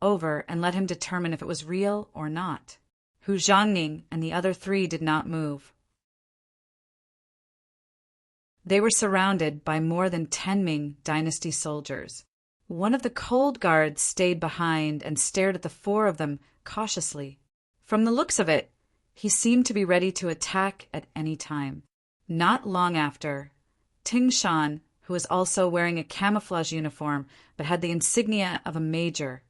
over and let him determine if it was real or not. Hu Zhongning and the other three did not move. They were surrounded by more than 10 Ming dynasty soldiers. One of the cold guards stayed behind and stared at the four of them cautiously. From the looks of it, he seemed to be ready to attack at any time. Not long after, Ting Shan, who was also wearing a camouflage uniform but had the insignia of a major,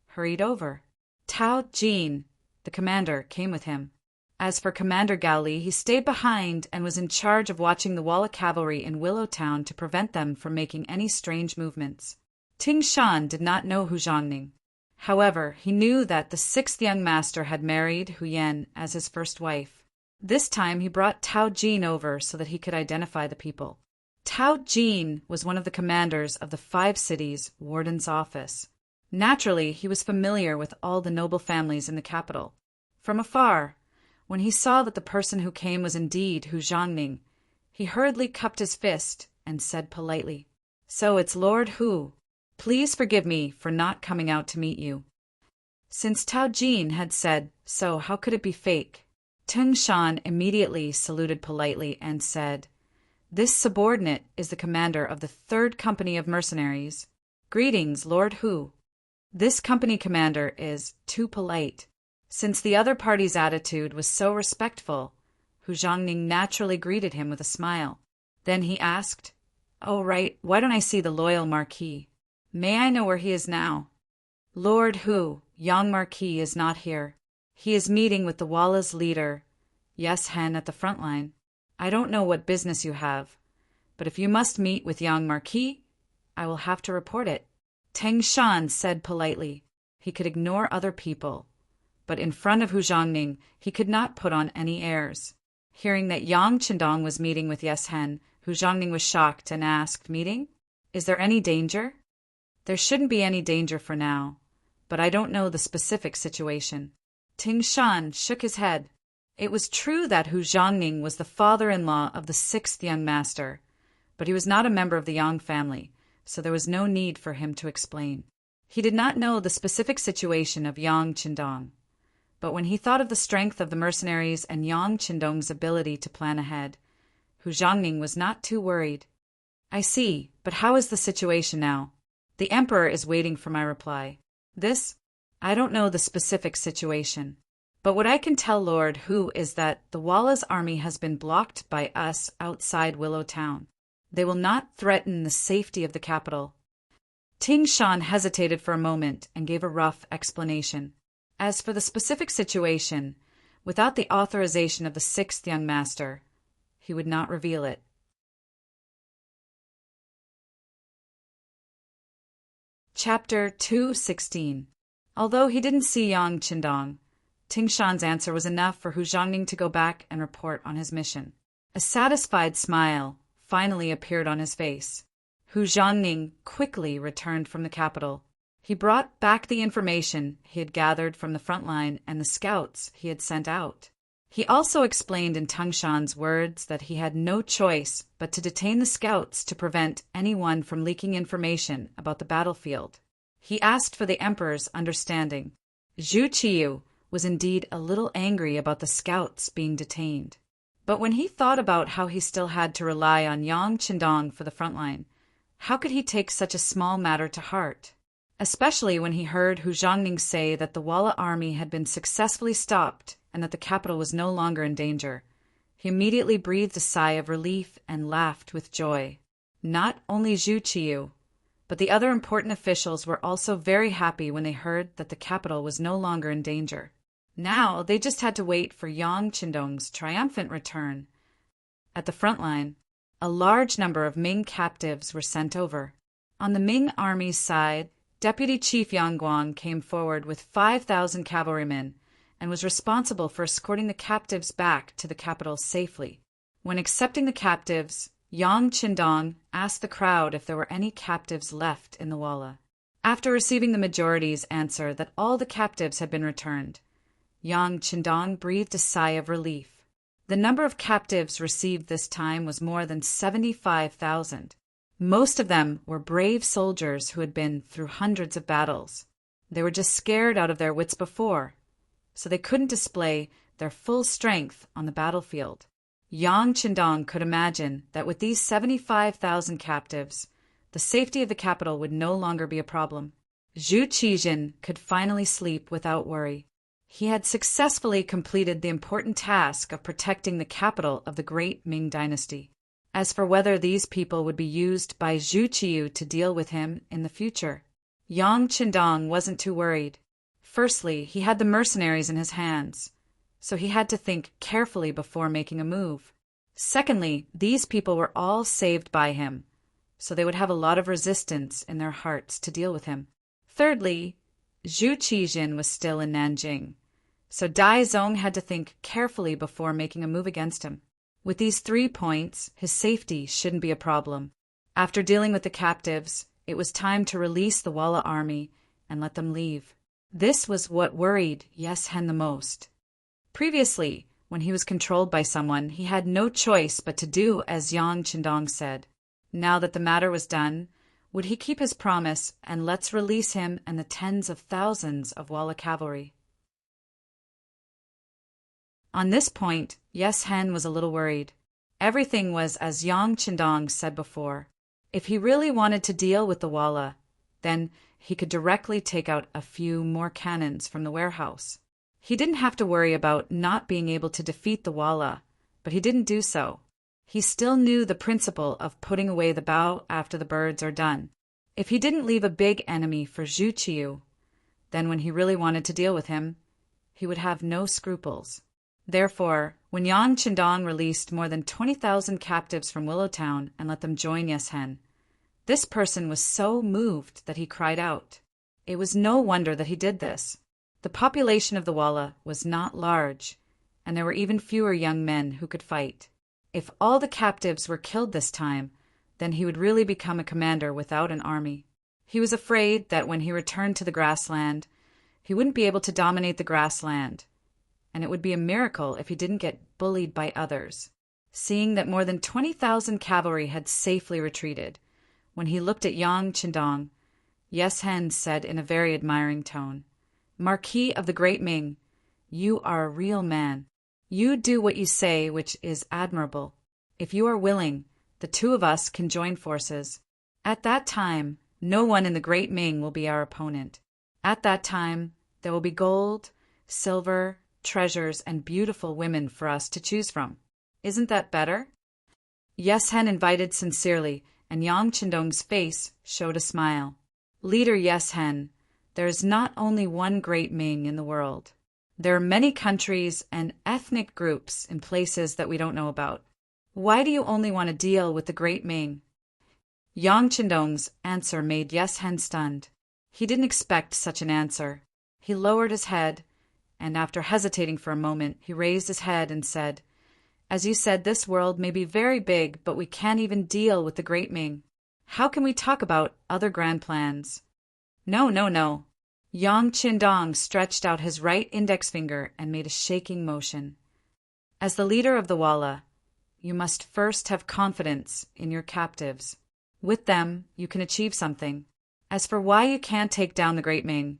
hurried over. Tao Jin, the commander, came with him. As for Commander Gao Li, he stayed behind and was in charge of watching the Walla cavalry in Willowtown to prevent them from making any strange movements. Ting Shan did not know Hu Zhongning. However, he knew that the sixth young master had married Hu Yan as his first wife. This time he brought Tao Jin over so that he could identify the people. Tao Jin was one of the commanders of the 5 cities' warden's office. Naturally, he was familiar with all the noble families in the capital. From afar, when he saw that the person who came was indeed Hu Zhongning, he hurriedly cupped his fist and said politely, "So it's Lord Hu. Please forgive me for not coming out to meet you." Since Tao Jin had said so, how could it be fake? Teng Shan immediately saluted politely and said, "This subordinate is the commander of the 3rd Company of Mercenaries. Greetings, Lord Hu." This company commander is too polite. Since the other party's attitude was so respectful, Hu Zhongning naturally greeted him with a smile. Then he asked, "Oh, right, why don't I see the loyal Marquis? May I know where he is now?" "Lord Hu, Yang Marquis is not here. He is meeting with the Walla's leader, Yes Hen, at the front line. I don't know what business you have, but if you must meet with Yang Marquis, I will have to report it." Teng Shan said politely. He could ignore other people, but in front of Hu Zhongning he could not put on any airs. Hearing that Yang Qindong was meeting with Yes Hen, Hu Zhongning was shocked and asked, "Meeting? Is there any danger?" "There shouldn't be any danger for now, but I don't know the specific situation. Ting Shan shook his head. It was true that Hu Zhongning was the father-in-law of the sixth young master, but he was not a member of the Yang family, so there was no need for him to explain. He did not know the specific situation of Yang Qindong, but when he thought of the strength of the mercenaries and Yang Qindong's ability to plan ahead, Hu Zhongning was not too worried. I see, but how is the situation now? The emperor is waiting for my reply. I don't know the specific situation. But what I can tell Lord Hu is that the Walla's army has been blocked by us outside Willow Town. They will not threaten the safety of the capital. Ting Shan hesitated for a moment and gave a rough explanation. As for the specific situation, without the authorization of the sixth young master, he would not reveal it. Chapter 2:16. Although he didn't see Yang Qindong, Ting Shan's answer was enough for Hu Zhongning to go back and report on his mission. A satisfied smile finally appeared on his face. Hu Zhongning quickly returned from the capital. He brought back the information he had gathered from the front line and the scouts he had sent out. He also explained in Tangshan's words that he had no choice but to detain the scouts to prevent anyone from leaking information about the battlefield. He asked for the emperor's understanding. Zhu Qiyu was indeed a little angry about the scouts being detained. But when he thought about how he still had to rely on Yang Qindong for the front line, how could he take such a small matter to heart? Especially when he heard Hu Zhongning say that the Walla army had been successfully stopped and that the capital was no longer in danger. He immediately breathed a sigh of relief and laughed with joy. Not only Zhu Qiyu, but the other important officials were also very happy when they heard that the capital was no longer in danger. Now they just had to wait for Yang Qindong's triumphant return. At the front line, a large number of Ming captives were sent over. On the Ming army's side, Deputy Chief Yang Guang came forward with 5,000 cavalrymen and was responsible for escorting the captives back to the capital safely. When accepting the captives, Yang Qindong asked the crowd if there were any captives left in the Walla. After receiving the majority's answer that all the captives had been returned, Yang Qindong breathed a sigh of relief. The number of captives received this time was more than 75,000. Most of them were brave soldiers who had been through hundreds of battles. They were just scared out of their wits before, so they couldn't display their full strength on the battlefield. Yang Qindong could imagine that with these 75,000 captives, the safety of the capital would no longer be a problem. Zhu Qijin could finally sleep without worry. He had successfully completed the important task of protecting the capital of the great Ming dynasty. As for whether these people would be used by Zhu Qiyu to deal with him in the future, Yang Qindong wasn't too worried. Firstly, he had the mercenaries in his hands, so he had to think carefully before making a move. Secondly, these people were all saved by him, so they would have a lot of resistance in their hearts to deal with him. Thirdly, Zhu Qijin was still in Nanjing, so Dai Zong had to think carefully before making a move against him. With these 3 points, his safety shouldn't be a problem. After dealing with the captives, it was time to release the Walla army and let them leave. This was what worried Yes Hen the most. Previously, when he was controlled by someone, he had no choice but to do as Yang Qindong said. Now that the matter was done, would he keep his promise and let's release him and the tens of thousands of Walla cavalry? On this point, Yes Hen was a little worried. Everything was as Yang Qindong said before. If he really wanted to deal with the Walla, then he could directly take out a few more cannons from the warehouse. He didn't have to worry about not being able to defeat the Walla, but he didn't do so. He still knew the principle of putting away the bow after the birds are done. If he didn't leave a big enemy for Zhu Qiyu, then when he really wanted to deal with him, he would have no scruples. Therefore, when Yang Qindong released more than 20,000 captives from Willow Town and let them join Yes Hen, this person was so moved that he cried out. It was no wonder that he did this. The population of the Walla was not large, and there were even fewer young men who could fight. If all the captives were killed this time, then he would really become a commander without an army. He was afraid that when he returned to the grassland, He wouldn't be able to dominate the grassland, and it would be a miracle if he didn't get bullied by others. Seeing that more than 20,000 cavalry had safely retreated, when he looked at Yang Qindong, Yes Hen said in a very admiring tone, "Marquis of the Great Ming, you are a real man. You do what you say, which is admirable. If you are willing, the two of us can join forces. At that time, no one in the Great Ming will be our opponent. At that time, there will be gold, silver, treasures, and beautiful women for us to choose from. Isn't that better?" Yes Hen invited sincerely, and Yang Qindong's face showed a smile. "Leader Yes Hen, there is not only one Great Ming in the world. There are many countries and ethnic groups in places that we don't know about. Why do you only want to deal with the Great Ming?" Yang Qindong's answer made Yes Hen stunned. He didn't expect such an answer. He lowered his head, and after hesitating for a moment, he raised his head and said, "As you said, this world may be very big, but we can't even deal with the Great Ming. How can we talk about other grand plans?" No. Yang Qindong stretched out his right index finger and made a shaking motion. "As the leader of the Walla, you must first have confidence in your captives. With them, you can achieve something. As for why you can't take down the Great Ming,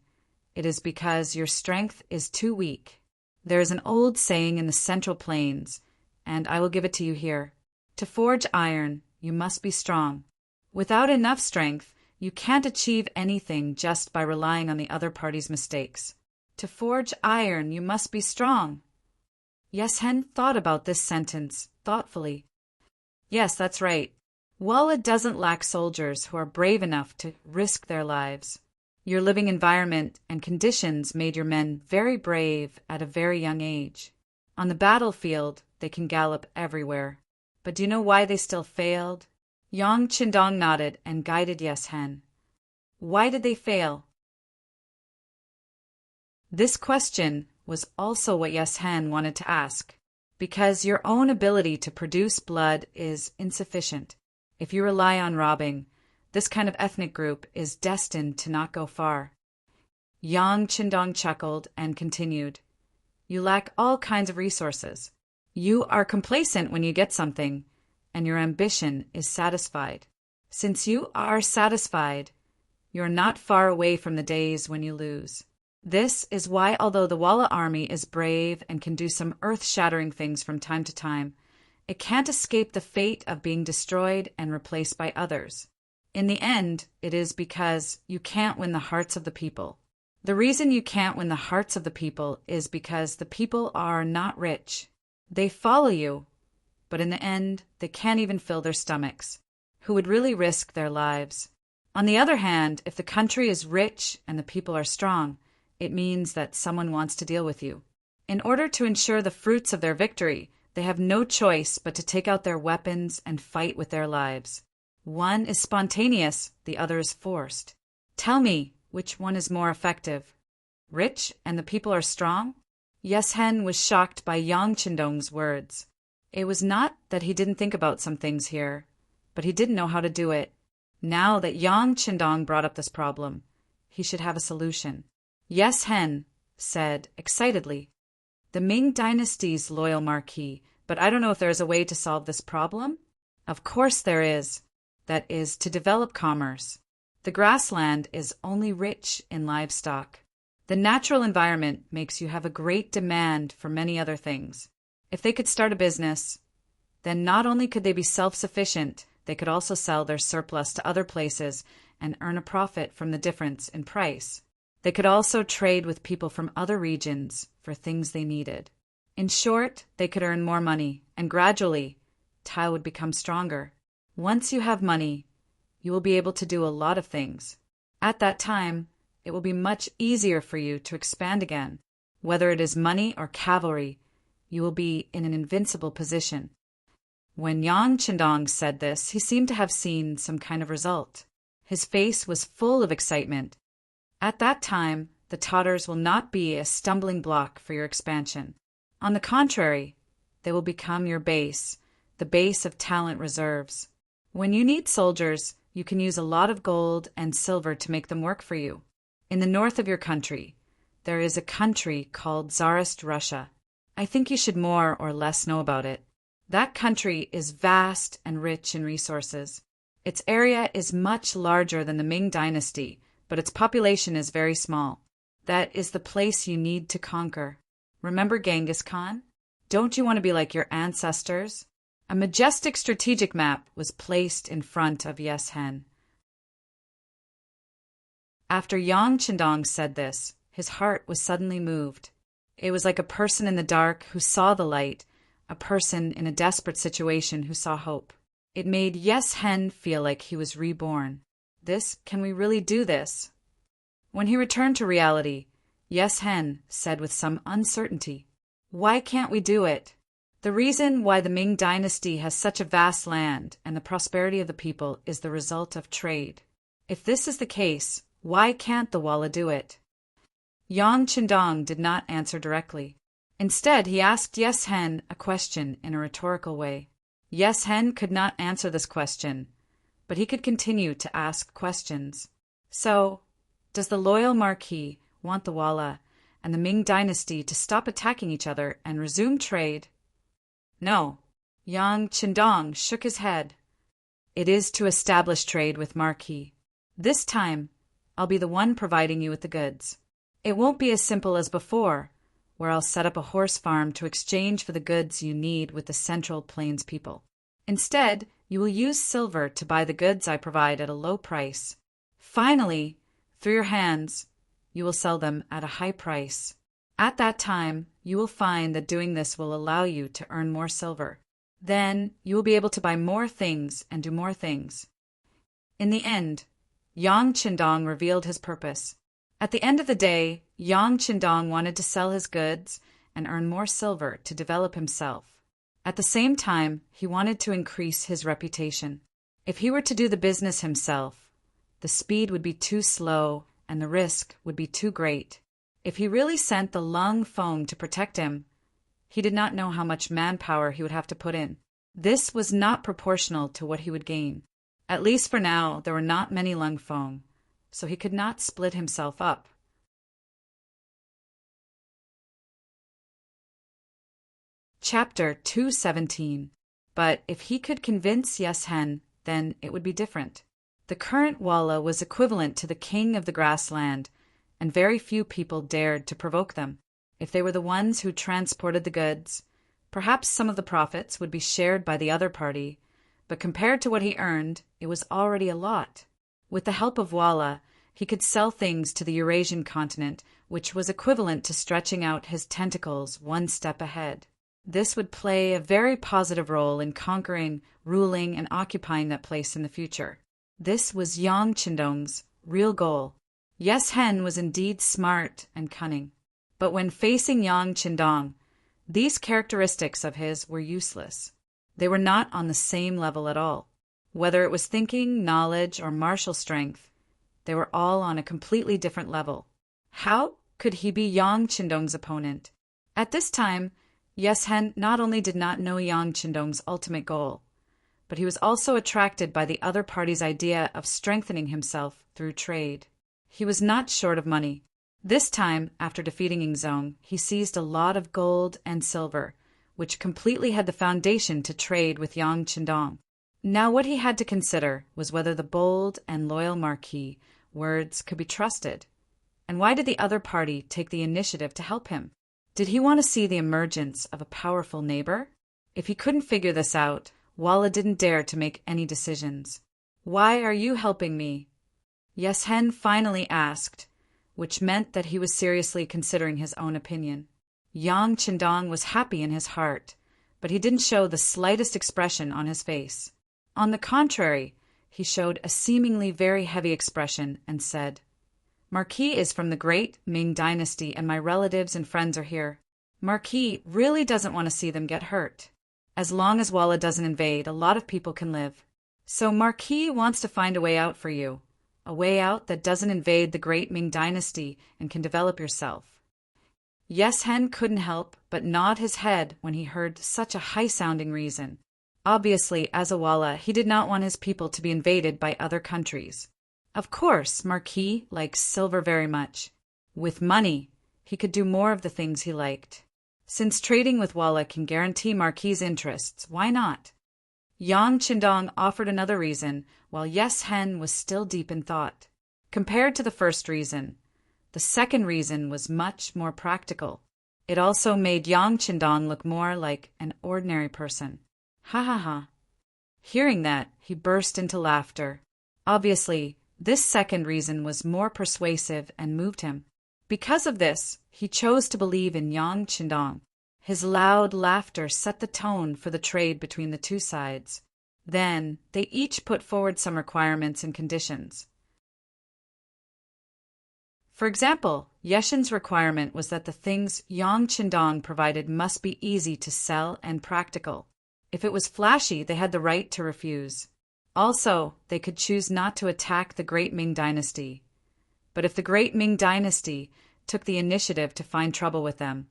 it is because your strength is too weak. There is an old saying in the Central Plains, and I will give it to you here. To forge iron, you must be strong. Without enough strength, you can't achieve anything just by relying on the other party's mistakes. To forge iron, you must be strong." Yes Hen thought about this sentence thoughtfully. Yes, that's right. Walla doesn't lack soldiers who are brave enough to risk their lives. Your living environment and conditions made your men very brave at a very young age. On the battlefield, they can gallop everywhere. But do you know why they still failed? Yang Qindong nodded and guided Yes Hen. Why did they fail? This question was also what Yes Hen wanted to ask. Because your own ability to produce blood is insufficient. If you rely on robbing, this kind of ethnic group is destined to not go far. Yang Qindong chuckled and continued, "You lack all kinds of resources. You are complacent when you get something, and your ambition is satisfied. Since you are satisfied, you are not far away from the days when you lose. This is why, although the Walla army is brave and can do some earth-shattering things from time to time, it can't escape the fate of being destroyed and replaced by others. In the end, it is because you can't win the hearts of the people. The reason you can't win the hearts of the people is because the people are not rich. They follow you, but in the end, they can't even fill their stomachs. Who would really risk their lives? On the other hand, if the country is rich and the people are strong, it means that someone wants to deal with you. In order to ensure the fruits of their victory, they have no choice but to take out their weapons and fight with their lives. One is spontaneous, the other is forced. Tell me, which one is more effective? Rich and the people are strong?" Yes Hen was shocked by Yang Qindong's words. It was not that he didn't think about some things here, but he didn't know how to do it. Now that Yang Qindong brought up this problem, he should have a solution. Yes Hen said excitedly, "The Ming dynasty's loyal marquis, but I don't know if there is a way to solve this problem?" "Of course there is. That is, to develop commerce. The grassland is only rich in livestock. The natural environment makes you have a great demand for many other things. If they could start a business, then not only could they be self-sufficient, they could also sell their surplus to other places and earn a profit from the difference in price. They could also trade with people from other regions for things they needed. In short, they could earn more money, and gradually, Tao would become stronger. Once you have money, you will be able to do a lot of things. At that time, it will be much easier for you to expand again. Whether it is money or cavalry, you will be in an invincible position." When Yang Qindong said this, he seemed to have seen some kind of result. His face was full of excitement. At that time, the Tatars will not be a stumbling block for your expansion. On the contrary, they will become your base, the base of talent reserves. When you need soldiers, you can use a lot of gold and silver to make them work for you. In the north of your country, There is a country called Tsarist Russia. I think you should more or less know about it. That country is vast and rich in resources. Its area is much larger than the Ming dynasty, but its population is very small. That is the place you need to conquer. Remember Genghis Khan? Don't you want to be like your ancestors? A majestic strategic map was placed in front of Yes Hen. After Yang Chendong said this, his heart was suddenly moved. It was like a person in the dark who saw the light, a person in a desperate situation who saw hope. It made Yes Hen feel like he was reborn. Can we really do this? When he returned to reality, Yes Hen said with some uncertainty, "Why can't we do it? The reason why the Ming dynasty has such a vast land and the prosperity of the people is the result of trade. If this is the case, why can't the Walla do it?" Yang Chendong did not answer directly. Instead, he asked Yes Hen a question in a rhetorical way. Yes Hen could not answer this question, but he could continue to ask questions. So, does the loyal Marquis want the Walla and the Ming dynasty to stop attacking each other and resume trade? No. Yang Chendong shook his head. It is to establish trade with Marquis. This time, I'll be the one providing you with the goods. It won't be as simple as before, where I'll set up a horse farm to exchange for the goods you need with the Central Plains people. Instead, you will use silver to buy the goods I provide at a low price. Finally, through your hands, you will sell them at a high price. At that time, you will find that doing this will allow you to earn more silver. Then, you will be able to buy more things and do more things. In the end, Yang Chendong revealed his purpose. At the end of the day, Yang Chendong wanted to sell his goods and earn more silver to develop himself. At the same time, he wanted to increase his reputation. If he were to do the business himself, the speed would be too slow and the risk would be too great. If he really sent the Lung Feng to protect him, he did not know how much manpower he would have to put in. This was not proportional to what he would gain. At least for now, there were not many Lung Feng, so he could not split himself up. Chapter 217. But if he could convince Yes Hen, then it would be different. The current Walla was equivalent to the king of the grassland, and very few people dared to provoke them. If they were the ones who transported the goods, perhaps some of the profits would be shared by the other party, but compared to what he earned, it was already a lot. With the help of Walla, he could sell things to the Eurasian continent, which was equivalent to stretching out his tentacles one step ahead. This would play a very positive role in conquering, ruling, and occupying that place in the future. This was Yang Chendong's real goal. Yes Hen was indeed smart and cunning. But when facing Yang Chendong, these characteristics of his were useless. They were not on the same level at all. Whether it was thinking, knowledge, or martial strength, they were all on a completely different level. How could he be Yang Chendong's opponent? At this time, Yes Hen not only did not know Yang Chendong's ultimate goal, but he was also attracted by the other party's idea of strengthening himself through trade. He was not short of money. This time, after defeating Yingzong, he seized a lot of gold and silver, which completely had the foundation to trade with Yang Chendong. Now what he had to consider was whether the bold and loyal Marquis words could be trusted. And why did the other party take the initiative to help him? Did he want to see the emergence of a powerful neighbor? If he couldn't figure this out, Walla didn't dare to make any decisions. "Why are you helping me?" Yes Hen finally asked, which meant that he was seriously considering his own opinion. Yang Chendong was happy in his heart, but he didn't show the slightest expression on his face. On the contrary, he showed a seemingly very heavy expression and said, "Marquis is from the great Ming dynasty and my relatives and friends are here. Marquis really doesn't want to see them get hurt. As long as Walla doesn't invade, a lot of people can live. So Marquis wants to find a way out for you, a way out that doesn't invade the great Ming dynasty and can develop yourself." Yes Hen couldn't help but nod his head when he heard such a high-sounding reason. Obviously, as a Walla, he did not want his people to be invaded by other countries. Of course, Marquis likes silver very much. With money, he could do more of the things he liked. Since trading with Walla can guarantee Marquis's interests, why not? Yang Qindong offered another reason, while Yes Hen was still deep in thought. Compared to the first reason, the second reason was much more practical. It also made Yang Qindong look more like an ordinary person. Ha ha ha. Hearing that, he burst into laughter. Obviously, this second reason was more persuasive and moved him. Because of this, he chose to believe in Yang Qindong. His loud laughter set the tone for the trade between the two sides. Then, they each put forward some requirements and conditions. For example, Yeshen's requirement was that the things Yang Qindong provided must be easy to sell and practical. If it was flashy, they had the right to refuse. Also, they could choose not to attack the Great Ming Dynasty. But if the Great Ming Dynasty took the initiative to find trouble with them,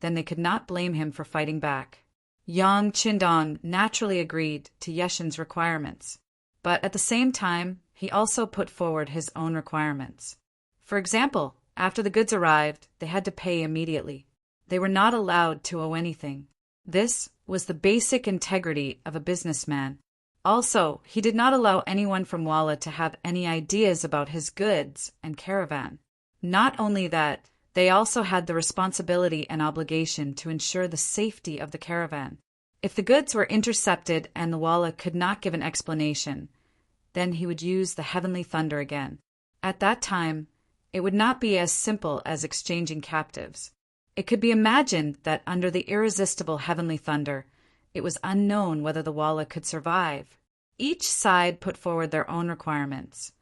then they could not blame him for fighting back. Yang Qindong naturally agreed to Yeshen's requirements, but at the same time, he also put forward his own requirements. For example, after the goods arrived, they had to pay immediately. They were not allowed to owe anything. This was the basic integrity of a businessman. Also, he did not allow anyone from Walla to have any ideas about his goods and caravan. Not only that, they also had the responsibility and obligation to ensure the safety of the caravan. If the goods were intercepted and the Walla could not give an explanation, then he would use the heavenly thunder again. At that time, it would not be as simple as exchanging captives. It could be imagined that under the irresistible heavenly thunder, it was unknown whether the Walla could survive. Each side put forward their own requirements,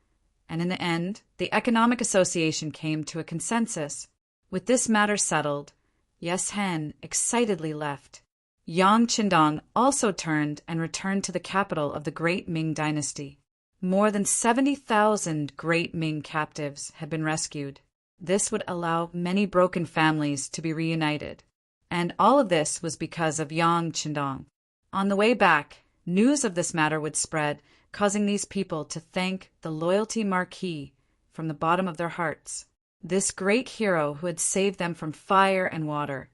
and in the end, the Economic Association came to a consensus. With this matter settled, Yes Hen excitedly left. Yang Qindong also turned and returned to the capital of the Great Ming Dynasty. More than 70,000 Great Ming captives had been rescued. This would allow many broken families to be reunited. And all of this was because of Yang Qindong. On the way back, news of this matter would spread, causing these people to thank the loyalty Marquis from the bottom of their hearts. This great hero who had saved them from fire and water,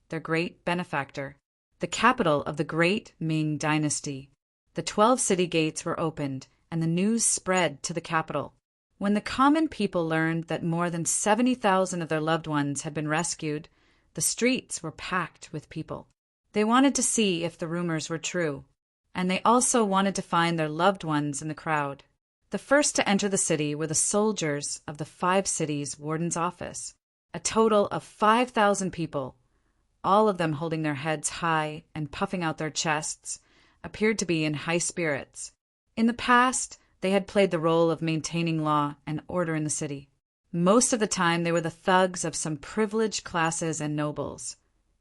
their great benefactor. The capital of the Great Ming Dynasty. The 12 city gates were opened, and the news spread to the capital. When the common people learned that more than 70,000 of their loved ones had been rescued, the streets were packed with people. They wanted to see if the rumors were true, and they also wanted to find their loved ones in the crowd. The first to enter the city were the soldiers of the 5 cities' warden's office, a total of 5,000 people. All of them holding their heads high and puffing out their chests, appeared to be in high spirits. In the past, they had played the role of maintaining law and order in the city. Most of the time, they were the thugs of some privileged classes and nobles,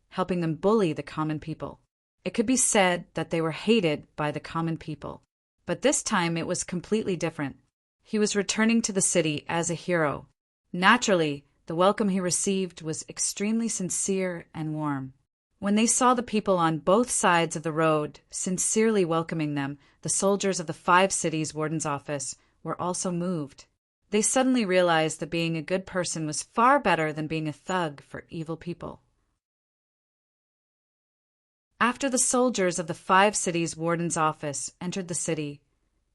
helping them bully the common people. It could be said that they were hated by the common people. But this time it was completely different. He was returning to the city as a hero. Naturally, the welcome he received was extremely sincere and warm. When they saw the people on both sides of the road sincerely welcoming them, the soldiers of the 5 cities' warden's office were also moved. They suddenly realized that being a good person was far better than being a thug for evil people. After the soldiers of the 5 cities' warden's office entered the city,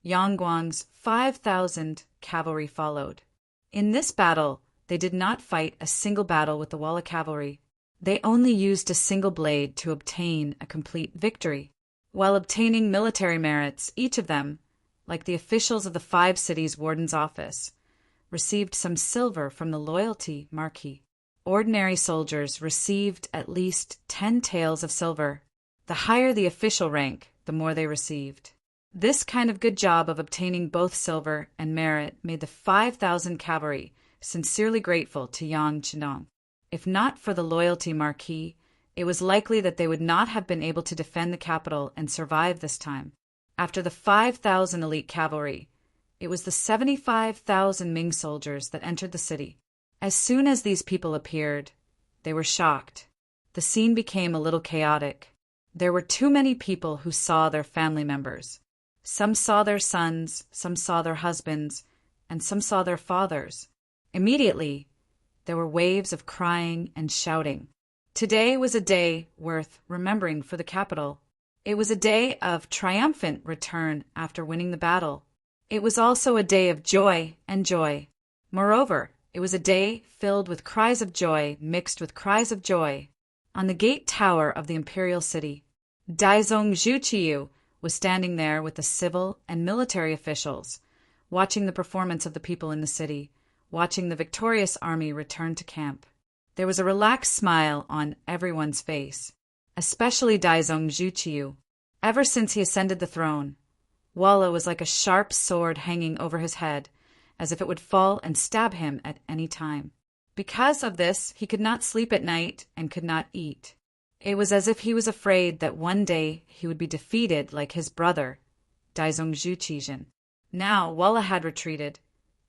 Yang Guang's 5,000 cavalry followed. In this battle, they did not fight a single battle with the Walla cavalry. They only used a single blade to obtain a complete victory. While obtaining military merits, each of them, like the officials of the 5 cities' warden's office, received some silver from the loyalty Marquis. Ordinary soldiers received at least 10 taels of silver. The higher the official rank, the more they received. This kind of good job of obtaining both silver and merit made the 5,000 cavalry sincerely grateful to Yang Qindong. If not for the loyalty Marquis, it was likely that they would not have been able to defend the capital and survive this time. After the 5,000 elite cavalry, it was the 75,000 Ming soldiers that entered the city. As soon as these people appeared, they were shocked. The scene became a little chaotic. There were too many people who saw their family members. Some saw their sons, some saw their husbands, and some saw their fathers. Immediately, There were waves of crying and shouting. Today was a day worth remembering for the capital. It was a day of triumphant return after winning the battle. It was also a day of joy and joy. Moreover, it was a day filled with cries of joy mixed with cries of joy. On the gate tower of the imperial city, Daizong Zhuqiu was standing there with the civil and military officials, watching the performance of the people in the city, watching the victorious army return to camp. There was a relaxed smile on everyone's face, especially Daizong Zhuqiu. Ever since he ascended the throne, Walla was like a sharp sword hanging over his head, as if it would fall and stab him at any time. Because of this, he could not sleep at night and could not eat. It was as if he was afraid that one day he would be defeated like his brother, Daizong Zhuqijin. Now Walla had retreated,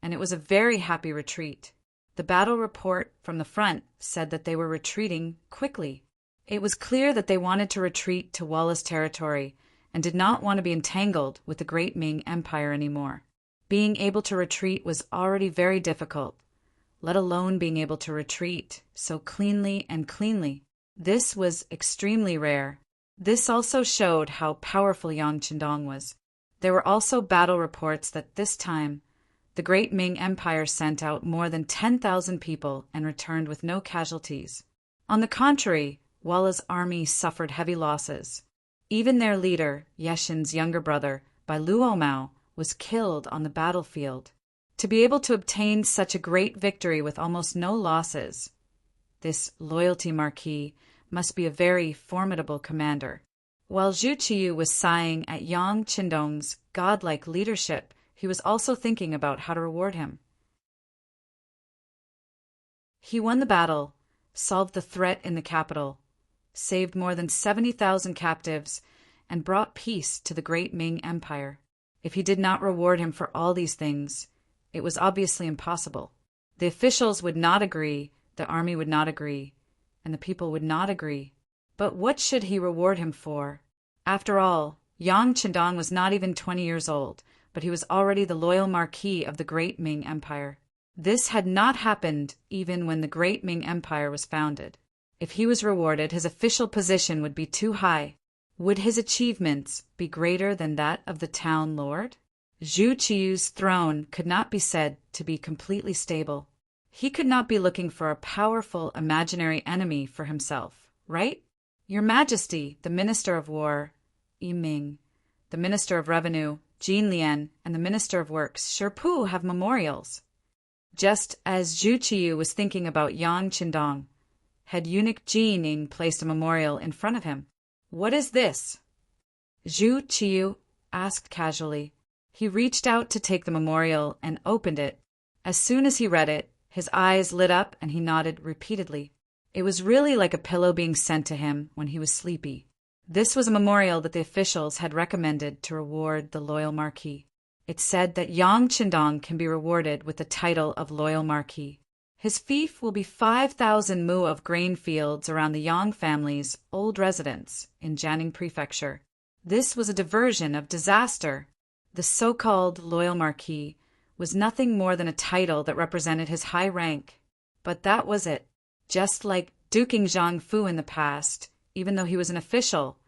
and it was a very happy retreat. The battle report from the front said that they were retreating quickly. It was clear that they wanted to retreat to Walla's territory and did not want to be entangled with the great Ming Empire anymore. Being able to retreat was already very difficult, let alone being able to retreat so cleanly and cleanly. This was extremely rare. This also showed how powerful Yang Qindong was. There were also battle reports that this time, the great Ming Empire sent out more than 10,000 people and returned with no casualties. On the contrary, Walla's army suffered heavy losses. Even their leader, Yeshin's younger brother, by Luo Mao, was killed on the battlefield. To be able to obtain such a great victory with almost no losses, this loyalty marquis must be a very formidable commander. While Zhu Qiyu was sighing at Yang Qindong's godlike leadership, he was also thinking about how to reward him. He won the battle, solved the threat in the capital, saved more than 70,000 captives, and brought peace to the great Ming Empire. If he did not reward him for all these things, it was obviously impossible. The officials would not agree, the army would not agree, and the people would not agree. But what should he reward him for? After all, Yang Qindong was not even 20 years old, but he was already the loyal marquis of the great Ming Empire. This had not happened even when the great Ming Empire was founded. If he was rewarded, his official position would be too high. Would his achievements be greater than that of the town lord? Zhu Qiyu's throne could not be said to be completely stable. He could not be looking for a powerful imaginary enemy for himself, right? Your Majesty, the Minister of War, Ming, the Minister of Revenue, Jin Lian, and the Minister of Works, Sherpu, have memorials. Just as Zhu Qiyu was thinking about Yang Qindong, had eunuch Jining placed a memorial in front of him. What is this? Zhu Qiyu asked casually. He reached out to take the memorial and opened it. As soon as he read it, his eyes lit up and he nodded repeatedly. It was really like a pillow being sent to him when he was sleepy. This was a memorial that the officials had recommended to reward the loyal marquis. It said that Yang Qindong can be rewarded with the title of loyal marquis. His fief will be 5,000 mu of grain fields around the Yang family's old residence in Jianing Prefecture. This was a diversion of disaster. The so-called loyal marquis was nothing more than a title that represented his high rank. But that was it. Just like duking Zhang Fu in the past, even though he was an official,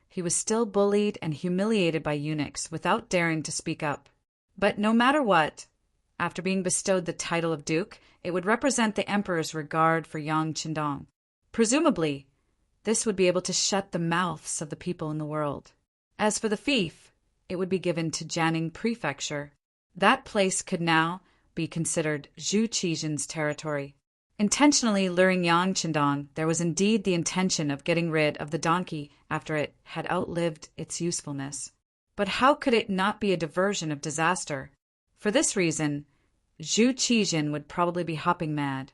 he was still bullied and humiliated by eunuchs without daring to speak up. But no matter what, after being bestowed the title of duke, it would represent the emperor's regard for Yang Qindong. Presumably, this would be able to shut the mouths of the people in the world. As for the fief, it would be given to Jianing Prefecture. That place could now be considered Zhu Qijin's territory. Intentionally luring Yang Qindong, there was indeed the intention of getting rid of the donkey after it had outlived its usefulness. But how could it not be a diversion of disaster? For this reason, Zhu Qijin would probably be hopping mad.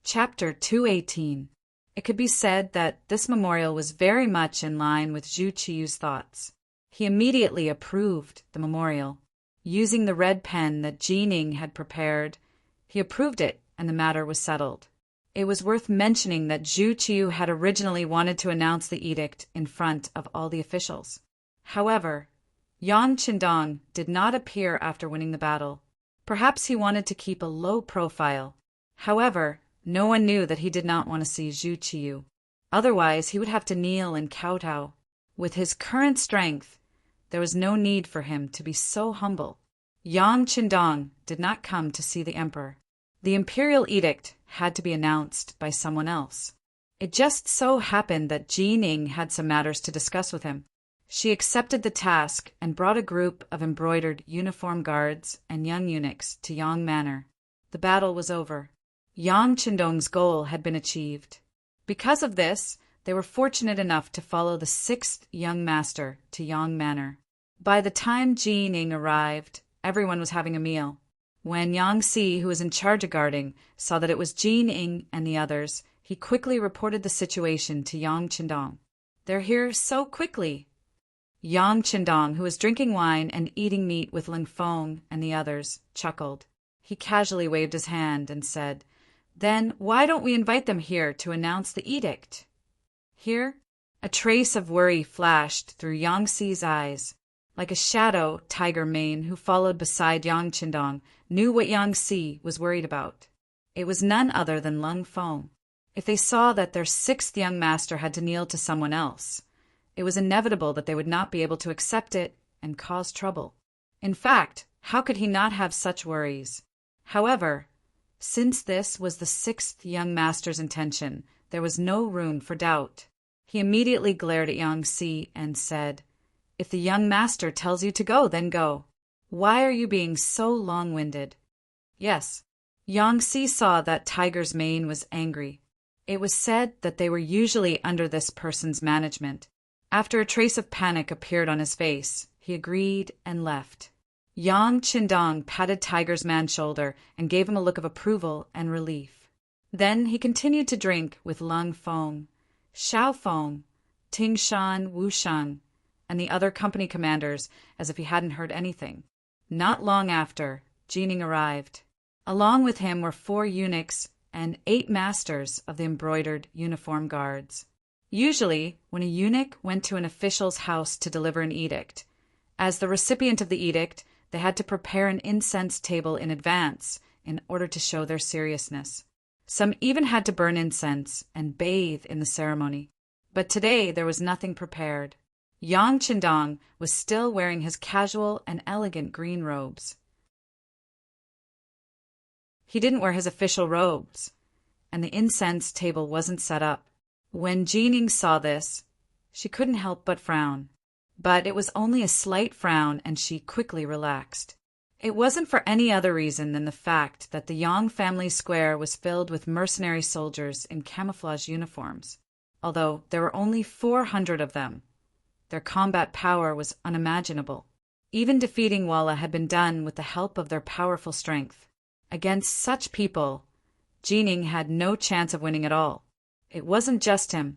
Chapter 218. It could be said that this memorial was very much in line with Zhu Qiyu's thoughts. He immediately approved the memorial. Using the red pen that Jining had prepared, he approved it and the matter was settled. It was worth mentioning that Zhu Qiyu had originally wanted to announce the edict in front of all the officials. However, Yang Qindong did not appear after winning the battle. Perhaps he wanted to keep a low profile. However, no one knew that he did not want to see Zhu Qiyu. Otherwise, he would have to kneel and kowtow. With his current strength, there was no need for him to be so humble. Yang Qindong did not come to see the emperor. The imperial edict had to be announced by someone else. It just so happened that Jining had some matters to discuss with him. She accepted the task and brought a group of embroidered uniform guards and young eunuchs to Yang Manor. The battle was over. Yang Qindong's goal had been achieved. Because of this, they were fortunate enough to follow the 6th young master to Yang Manor. By the time Jining arrived, everyone was having a meal. When Yang Si, who was in charge of guarding, saw that it was Jining and the others, he quickly reported the situation to Yang Qindong. "They're here so quickly." Yang Qindong, who was drinking wine and eating meat with Ling Feng and the others, chuckled. He casually waved his hand and said, "Then why don't we invite them here to announce the edict?" Here, a trace of worry flashed through Yang Si's eyes. Like a shadow, Tiger Mane, who followed beside Yang Qindong, knew what Yang Si was worried about. It was none other than Ling Feng. If they saw that their 6th young master had to kneel to someone else, it was inevitable that they would not be able to accept it and cause trouble. In fact, how could he not have such worries? However, since this was the 6th young master's intention, there was no room for doubt. He immediately glared at Yang Si and said, "If the young master tells you to go, then go. Why are you being so long-winded?" Yes, Yang Si saw that Tiger's Mane was angry. It was said that they were usually under this person's management. After a trace of panic appeared on his face, he agreed and left. Yang Qindong patted Tiger's Man's shoulder and gave him a look of approval and relief. Then he continued to drink with Ling Feng, Xiao Feng, Ting Shan, Wu Sheng, and the other company commanders as if he hadn't heard anything. Not long after, Jining arrived. Along with him were 4 eunuchs and 8 masters of the embroidered uniform guards. Usually, when a eunuch went to an official's house to deliver an edict, as the recipient of the edict, they had to prepare an incense table in advance in order to show their seriousness. Some even had to burn incense and bathe in the ceremony. But today there was nothing prepared. Yang Qindong was still wearing his casual and elegant green robes. He didn't wear his official robes, and the incense table wasn't set up. When Jining saw this, she couldn't help but frown. But it was only a slight frown, and she quickly relaxed. It wasn't for any other reason than the fact that the Yang family square was filled with mercenary soldiers in camouflage uniforms. Although there were only 400 of them, their combat power was unimaginable. Even defeating Walla had been done with the help of their powerful strength. Against such people, Jining had no chance of winning at all. It wasn't just him.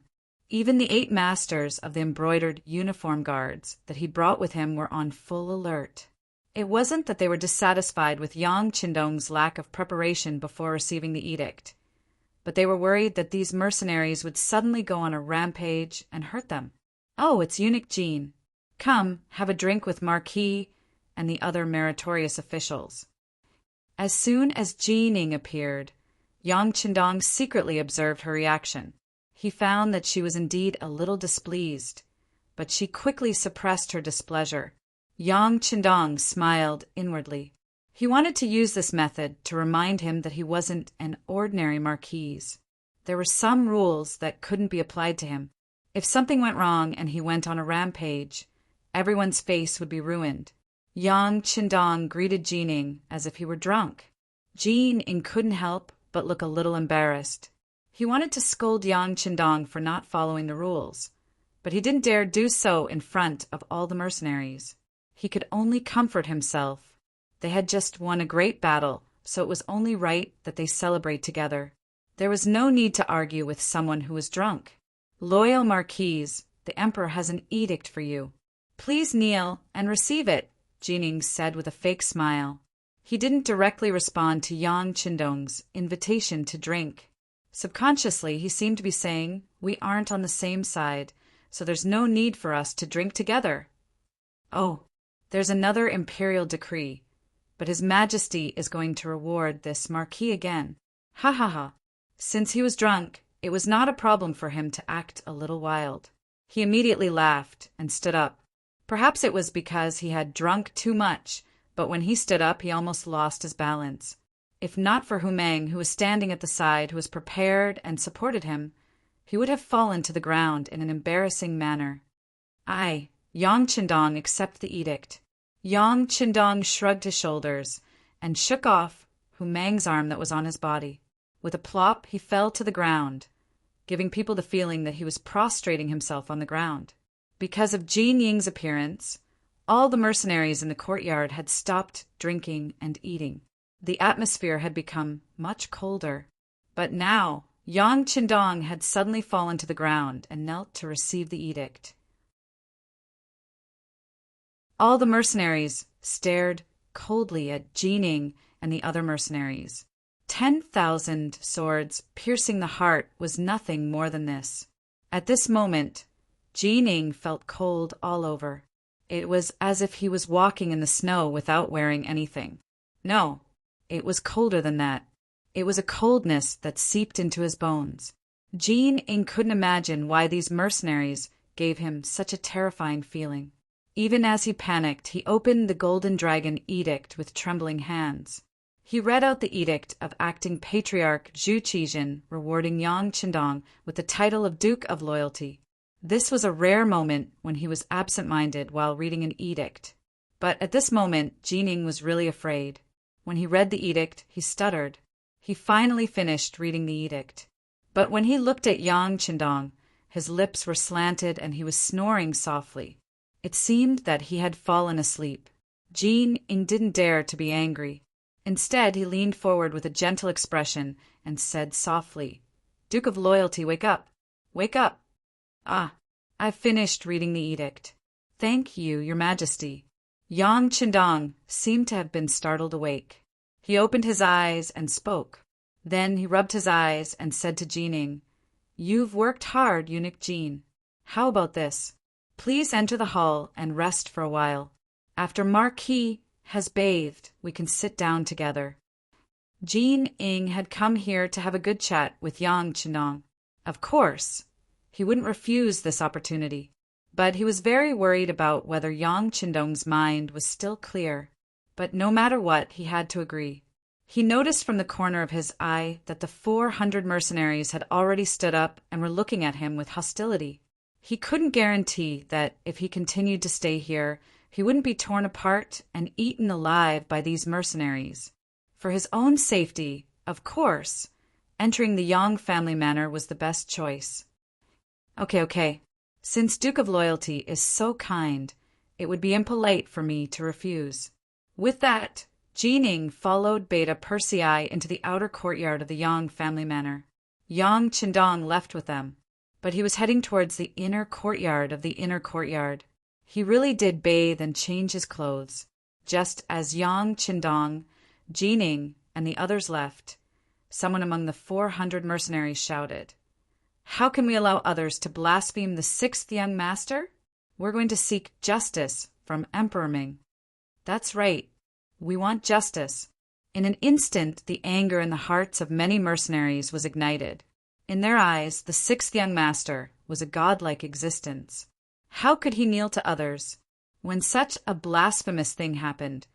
Even the 8 masters of the embroidered uniform guards that he brought with him were on full alert. It wasn't that they were dissatisfied with Yang Qindong's lack of preparation before receiving the edict, but they were worried that these mercenaries would suddenly go on a rampage and hurt them. "Oh, it's Eunuch Jean. Come, have a drink with Marquis and the other meritorious officials." As soon as Jining appeared, Yang Qindong secretly observed her reaction. He found that she was indeed a little displeased, but she quickly suppressed her displeasure. Yang Qindong smiled inwardly. He wanted to use this method to remind him that he wasn't an ordinary marquise. There were some rules that couldn't be applied to him. If something went wrong and he went on a rampage, everyone's face would be ruined. Yang Qindong greeted Jining as if he were drunk. Jining couldn't help but look a little embarrassed. He wanted to scold Yang Qindong for not following the rules, but he didn't dare do so in front of all the mercenaries. He could only comfort himself. They had just won a great battle, so it was only right that they celebrate together. There was no need to argue with someone who was drunk. "Loyal Marquise, the Emperor has an edict for you. Please kneel and receive it," Jining said with a fake smile. He didn't directly respond to Yang Qindong's invitation to drink. Subconsciously, he seemed to be saying, "We aren't on the same side, so there's no need for us to drink together." "Oh, There's another imperial decree, but His Majesty is going to reward this marquis again. Ha ha ha. Since he was drunk, it was not a problem for him to act a little wild. He immediately laughed and stood up. Perhaps it was because he had drunk too much, but when he stood up he almost lost his balance. If not for Ming, who was standing at the side, who was prepared and supported him, he would have fallen to the ground in an embarrassing manner. "I, Yang Qindong, accept the edict." Yang Qindong shrugged his shoulders and shook off Ming's arm that was on his body. With a plop, he fell to the ground, giving people the feeling that he was prostrating himself on the ground. Because of Jin Ying's appearance, all the mercenaries in the courtyard had stopped drinking and eating. The atmosphere had become much colder. But now, Yang Qindong had suddenly fallen to the ground and knelt to receive the edict. All the mercenaries stared coldly at Jin Ying and the other mercenaries. 10,000 swords piercing the heart was nothing more than this. At this moment, Jin Ying felt cold all over. It was as if he was walking in the snow without wearing anything. No, it was colder than that. It was a coldness that seeped into his bones. Jin Ying couldn't imagine why these mercenaries gave him such a terrifying feeling. Even as he panicked, he opened the Golden Dragon Edict with trembling hands. He read out the edict of acting patriarch Zhu Qijin, rewarding Yang Qindong with the title of Duke of Loyalty. This was a rare moment when he was absent-minded while reading an edict. But at this moment, Jin Ying was really afraid. When he read the edict, he stuttered. He finally finished reading the edict. But when he looked at Yang Qindong, his lips were slanted and he was snoring softly. It seemed that he had fallen asleep. Jin Ying didn't dare to be angry. Instead, he leaned forward with a gentle expression and said softly, "Duke of Loyalty, wake up! Wake up! Ah, I've finished reading the edict. Thank you, Your Majesty." Yang Qindong seemed to have been startled awake. He opened his eyes and spoke. Then he rubbed his eyes and said to Jin Ying, "You've worked hard, Eunuch Jin. How about this? Please enter the hall and rest for a while. After Marquis has bathed, we can sit down together." Jin Ying had come here to have a good chat with Yang Qindong. Of course, he wouldn't refuse this opportunity, but he was very worried about whether Yang Qindong's mind was still clear. But no matter what, he had to agree. He noticed from the corner of his eye that the 400 mercenaries had already stood up and were looking at him with hostility. He couldn't guarantee that if he continued to stay here, he wouldn't be torn apart and eaten alive by these mercenaries. For his own safety, of course, entering the Yang family manor was the best choice. Okay. Since Duke of Loyalty is so kind, it would be impolite for me to refuse. With that, Jin Ying followed Beta Persei into the outer courtyard of the Yang family manor. Yang Qindong left with them, but he was heading towards the inner courtyard of the inner courtyard. He really did bathe and change his clothes. Just as Yang Qindong, Jin Ying, and the others left, someone among the 400 mercenaries shouted, "How can we allow others to blaspheme the 6th young master? We're going to seek justice from Emperor Ming." That's right. We want justice. In an instant, the anger in the hearts of many mercenaries was ignited. In their eyes, the 6th young master was a godlike existence. How could he kneel to others? When such a blasphemous thing happened,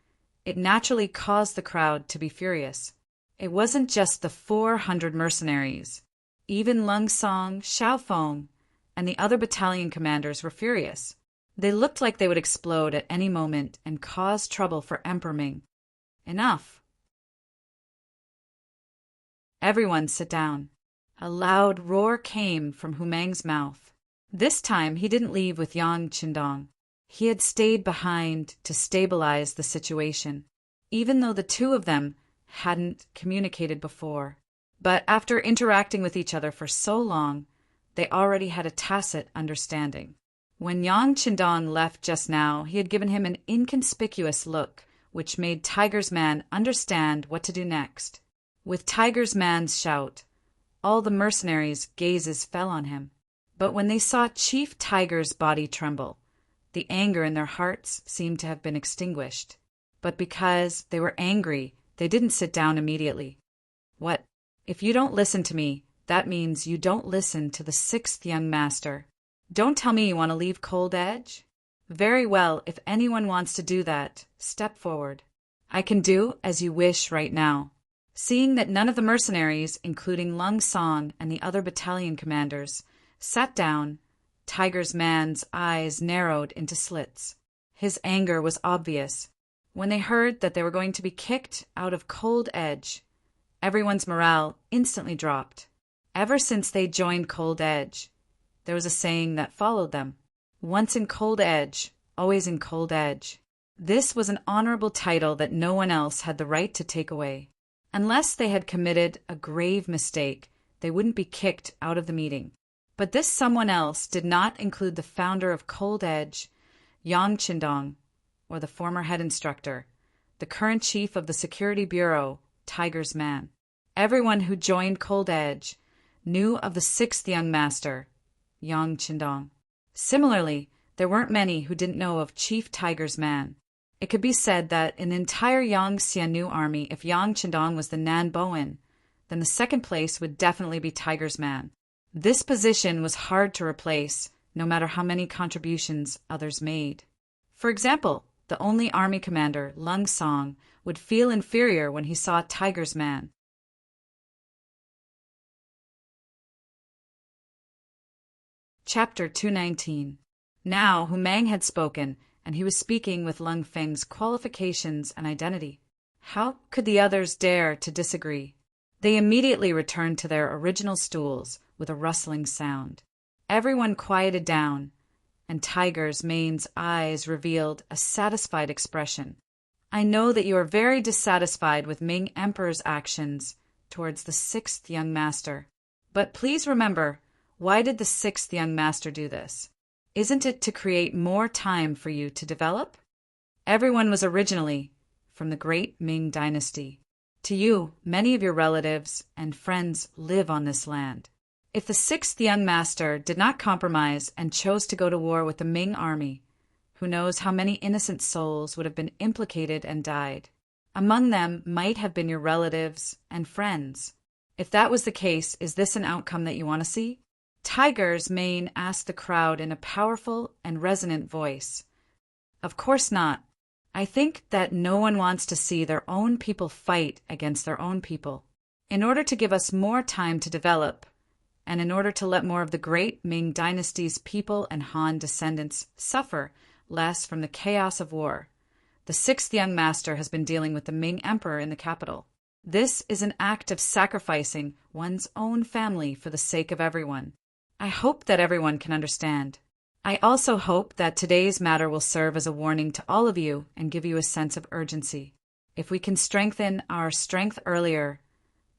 it naturally caused the crowd to be furious. It wasn't just the 400 mercenaries. Even Lung Song, Xiaofeng, and the other battalion commanders were furious. They looked like they would explode at any moment and cause trouble for Emperor Ming. Enough. Everyone sit down. A loud roar came from Ming's mouth. This time he didn't leave with Yang Qindong. He had stayed behind to stabilize the situation, even though the two of them hadn't communicated before. But after interacting with each other for so long, they already had a tacit understanding. When Yang Qindong left just now, he had given him an inconspicuous look, which made Tiger's Man understand what to do next. With Tiger's Man's shout, all the mercenaries' gazes fell on him. But when they saw Chief Tiger's body tremble, The anger in their hearts seemed to have been extinguished. But because they were angry, they didn't sit down immediately. What? If you don't listen to me, that means you don't listen to the sixth young master. Don't tell me you want to leave Cold Edge? Very well, if anyone wants to do that, step forward. I can do as you wish right now. Seeing that none of the mercenaries, including Lung Song and the other battalion commanders, sat down, Tiger's man's eyes narrowed into slits. His anger was obvious. When they heard that they were going to be kicked out of Cold Edge, everyone's morale instantly dropped. Ever since they joined Cold Edge, there was a saying that followed them. Once in Cold Edge, always in Cold Edge. This was an honorable title that no one else had the right to take away. Unless they had committed a grave mistake, they wouldn't be kicked out of the meeting. But this someone else did not include the founder of Cold Edge, Yang Qindong, or the former head instructor, the current chief of the Security Bureau, Tiger's man. Everyone who joined Cold Edge knew of the sixth young master, Yang Qindong. Similarly, there weren't many who didn't know of Chief Tiger's man. It could be said that in the entire Yang Xiannu army, if Yang Qindong was the Nan Bowen, then the second place would definitely be Tiger's man. This position was hard to replace, no matter how many contributions others made. For example, the only army commander, Lung Song, would feel inferior when he saw Tiger's man. Chapter 219. Now Hu Mang had spoken, and he was speaking with Lung Feng's qualifications and identity. How could the others dare to disagree? They immediately returned to their original stools with a rustling sound. Everyone quieted down, and Tiger's mane's eyes revealed a satisfied expression. I know that you are very dissatisfied with Ming Emperor's actions towards the sixth young master. But please remember, why did the sixth young master do this? Isn't it to create more time for you to develop? Everyone was originally from the great Ming dynasty. To you, many of your relatives and friends live on this land. If the sixth young master did not compromise and chose to go to war with the Ming army, who knows how many innocent souls would have been implicated and died? Among them might have been your relatives and friends. If that was the case, is this an outcome that you want to see? Tiger's mane asked the crowd in a powerful and resonant voice. Of course not. I think that no one wants to see their own people fight against their own people. In order to give us more time to develop, and in order to let more of the great Ming dynasty's people and Han descendants suffer less from the chaos of war, the sixth young master has been dealing with the Ming emperor in the capital. This is an act of sacrificing one's own family for the sake of everyone. I hope that everyone can understand. I also hope that today's matter will serve as a warning to all of you and give you a sense of urgency. If we can strengthen our strength earlier,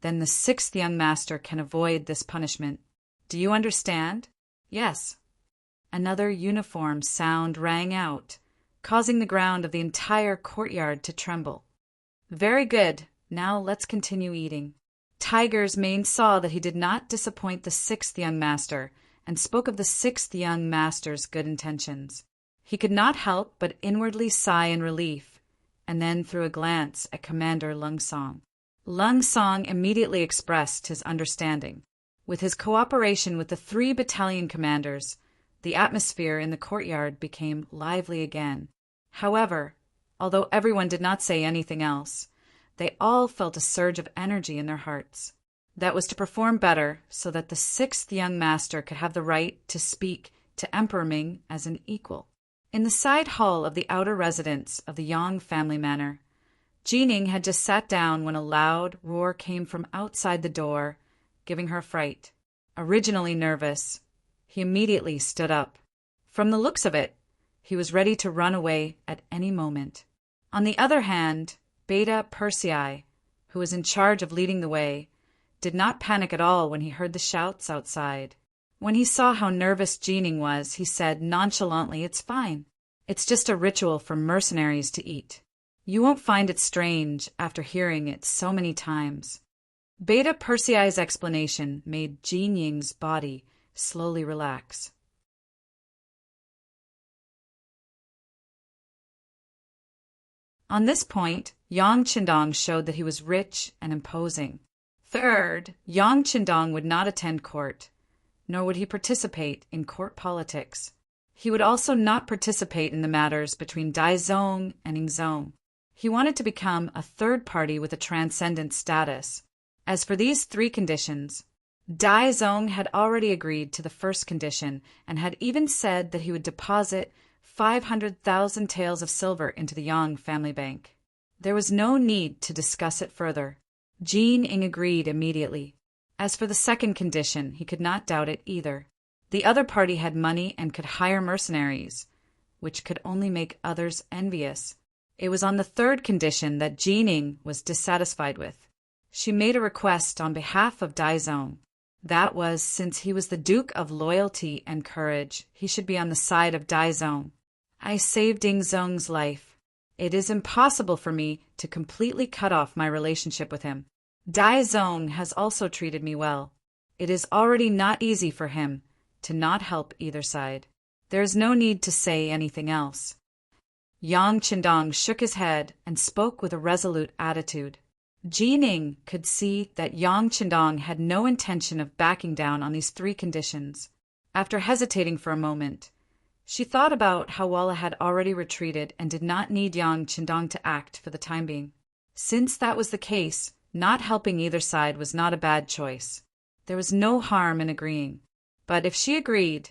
then the sixth young master can avoid this punishment. Do you understand? Yes. Another uniform sound rang out, causing the ground of the entire courtyard to tremble. Very good. Now let's continue eating. Tiger's mane saw that he did not disappoint the sixth young master, and spoke of the sixth young master's good intentions. He could not help but inwardly sigh in relief, and then threw a glance at Commander Lung Song. Lung Song immediately expressed his understanding. With his cooperation with the 3 battalion commanders, the atmosphere in the courtyard became lively again. However, although everyone did not say anything else, they all felt a surge of energy in their hearts. That was to perform better so that the sixth young master could have the right to speak to Emperor Ming as an equal. In the side hall of the outer residence of the Yang family manor, Jining had just sat down when a loud roar came from outside the door, giving her a fright. Originally nervous, he immediately stood up. From the looks of it, he was ready to run away at any moment. On the other hand, Beta Persei, who was in charge of leading the way, did not panic at all when he heard the shouts outside. When he saw how nervous Jining was, he said nonchalantly, "It's fine. It's just a ritual for mercenaries to eat. You won't find it strange after hearing it so many times." Beta Persei's explanation made Jining's body slowly relax. On this point, Yang Qindong showed that he was rich and imposing. Third, Yang Qindong would not attend court, nor would he participate in court politics. He would also not participate in the matters between Daizong and Yingzong. He wanted to become a third party with a transcendent status. As for these three conditions, Daizong had already agreed to the first condition and had even said that he would deposit 500,000 taels of silver into the Yang family bank. There was no need to discuss it further. Jin Ing agreed immediately. As for the second condition, he could not doubt it either. The other party had money and could hire mercenaries, which could only make others envious. It was on the third condition that Jin Ing was dissatisfied with. She made a request on behalf of Daizong. That was, since he was the Duke of Loyalty and Courage, he should be on the side of Daizong. I saved Yingzong's life. It is impossible for me to completely cut off my relationship with him. Daizong has also treated me well. It is already not easy for him to not help either side. There is no need to say anything else. Yang Qindong shook his head and spoke with a resolute attitude. Jin Ing could see that Yang Qindong had no intention of backing down on these three conditions. After hesitating for a moment, she thought about how Walla had already retreated and did not need Yang Qindong to act for the time being. Since that was the case, not helping either side was not a bad choice. There was no harm in agreeing. But if she agreed,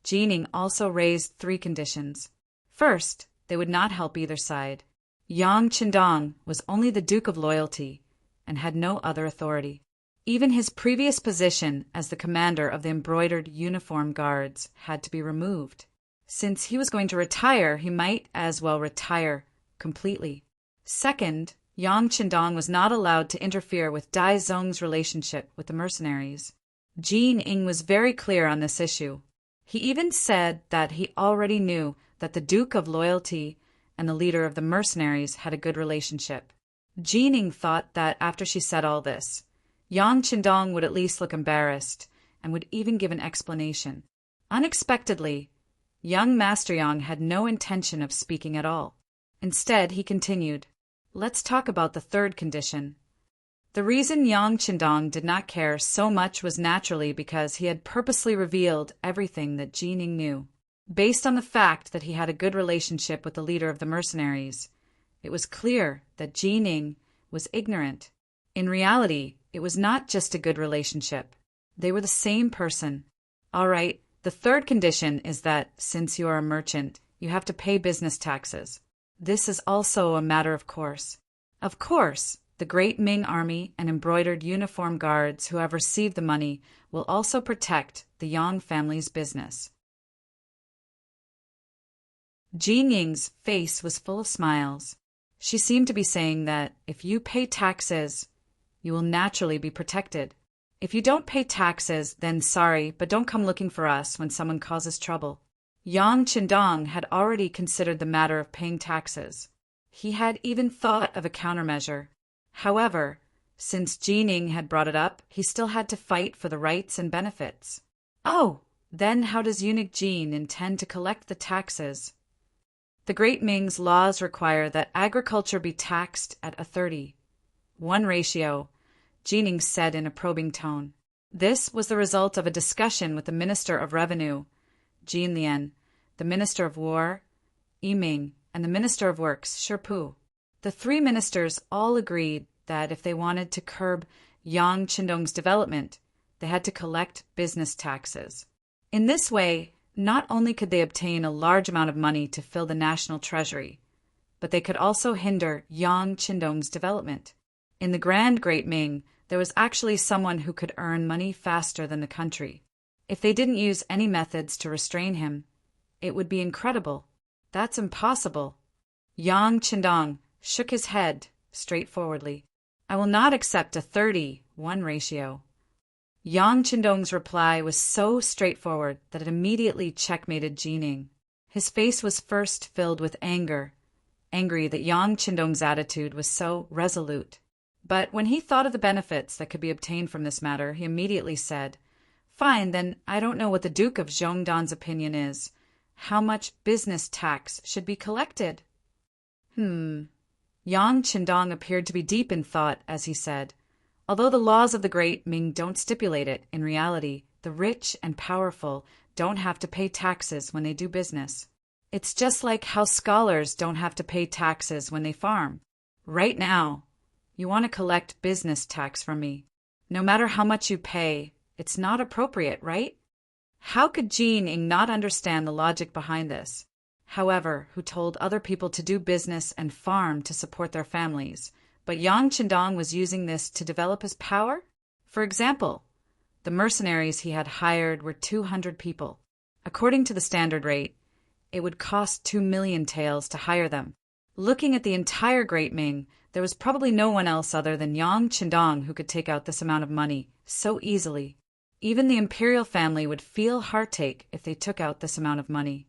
Jin Ing also raised three conditions. First, they would not help either side. Yang Qindong was only the Duke of Loyalty and had no other authority. Even his previous position as the commander of the embroidered uniform guards had to be removed. Since he was going to retire, he might as well retire completely. Second, Yang Qindong was not allowed to interfere with Daizong's relationship with the mercenaries. Jin Ing was very clear on this issue. He even said that he already knew that the Duke of Loyalty and the leader of the mercenaries had a good relationship. Jin Ing thought that after she said all this, Yang Qindong would at least look embarrassed and would even give an explanation. Unexpectedly, young Master Yang had no intention of speaking at all. Instead, he continued, "Let's talk about the third condition." The reason Yang Qindong did not care so much was naturally because he had purposely revealed everything that Jin Ing knew. Based on the fact that he had a good relationship with the leader of the mercenaries, it was clear that Jin Ing was ignorant. In reality, it was not just a good relationship. They were the same person. All right, the third condition is that, since you are a merchant, you have to pay business taxes. This is also a matter of course. Of course, the great Ming army and embroidered uniform guards who have received the money will also protect the Yang family's business. Jin Ying's face was full of smiles. She seemed to be saying that if you pay taxes, you will naturally be protected. If you don't pay taxes, then sorry, but don't come looking for us when someone causes trouble. Yang Qindong had already considered the matter of paying taxes. He had even thought of a countermeasure. However, since Jin Ing had brought it up, he still had to fight for the rights and benefits. Oh, then how does eunuch Jin intend to collect the taxes? The Great Ming's laws require that agriculture be taxed at a 30:1 ratio, Jin Ing said in a probing tone. This was the result of a discussion with the Minister of Revenue, Jin Lian, the Minister of War, Yi Ming, and the Minister of Works, Shi Pu. The three ministers all agreed that if they wanted to curb Yang Qindong's development, they had to collect business taxes. In this way, not only could they obtain a large amount of money to fill the national treasury, but they could also hinder Yang Qindong's development. In the Grand Great Ming, there was actually someone who could earn money faster than the country. If they didn't use any methods to restrain him, it would be incredible. That's impossible. Yang Qindong shook his head straightforwardly. I will not accept a 30:1 ratio. Yang Qindong's reply was so straightforward that it immediately checkmated Jin Ing. His face was first filled with anger, angry that Yang Qindong's attitude was so resolute. But when he thought of the benefits that could be obtained from this matter, he immediately said, Fine, then I don't know what the Duke of Zhongdan's opinion is. How much business tax should be collected? Yang Qindong appeared to be deep in thought as he said, "Although the laws of the great Ming don't stipulate it, in reality, the rich and powerful don't have to pay taxes when they do business. It's just like how scholars don't have to pay taxes when they farm. Right now, you want to collect business tax from me. No matter how much you pay, it's not appropriate, right?" How could Jin Ing not understand the logic behind this? However, who told other people to do business and farm to support their families, but Yang Qindong was using this to develop his power? For example, the mercenaries he had hired were 200 people. According to the standard rate, it would cost 2 million taels to hire them. Looking at the entire Great Ming, there was probably no one else other than Yang Qindong who could take out this amount of money so easily. Even the imperial family would feel heartache if they took out this amount of money.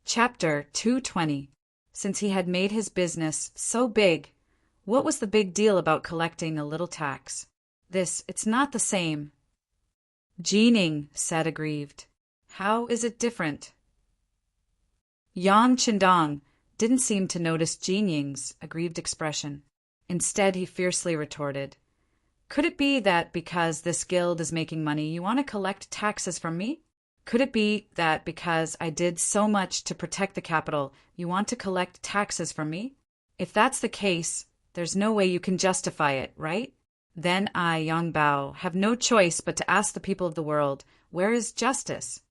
Chapter 220. Since he had made his business so big, what was the big deal about collecting a little tax? It's not the same. Jin Ing said aggrieved. How is it different? Yang Qindong didn't seem to notice Jin Ing's aggrieved expression. Instead, he fiercely retorted, "Could it be that because this guild is making money, you want to collect taxes from me? Could it be that because I did so much to protect the capital, you want to collect taxes from me? If that's the case, there's no way you can justify it, right? Then I, Yang Bao, have no choice but to ask the people of the world, where is justice?"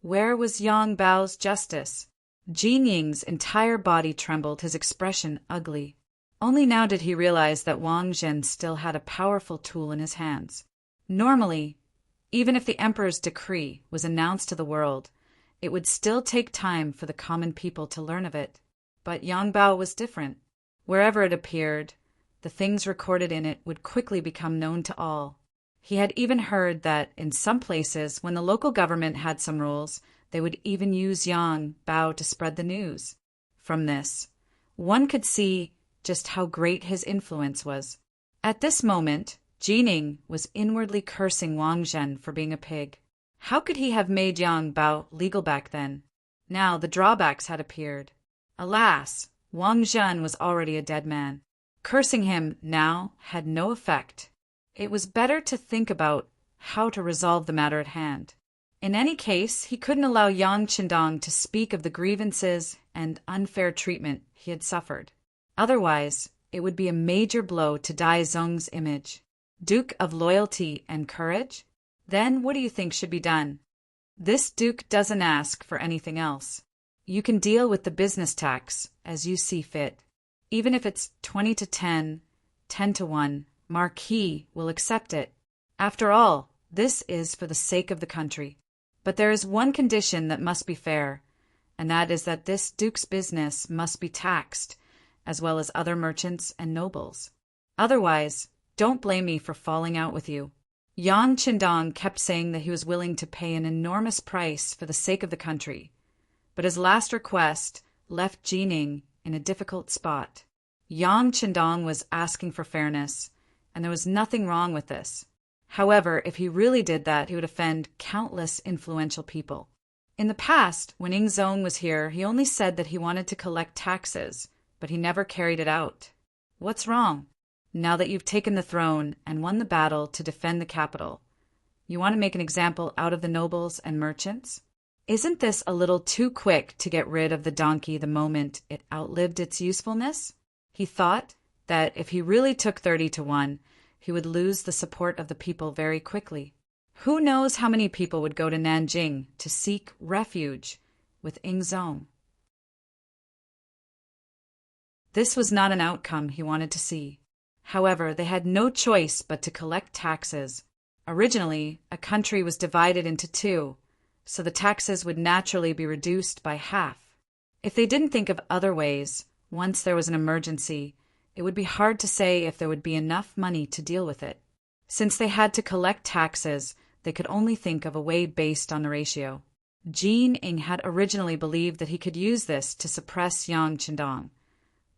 Where was Yang Bao's justice? Jin Ying's entire body trembled, his expression ugly. Only now did he realize that Wang Zhen still had a powerful tool in his hands. Normally, even if the emperor's decree was announced to the world, it would still take time for the common people to learn of it. But Yang Bao was different. Wherever it appeared, the things recorded in it would quickly become known to all. He had even heard that in some places, when the local government had some rules, they would even use Yang Bao to spread the news. From this, one could see just how great his influence was. At this moment, Jin Ing was inwardly cursing Wang Zhen for being a pig. How could he have made Yang Bao legal back then? Now the drawbacks had appeared. Alas, Wang Zhen was already a dead man. Cursing him now had no effect. It was better to think about how to resolve the matter at hand. In any case, he couldn't allow Yang Qindong to speak of the grievances and unfair treatment he had suffered. Otherwise, it would be a major blow to Dai Zong's image. Duke of loyalty and courage? Then what do you think should be done? This duke doesn't ask for anything else. You can deal with the business tax as you see fit. Even if it's 20 to 10, 10 to 1, Marquis will accept it. After all, this is for the sake of the country. But there is one condition that must be fair, and that is that this duke's business must be taxed, as well as other merchants and nobles. Otherwise, don't blame me for falling out with you. Yang Qindong kept saying that he was willing to pay an enormous price for the sake of the country, but his last request left Jin Ing in a difficult spot. Yang Qindong was asking for fairness, and there was nothing wrong with this. However, if he really did that, he would offend countless influential people. In the past, when Ing Zong was here, he only said that he wanted to collect taxes, but he never carried it out. What's wrong? Now that you've taken the throne and won the battle to defend the capital, you want to make an example out of the nobles and merchants? Isn't this a little too quick to get rid of the donkey the moment it outlived its usefulness? He thought that if he really took 30 to 1, he would lose the support of the people very quickly. Who knows how many people would go to Nanjing to seek refuge with Ing Zong? This was not an outcome he wanted to see. However, they had no choice but to collect taxes. Originally, a country was divided into two, so the taxes would naturally be reduced by half. If they didn't think of other ways, once there was an emergency, it would be hard to say if there would be enough money to deal with it. Since they had to collect taxes, they could only think of a way based on the ratio. Jin Ing had originally believed that he could use this to suppress Yang Qindong,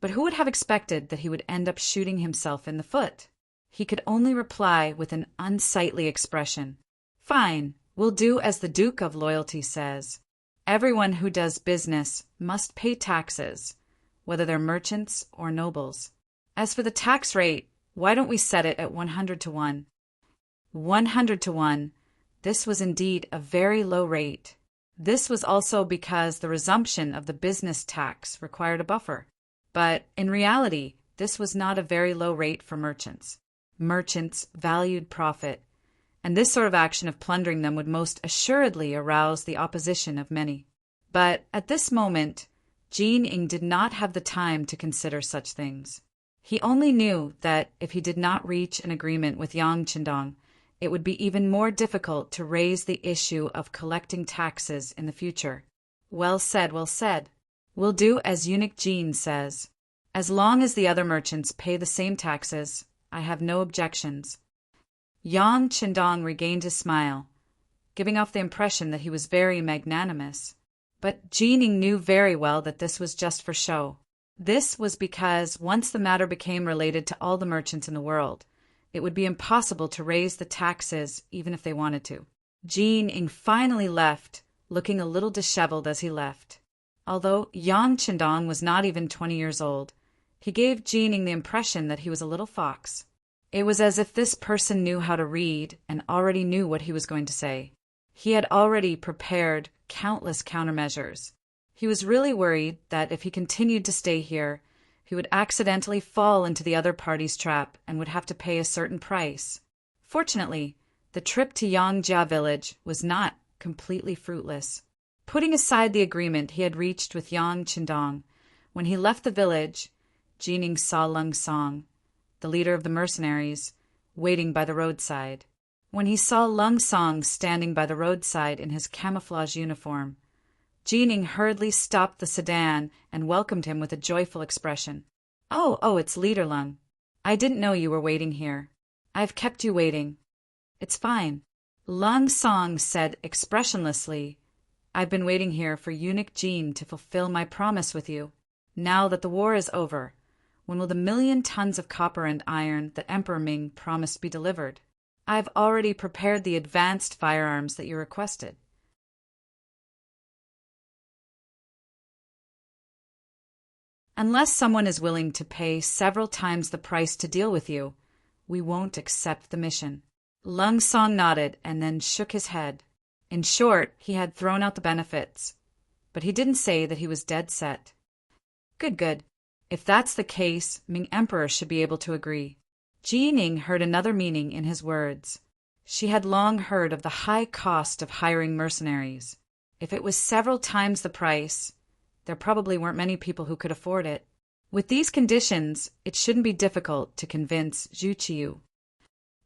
but who would have expected that he would end up shooting himself in the foot? He could only reply with an unsightly expression. Fine, We'll do as the Duke of Loyalty says. Everyone who does business must pay taxes, whether they're merchants or nobles. As for the tax rate, why don't we set it at 100 to 1? 100 to 1. This was indeed a very low rate. This was also because the resumption of the business tax required a buffer. But in reality, this was not a very low rate for merchants. Merchants valued profit, and this sort of action of plundering them would most assuredly arouse the opposition of many. But at this moment, Ming did not have the time to consider such things. He only knew that if he did not reach an agreement with Yang Qindong, it would be even more difficult to raise the issue of collecting taxes in the future. Well said, well said. We'll do as Eunuch Jean says. As long as the other merchants pay the same taxes, I have no objections. Yang Qindong regained his smile, giving off the impression that he was very magnanimous. But Jing knew very well that this was just for show. This was because once the matter became related to all the merchants in the world, it would be impossible to raise the taxes even if they wanted to. Jing finally left, looking a little disheveled as he left. Although Yang Qindong was not even 20 years old, he gave Jing the impression that he was a little fox. It was as if this person knew how to read and already knew what he was going to say. He had already prepared countless countermeasures. He was really worried that if he continued to stay here, he would accidentally fall into the other party's trap and would have to pay a certain price. Fortunately, the trip to Yangjia village was not completely fruitless. Putting aside the agreement he had reached with Yang Qindong, when he left the village, Jing saw Lung Song, the leader of the mercenaries, waiting by the roadside. When he saw Lung Song standing by the roadside in his camouflage uniform, Jing hurriedly stopped the sedan and welcomed him with a joyful expression. Oh, it's Leader Lung. I didn't know you were waiting here. I've kept you waiting. It's fine. Lung Song said expressionlessly, I've been waiting here for Eunuch Jean to fulfill my promise with you. Now that the war is over, when will the 1,000,000 tons of copper and iron that Emperor Ming promised be delivered? I've already prepared the advanced firearms that you requested. Unless someone is willing to pay several times the price to deal with you, we won't accept the mission. Lung Song nodded and then shook his head. In short, he had thrown out the benefits, but he didn't say that he was dead set. Good. If that's the case, Ming Emperor should be able to agree. Jing heard another meaning in his words. She had long heard of the high cost of hiring mercenaries. If it was several times the price, there probably weren't many people who could afford it. With these conditions, it shouldn't be difficult to convince Zhu Qiyu.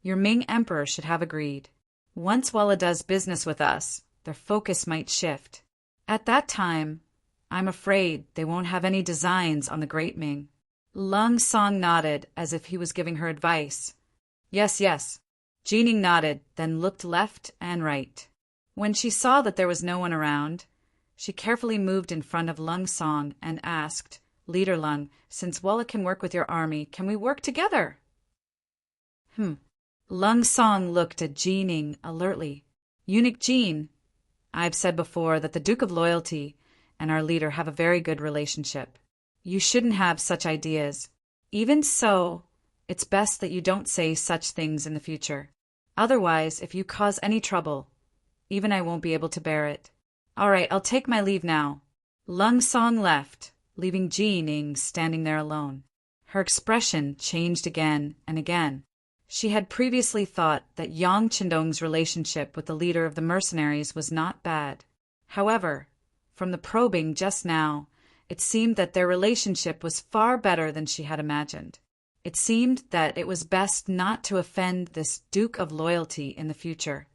Your Ming Emperor should have agreed. Once Walla does business with us, their focus might shift. At that time, I'm afraid they won't have any designs on the Great Ming. Lung Song nodded as if he was giving her advice. Yes. Jing nodded, then looked left and right. When she saw that there was no one around, she carefully moved in front of Lung Song and asked, Leader Lung, since Walla can work with your army, can we work together? Lung Song looked at Jing alertly. Eunuch Jean, I've said before that the Duke of Loyalty and our leader have a very good relationship. You shouldn't have such ideas. Even so, it's best that you don't say such things in the future. Otherwise, if you cause any trouble, even I won't be able to bear it. All right, I'll take my leave now. Lung Song left, leaving Jing standing there alone. Her expression changed again and again. She had previously thought that Yang Qindong's relationship with the leader of the mercenaries was not bad. However, from the probing just now, it seemed that their relationship was far better than she had imagined. It seemed that it was best not to offend this Duke of Loyalty in the future.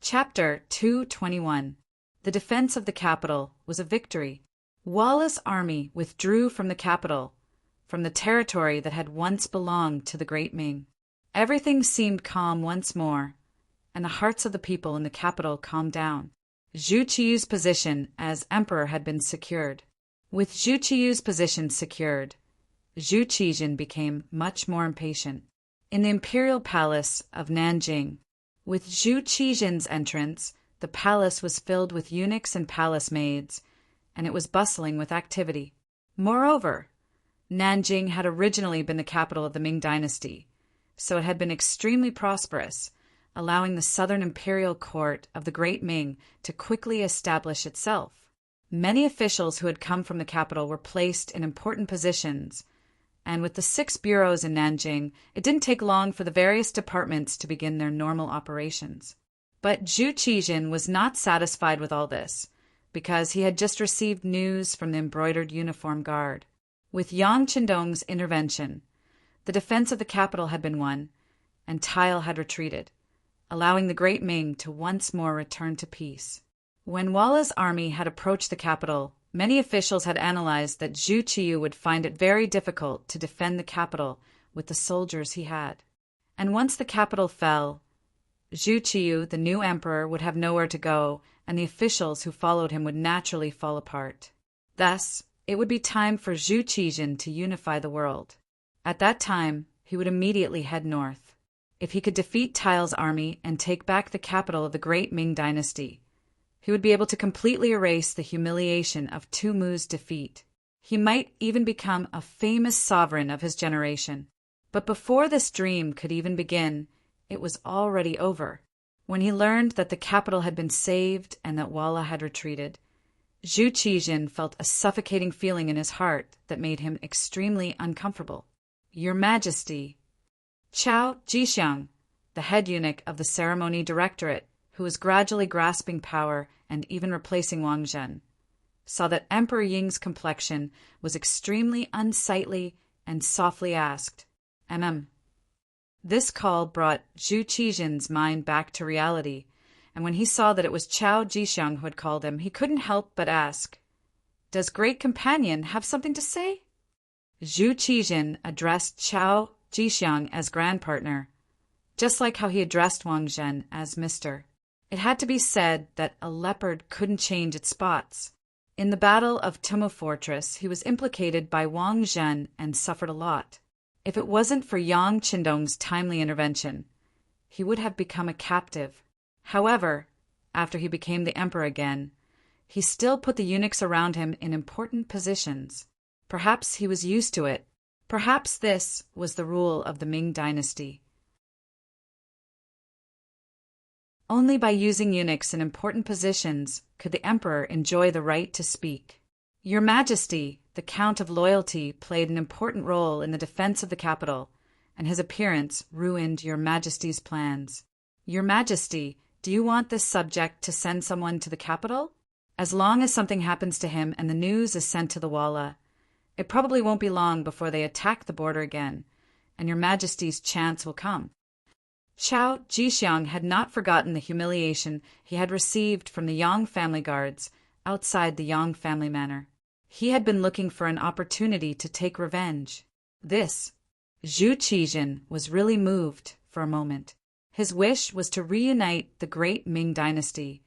Chapter 221. The defense of the capital was a victory. Walla's army withdrew from the capital, from the territory that had once belonged to the Great Ming. Everything seemed calm once more, and the hearts of the people in the capital calmed down. Zhu Qiyu's position as emperor had been secured. With Zhu Qiyu's position secured, Zhu Qijin became much more impatient. In the imperial palace of Nanjing, with Zhu Qijin's entrance, the palace was filled with eunuchs and palace maids, and it was bustling with activity. Moreover, Nanjing had originally been the capital of the Ming dynasty, so it had been extremely prosperous, allowing the southern imperial court of the Great Ming to quickly establish itself. Many officials who had come from the capital were placed in important positions, and with the 6 bureaus in Nanjing, it didn't take long for the various departments to begin their normal operations. But Zhu Qijin was not satisfied with all this, because he had just received news from the embroidered uniform guard. With Yang Qindong's intervention, the defense of the capital had been won, and Tile had retreated, allowing the Great Ming to once more return to peace. When Walla's army had approached the capital, many officials had analyzed that Zhu Qiyu would find it very difficult to defend the capital with the soldiers he had. And once the capital fell, Zhu Qiyu, the new emperor, would have nowhere to go, and the officials who followed him would naturally fall apart. Thus, it would be time for Zhu Qijin to unify the world. At that time, he would immediately head north. If he could defeat Tile's army and take back the capital of the Great Ming dynasty, he would be able to completely erase the humiliation of Tu Mu's defeat. He might even become a famous sovereign of his generation. But before this dream could even begin, it was already over. When he learned that the capital had been saved and that Walla had retreated, Zhu Qijin felt a suffocating feeling in his heart that made him extremely uncomfortable. Your Majesty, Chao Jixiang, the head eunuch of the ceremony directorate, who was gradually grasping power and even replacing Wang Zhen, saw that Emperor Ying's complexion was extremely unsightly and softly asked, This call brought Zhu Qijin's mind back to reality, and when he saw that it was Chao Jixiang who had called him, he couldn't help but ask, Does Great Companion have something to say? Zhu Qijin addressed Chao Jixiang as grand partner, just like how he addressed Wang Zhen as Mr. It had to be said that a leopard couldn't change its spots. In the Battle of Tumu Fortress, he was implicated by Wang Zhen and suffered a lot. If it wasn't for Yang Qindong's timely intervention, he would have become a captive. However, after he became the emperor again, he still put the eunuchs around him in important positions. Perhaps he was used to it. Perhaps this was the rule of the Ming dynasty. Only by using eunuchs in important positions could the emperor enjoy the right to speak. Your Majesty, the Count of Loyalty, played an important role in the defense of the capital, and his appearance ruined Your Majesty's plans. Your Majesty, do you want this subject to send someone to the capital? As long as something happens to him and the news is sent to the Walla, it probably won't be long before they attack the border again, and Your Majesty's chance will come. Chao Jixiang had not forgotten the humiliation he had received from the Yang family guards outside the Yang family manor. He had been looking for an opportunity to take revenge. Zhu Qijin was really moved for a moment. His wish was to reunite the Great Ming dynasty,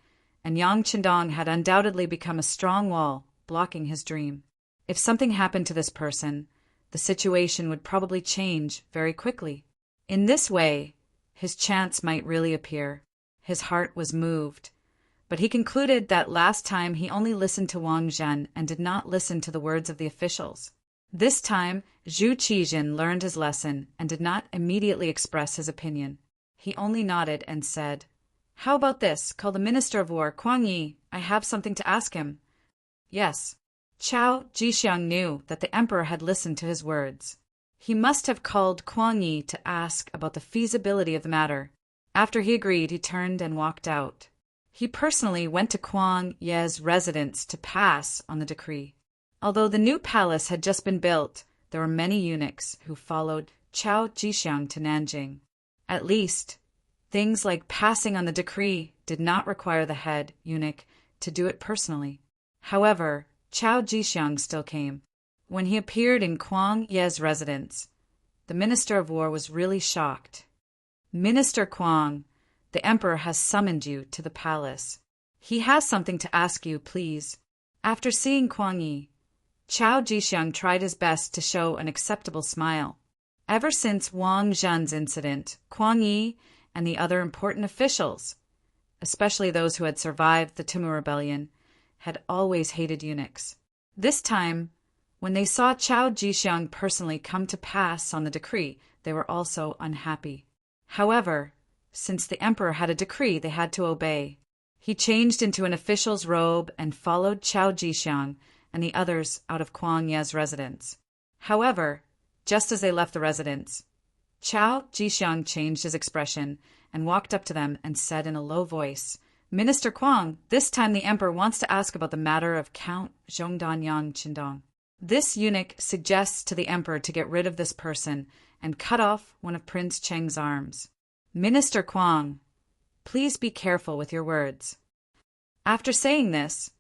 and Yang Qindong had undoubtedly become a strong wall blocking his dream. If something happened to this person, the situation would probably change very quickly. In this way, his chance might really appear. His heart was moved, but he concluded that last time he only listened to Wang Zhen and did not listen to the words of the officials. This time, Zhu Qijin learned his lesson and did not immediately express his opinion. He only nodded and said, How about this? Call the Minister of War, Kuang Yi. I have something to ask him. Yes. Chao Jixiang knew that the emperor had listened to his words. He must have called Kuang Yi to ask about the feasibility of the matter. After he agreed, he turned and walked out. He personally went to Kuang Ye's residence to pass on the decree. Although the new palace had just been built, there were many eunuchs who followed Chao Jixiang to Nanjing. At least, things like passing on the decree did not require the head eunuch to do it personally. However, Chao Jixiang still came. When he appeared in Kuang Ye's residence, the Minister of War was really shocked. Minister Kuang, the emperor has summoned you to the palace. He has something to ask you, please. After seeing Kuang Yi, Chao Jixiang tried his best to show an acceptable smile. Ever since Wang Zhen's incident, Kuang Yi and the other important officials, especially those who had survived the Timur rebellion, had always hated eunuchs. This time, when they saw Chao Jixiang personally come to pass on the decree, they were also unhappy. However, since the emperor had a decree they had to obey, he changed into an official's robe and followed Chao Jixiang and the others out of Kuang Ye's residence. However, just as they left the residence, Chao Jixiang changed his expression and walked up to them and said in a low voice, "Minister Kuang, this time the emperor wants to ask about the matter of Count Zhongdan Yang Qindong. This eunuch suggests to the emperor to get rid of this person and cut off one of Prince Cheng's arms. Minister Kuang, please be careful with your words." After saying this,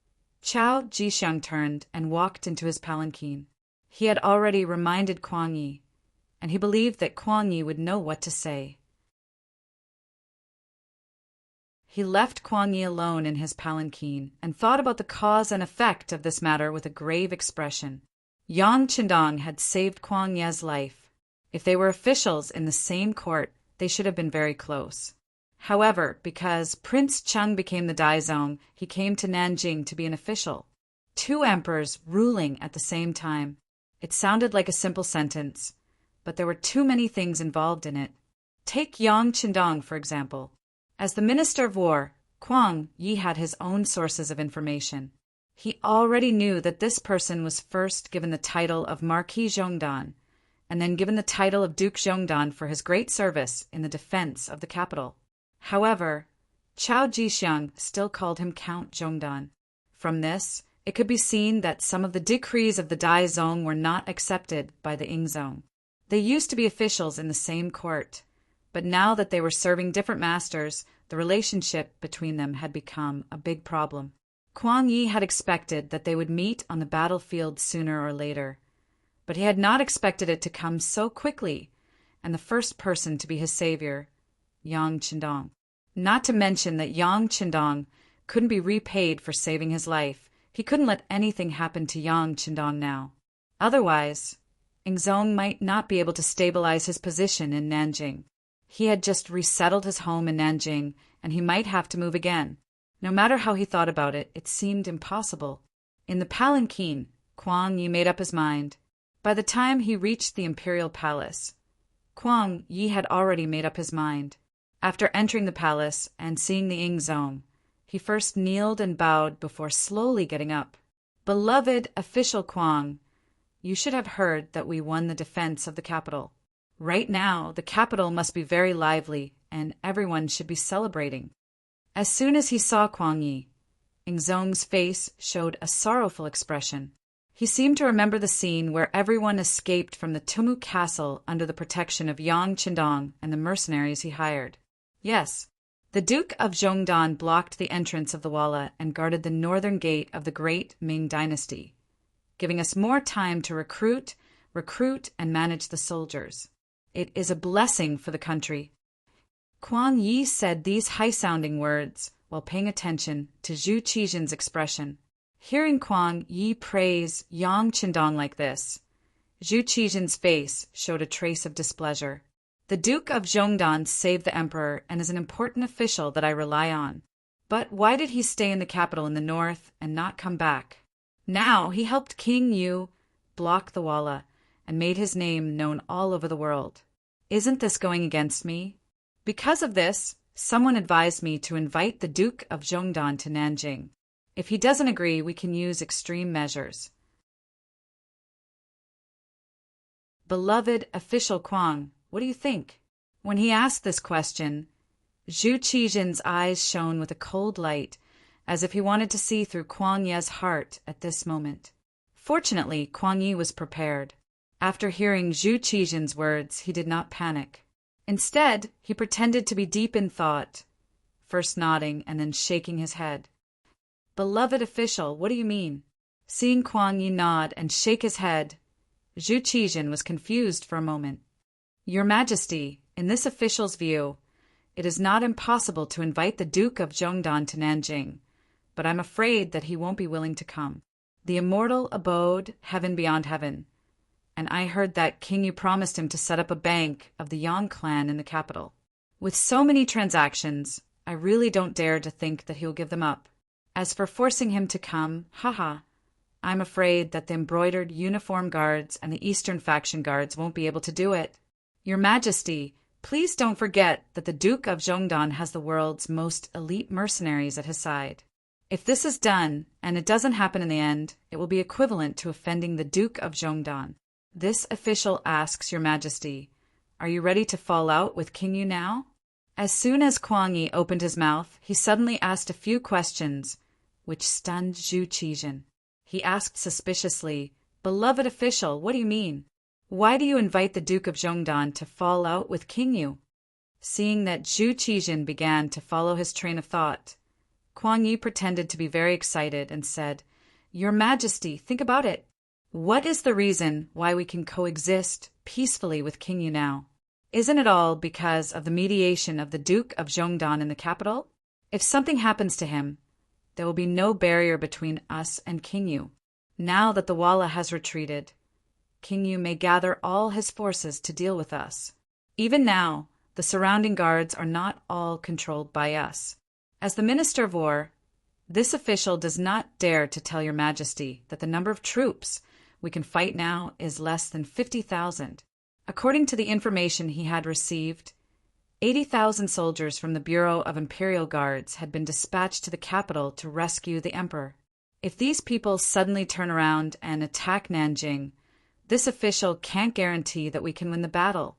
Chao Jixiang turned and walked into his palanquin. He had already reminded Kuang Yi, and he believed that Kuang Yi would know what to say. He left Kuang Yi alone in his palanquin and thought about the cause and effect of this matter with a grave expression. Yang Qindong had saved Kuang Ye's life. If they were officials in the same court, they should have been very close. However, because Prince Cheng became the Daizong, he came to Nanjing to be an official. Two emperors ruling at the same time. It sounded like a simple sentence, but there were too many things involved in it. Take Yang Qindong, for example. As the Minister of War, Kuang Yi had his own sources of information. He already knew that this person was first given the title of Marquis Zhongdan, and then given the title of Duke Zhongdan for his great service in the defense of the capital. However, Chao Jixiang still called him Count Zhongdan. From this, it could be seen that some of the decrees of the Daizong were not accepted by the Ingzong. They used to be officials in the same court, but now that they were serving different masters, the relationship between them had become a big problem. Kuang Yi had expected that they would meet on the battlefield sooner or later, but he had not expected it to come so quickly, and the first person to be his savior, Yang Qindong. Not to mention that Yang Qindong couldn't be repaid for saving his life. He couldn't let anything happen to Yang Qindong now. Otherwise, Ingzong might not be able to stabilize his position in Nanjing. He had just resettled his home in Nanjing, and he might have to move again. No matter how he thought about it, it seemed impossible. In the palanquin, Kuang Yi made up his mind. By the time he reached the imperial palace, Kuang Yi had already made up his mind. After entering the palace and seeing the Ingzong, he first kneeled and bowed before slowly getting up. "Beloved official Kuang, you should have heard that we won the defense of the capital. Right now, the capital must be very lively, and everyone should be celebrating." As soon as he saw Kuang Yi, Ingzong's face showed a sorrowful expression. He seemed to remember the scene where everyone escaped from the Tumu castle under the protection of Yang Qindong and the mercenaries he hired. Yes, the Duke of Zhongdan blocked the entrance of the Walla and guarded the northern gate of the great Ming dynasty, giving us more time to recruit, and manage the soldiers. It is a blessing for the country. Kuang Yi said these high-sounding words while paying attention to Zhu Qizhen's expression. Hearing Kuang Yi praise Yang Qindong like this, Zhu Qizhen's face showed a trace of displeasure. "The Duke of Zhongdan saved the emperor and is an important official that I rely on. But why did he stay in the capital in the north and not come back? Now he helped King Yu block the Walla and made his name known all over the world. Isn't this going against me? Because of this, someone advised me to invite the Duke of Zhongdan to Nanjing. If he doesn't agree, we can use extreme measures." Beloved official Kuang, what do you think? When he asked this question, Zhu Qizhen's eyes shone with a cold light, as if he wanted to see through Kuang Ye's heart at this moment. Fortunately, Kuang Yi was prepared. After hearing Zhu Qizhen's words, he did not panic. Instead, he pretended to be deep in thought, first nodding and then shaking his head. "Beloved official, what do you mean?" Seeing Kuang Yi nod and shake his head, Zhu Qizhen was confused for a moment. "Your Majesty, in this official's view, it is not impossible to invite the Duke of Zhongdan to Nanjing, but I'm afraid that he won't be willing to come." the immortal abode, heaven beyond heaven. And I heard that King Yu promised him to set up a bank of the Yang clan in the capital. With so many transactions, I really don't dare to think that he'll give them up. As for forcing him to come, haha, I'm afraid that the embroidered uniform guards and the Eastern faction guards won't be able to do it. Your Majesty, please don't forget that the Duke of Zhongdan has the world's most elite mercenaries at his side. If this is done, and it doesn't happen in the end, it will be equivalent to offending the Duke of Zhongdan. This official asks Your Majesty, are you ready to fall out with King Yu now? As soon as Kuang Yi opened his mouth, he suddenly asked a few questions, which stunned Zhu Qijin. He asked suspiciously, Beloved official, what do you mean? Why do you invite the Duke of Zhongdan to fall out with King Yu? Seeing that Zhu Qijin began to follow his train of thought, Kuang Yi pretended to be very excited and said, Your Majesty, think about it. What is the reason why we can coexist peacefully with King Yu now? Isn't it all because of the mediation of the Duke of Zhongdan in the capital? If something happens to him, there will be no barrier between us and King Yu. Now that the Walla has retreated, King Yu may gather all his forces to deal with us. Even now, the surrounding guards are not all controlled by us. As the Minister of War, this official does not dare to tell Your Majesty that the number of troops we can fight now is less than 50,000. According to the information he had received, 80,000 soldiers from the Bureau of Imperial Guards had been dispatched to the capital to rescue the emperor. If these people suddenly turn around and attack Nanjing, this official can't guarantee that we can win the battle.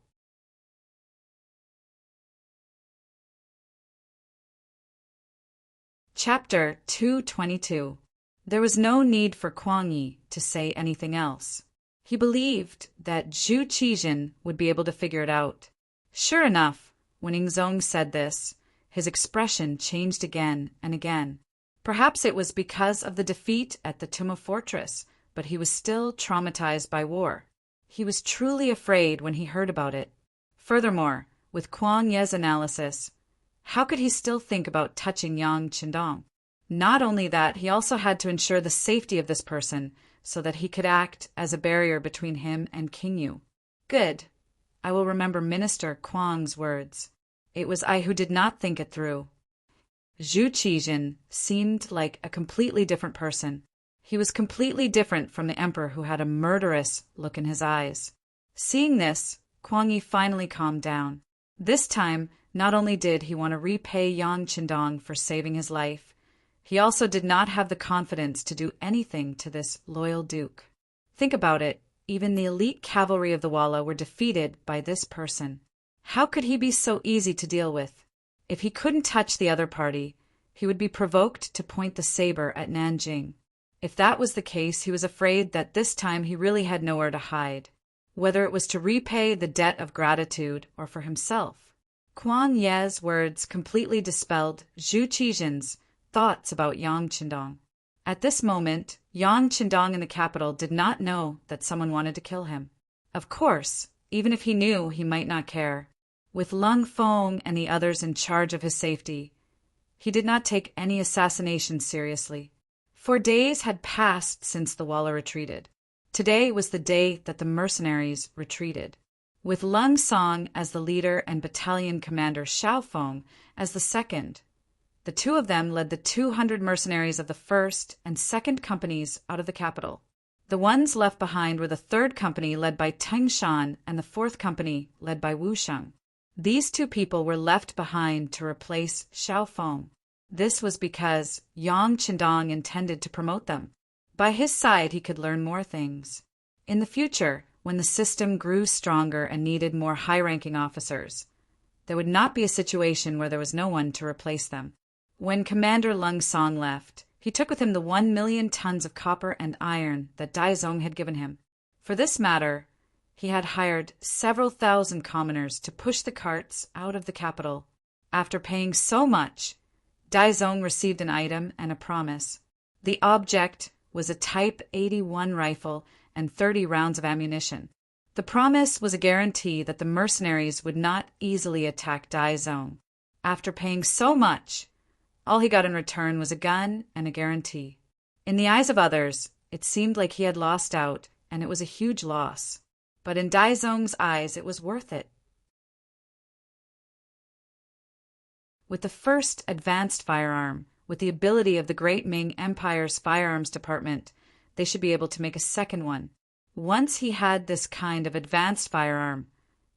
Chapter 222. There was no need for Kuang Yi to say anything else. He believed that Zhu Qijin would be able to figure it out. Sure enough, when Yingzong said this, his expression changed again and again. Perhaps it was because of the defeat at the Tuma Fortress, but he was still traumatized by war. He was truly afraid when he heard about it. Furthermore, with Kuang Ye's analysis, how could he still think about touching Yang Qindong? Not only that, he also had to ensure the safety of this person so that he could act as a barrier between him and King Yu. Good. I will remember Minister Kuang's words. It was I who did not think it through. Zhu Qijin seemed like a completely different person. He was completely different from the emperor who had a murderous look in his eyes. Seeing this, Kuang Yi finally calmed down. This time, not only did he want to repay Yang Qindong for saving his life, he also did not have the confidence to do anything to this loyal duke. Think about it. Even the elite cavalry of the Walla were defeated by this person. How could he be so easy to deal with? If he couldn't touch the other party, he would be provoked to point the saber at Nanjing. If that was the case, he was afraid that this time he really had nowhere to hide, whether it was to repay the debt of gratitude or for himself. Kuang Ye's words completely dispelled Zhu Qijin's thoughts about Yang Qindong. At this moment, Yang Qindong in the capital did not know that someone wanted to kill him. Of course, even if he knew, he might not care. With Lung Feng and the others in charge of his safety, he did not take any assassination seriously. 4 days had passed since the Walla retreated. Today was the day that the mercenaries retreated. With Lung Song as the leader and battalion commander Xiao Feng as the second, the two of them led the 200 mercenaries of the 1st and 2nd companies out of the capital. The ones left behind were the 3rd company led by Teng Shan and the 4th company led by Wu Sheng. These two people were left behind to replace Xiao Feng. This was because Yang Qindong intended to promote them. By his side, he could learn more things. In the future, when the system grew stronger and needed more high-ranking officers, there would not be a situation where there was no one to replace them. When Commander Lung Song left, he took with him the 1 million tons of copper and iron that Daizong had given him. For this matter, he had hired several thousand commoners to push the carts out of the capital. After paying so much, Daizong received an item and a promise. The object was a Type 81 rifle and 30 rounds of ammunition. The promise was a guarantee that the mercenaries would not easily attack Daizong. After paying so much, all he got in return was a gun and a guarantee. In the eyes of others, It seemed like he had lost out, and it was a huge loss. But in Daizong's eyes, it was worth it. With the first advanced firearm, with the ability of the great Ming Empire's firearms department, they should be able to make a second one. Once he had this kind of advanced firearm,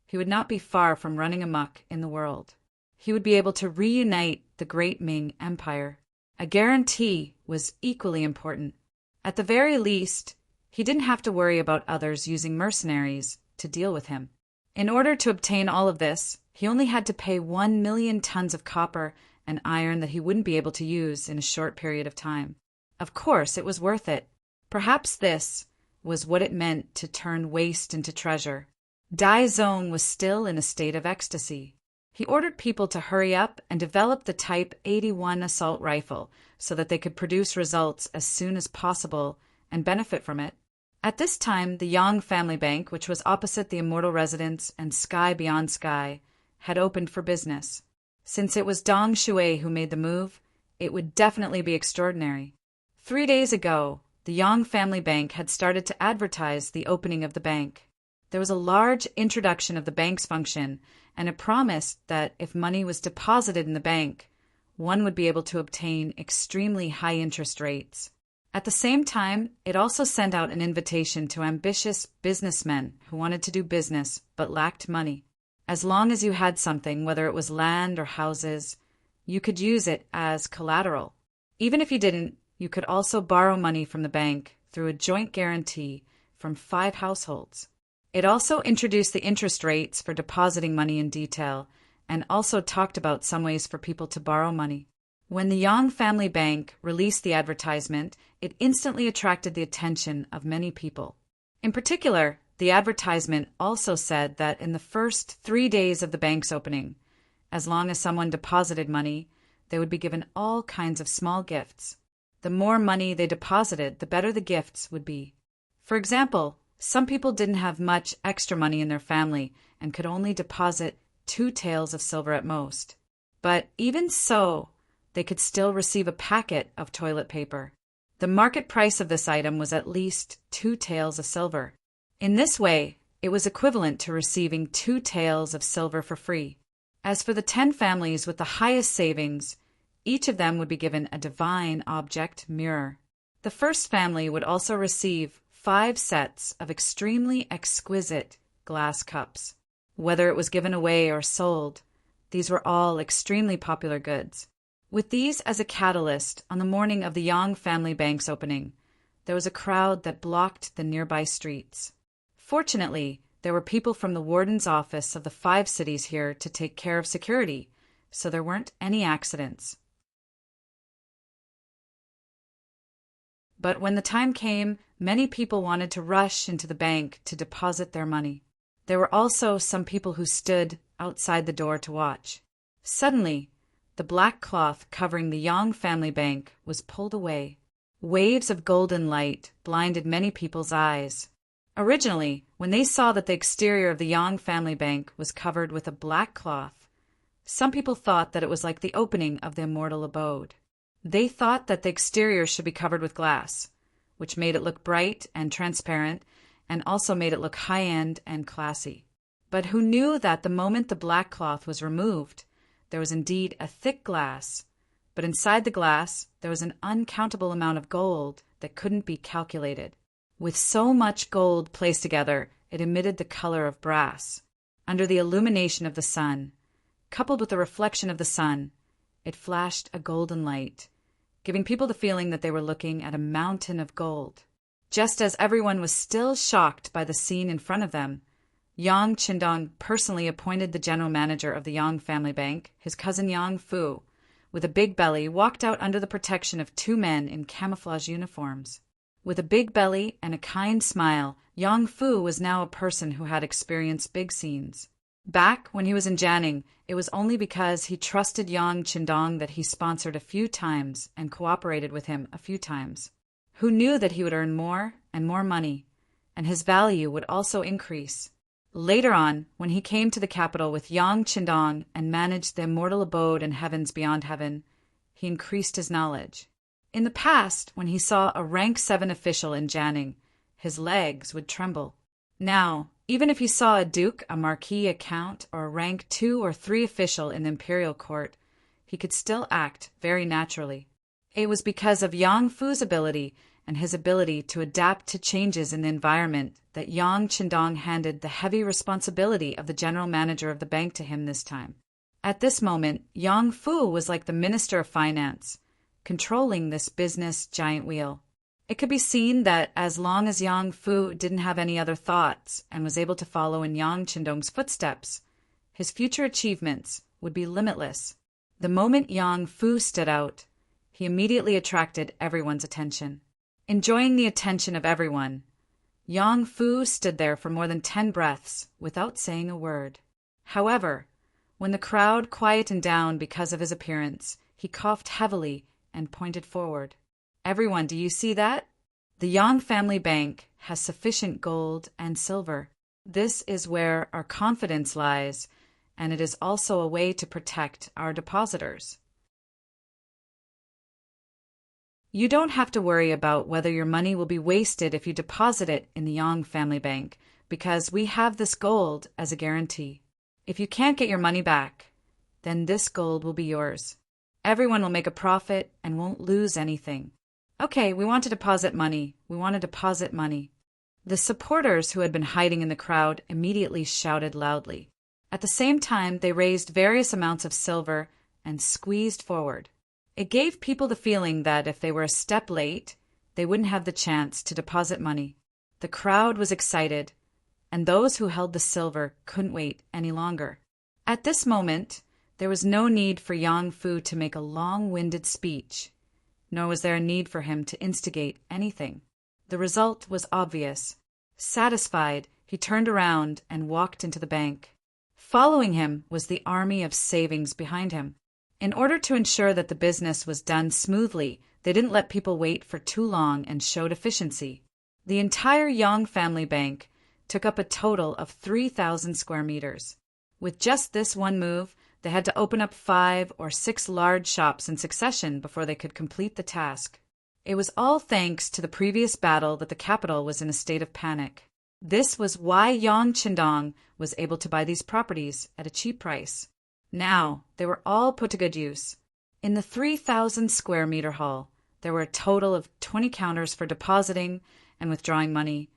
he would not be far from running amok in the world. He would be able to reunite the great Ming Empire. A guarantee was equally important. At the very least, he didn't have to worry about others using mercenaries to deal with him. In order to obtain all of this, he only had to pay 1 million tons of copper and iron that he wouldn't be able to use in a short period of time. Of course, it was worth it. Perhaps this was what it meant to turn waste into treasure. Daizong was still in a state of ecstasy. He ordered people to hurry up and develop the Type 81 assault rifle so that they could produce results as soon as possible and benefit from it. At this time, the Yang Family Bank, which was opposite the Immortal Residence and Sky Beyond Sky, had opened for business. Since it was Dong Shui who made the move, it would definitely be extraordinary. 3 days ago, the Yang Family Bank had started to advertise the opening of the bank. There was a large introduction of the bank's function, and it promised that if money was deposited in the bank, one would be able to obtain extremely high interest rates. At the same time, it also sent out an invitation to ambitious businessmen who wanted to do business but lacked money. As long as you had something, whether it was land or houses, you could use it as collateral. Even if you didn't, you could also borrow money from the bank through a joint guarantee from 5 households. It also introduced the interest rates for depositing money in detail and also talked about some ways for people to borrow money. When the Yang Family Bank released the advertisement, it instantly attracted the attention of many people. In particular, the advertisement also said that in the first 3 days of the bank's opening, as long as someone deposited money, they would be given all kinds of small gifts. The more money they deposited, the better the gifts would be. For example, some people didn't have much extra money in their family and could only deposit 2 taels of silver at most. But even so, they could still receive a packet of toilet paper. The market price of this item was at least 2 taels of silver. In this way, it was equivalent to receiving 2 taels of silver for free. As for the 10 families with the highest savings, each of them would be given a divine object mirror. The first family would also receive 5 sets of extremely exquisite glass cups. Whether it was given away or sold, these were all extremely popular goods. With these as a catalyst, on the morning of the Yang Family Bank's opening, there was a crowd that blocked the nearby streets. Fortunately, there were people from the warden's office of the 5 cities here to take care of security, so there weren't any accidents. But when the time came, many people wanted to rush into the bank to deposit their money. There were also some people who stood outside the door to watch. Suddenly, the black cloth covering the Yang Family Bank was pulled away. Waves of golden light blinded many people's eyes. Originally, when they saw that the exterior of the Yang Family Bank was covered with a black cloth, some people thought that it was like the opening of the immortal abode. They thought that the exterior should be covered with glass, which made it look bright and transparent and also made it look high-end and classy. But who knew that the moment the black cloth was removed, there was indeed a thick glass, but inside the glass there was an uncountable amount of gold that couldn't be calculated. With so much gold placed together, it emitted the color of brass. Under the illumination of the sun, coupled with the reflection of the sun, it flashed a golden light, giving people the feeling that they were looking at a mountain of gold. Just as everyone was still shocked by the scene in front of them, Yang Qindong personally appointed the general manager of the Yang Family Bank, his cousin Yang Fu, with a big belly, walked out under the protection of 2 men in camouflage uniforms. With a big belly and a kind smile, Yang Fu was now a person who had experienced big scenes. Back when he was in Jianing, it was only because he trusted Yang Qindong that he sponsored a few times and cooperated with him a few times. Who knew that he would earn more and more money, and his value would also increase. Later on, when he came to the capital with Yang Qindong and managed the immortal abode and heavens beyond heaven, he increased his knowledge. In the past, when he saw a rank 7 official in Janning, his legs would tremble. Now, even if he saw a duke, a marquis, a count, or a rank 2 or 3 official in the imperial court, he could still act very naturally. It was because of Yang Fu's ability and his ability to adapt to changes in the environment that Yang Qindong handed the heavy responsibility of the general manager of the bank to him this time. At this moment, Yang Fu was like the Minister of Finance, controlling this business giant wheel. It could be seen that as long as Yang Fu didn't have any other thoughts and was able to follow in Yang Qindong's footsteps, his future achievements would be limitless. The moment Yang Fu stood out, he immediately attracted everyone's attention. Enjoying the attention of everyone, Yang Fu stood there for more than 10 breaths without saying a word. However, when the crowd quietened down because of his appearance, he coughed heavily and pointed forward. "Everyone, do you see that? The Yang family bank has sufficient gold and silver. This is where our confidence lies, and it is also a way to protect our depositors. You don't have to worry about whether your money will be wasted if you deposit it in the Yang family bank, because we have this gold as a guarantee. If you can't get your money back, then this gold will be yours. Everyone will make a profit and won't lose anything. Okay, we want to deposit money. We want to deposit money." The supporters who had been hiding in the crowd immediately shouted loudly. At the same time, they raised various amounts of silver and squeezed forward. It gave people the feeling that if they were a step late, they wouldn't have the chance to deposit money. The crowd was excited, and those who held the silver couldn't wait any longer. At this moment, there was no need for Yang Fu to make a long-winded speech, nor was there a need for him to instigate anything. The result was obvious. Satisfied, he turned around and walked into the bank. Following him was the army of savings behind him. In order to ensure that the business was done smoothly, they didn't let people wait for too long and showed efficiency. The entire Yang family bank took up a total of 3,000 square meters. With just this one move, they had to open up 5 or 6 large shops in succession before they could complete the task. It was all thanks to the previous battle that the capital was in a state of panic. This was why Yang Qindong was able to buy these properties at a cheap price. Now, they were all put to good use. In the 3,000 square meter hall, there were a total of 20 counters for depositing and withdrawing money,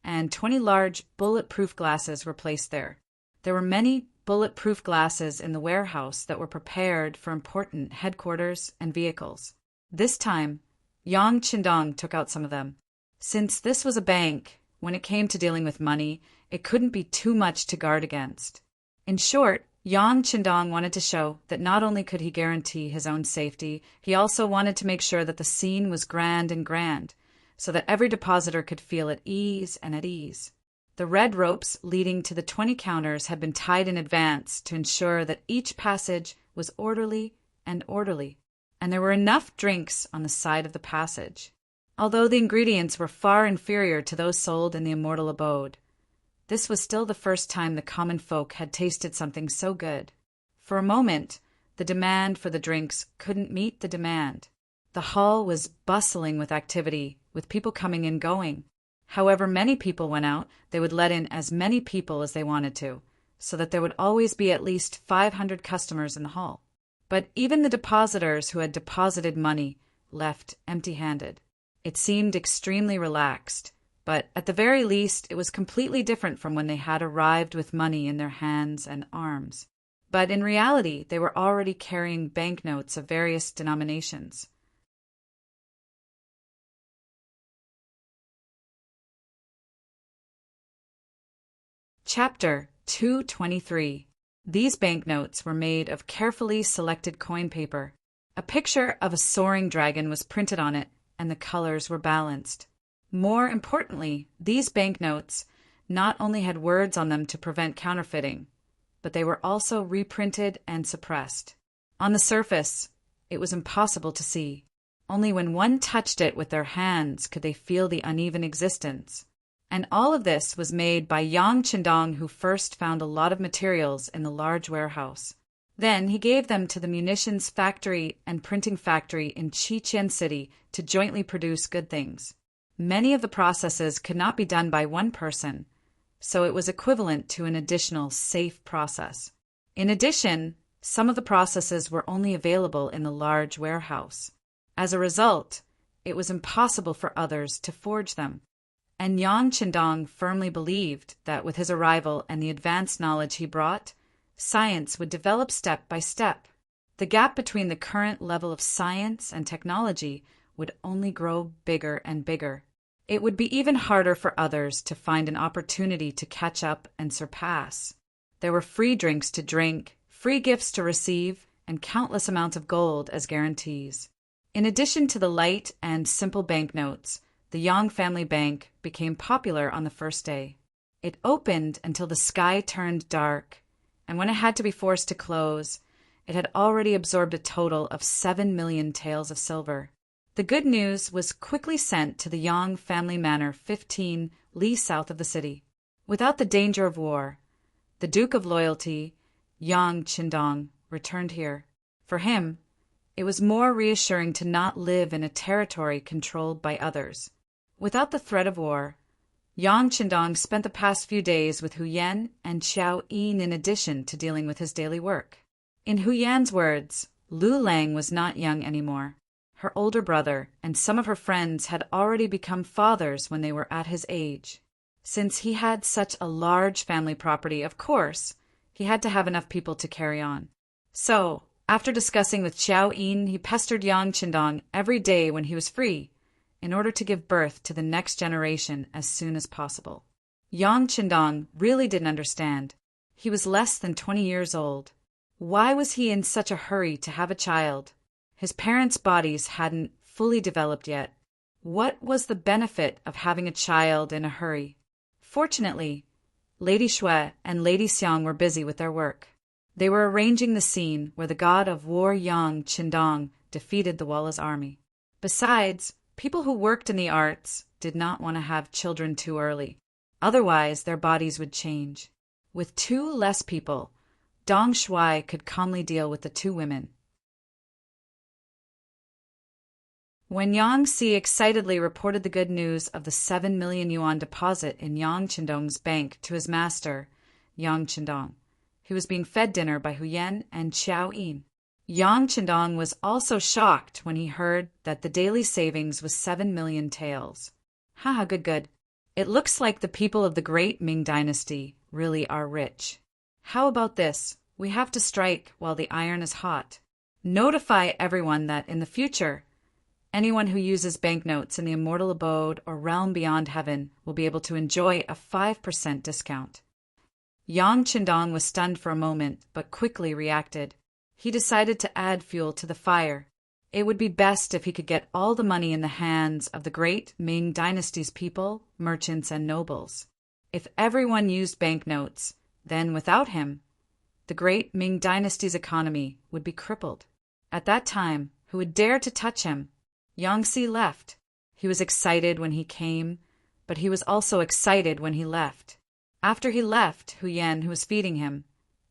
and 20 large bulletproof glasses were placed there. There were many bulletproof glasses in the warehouse that were prepared for important headquarters and vehicles. This time, Yang Qindong took out some of them. Since this was a bank, when it came to dealing with money, it couldn't be too much to guard against. In short, Yang Qindong wanted to show that not only could he guarantee his own safety, he also wanted to make sure that the scene was grand, so that every depositor could feel at ease and at ease. The red ropes leading to the 20 counters had been tied in advance to ensure that each passage was orderly, and there were enough drinks on the side of the passage. Although the ingredients were far inferior to those sold in the immortal abode, this was still the first time the common folk had tasted something so good. For a moment, the demand for the drinks couldn't meet the demand. The hall was bustling with activity, with people coming and going. However many people went out, they would let in as many people as they wanted to, so that there would always be at least 500 customers in the hall. But even the depositors who had deposited money left empty-handed. It seemed extremely relaxed, but at the very least it was completely different from when they had arrived with money in their hands and arms. But in reality, they were already carrying banknotes of various denominations. Chapter 223. These banknotes were made of carefully selected coin paper. A picture of a soaring dragon was printed on it, and the colors were balanced. More importantly, these banknotes not only had words on them to prevent counterfeiting, but they were also reprinted and suppressed. On the surface, it was impossible to see. Only when one touched it with their hands could they feel the uneven existence. And all of this was made by Yang Qindong, who first found a lot of materials in the large warehouse. Then he gave them to the munitions factory and printing factory in Chichen City to jointly produce good things. Many of the processes could not be done by one person, so it was equivalent to an additional safe process. In addition, some of the processes were only available in the large warehouse. As a result, it was impossible for others to forge them. And Yang Qindong firmly believed that with his arrival and the advanced knowledge he brought, science would develop step by step. The gap between the current level of science and technology would only grow bigger and bigger. It would be even harder for others to find an opportunity to catch up and surpass. There were free drinks to drink, free gifts to receive, and countless amounts of gold as guarantees. In addition to the light and simple banknotes, the Yang family bank became popular on the first day. It opened until the sky turned dark, and when it had to be forced to close, it had already absorbed a total of 7 million taels of silver. The good news was quickly sent to the Yang family manor 15 li south of the city. Without the danger of war, the Duke of Loyalty, Yang Qindong, returned here. For him, it was more reassuring to not live in a territory controlled by others. Without the threat of war, Yang Qindong spent the past few days with Huyen and Xiao Yin in addition to dealing with his daily work. In Huyen's words, Lu Lang was not young anymore. Her older brother and some of her friends had already become fathers when they were at his age. Since he had such a large family property, of course, he had to have enough people to carry on. So, after discussing with Xiao Yin, he pestered Yang Qindong every day when he was free, in order to give birth to the next generation as soon as possible. Yang Qindong really didn't understand. He was less than 20 years old. Why was he in such a hurry to have a child? His parents' bodies hadn't fully developed yet. What was the benefit of having a child in a hurry? Fortunately, Lady Shui and Lady Xiang were busy with their work. They were arranging the scene where the god of war Yang Qindong defeated the Walla's army. Besides, people who worked in the arts did not want to have children too early. Otherwise, their bodies would change. With 2 less people, Dong Shui could calmly deal with the 2 women. When Yang Si excitedly reported the good news of the 7 million yuan deposit in Yang Qindong's bank to his master, Yang Qindong, he was being fed dinner by Huyen and Xiao Yin. Yang Qindong was also shocked when he heard that the daily savings was 7 million taels. Haha, good. It looks like the people of the great Ming dynasty really are rich. How about this? We have to strike while the iron is hot. Notify everyone that in the future, anyone who uses banknotes in the immortal abode or realm beyond heaven will be able to enjoy a 5% discount. Yang Qindong was stunned for a moment, but quickly reacted. He decided to add fuel to the fire. It would be best if he could get all the money in the hands of the great Ming dynasty's people, merchants, and nobles. If everyone used banknotes, then without him, the great Ming dynasty's economy would be crippled. At that time, who would dare to touch him? Yang Si left. He was excited when he came, but he was also excited when he left. After he left, Huyen, who was feeding him,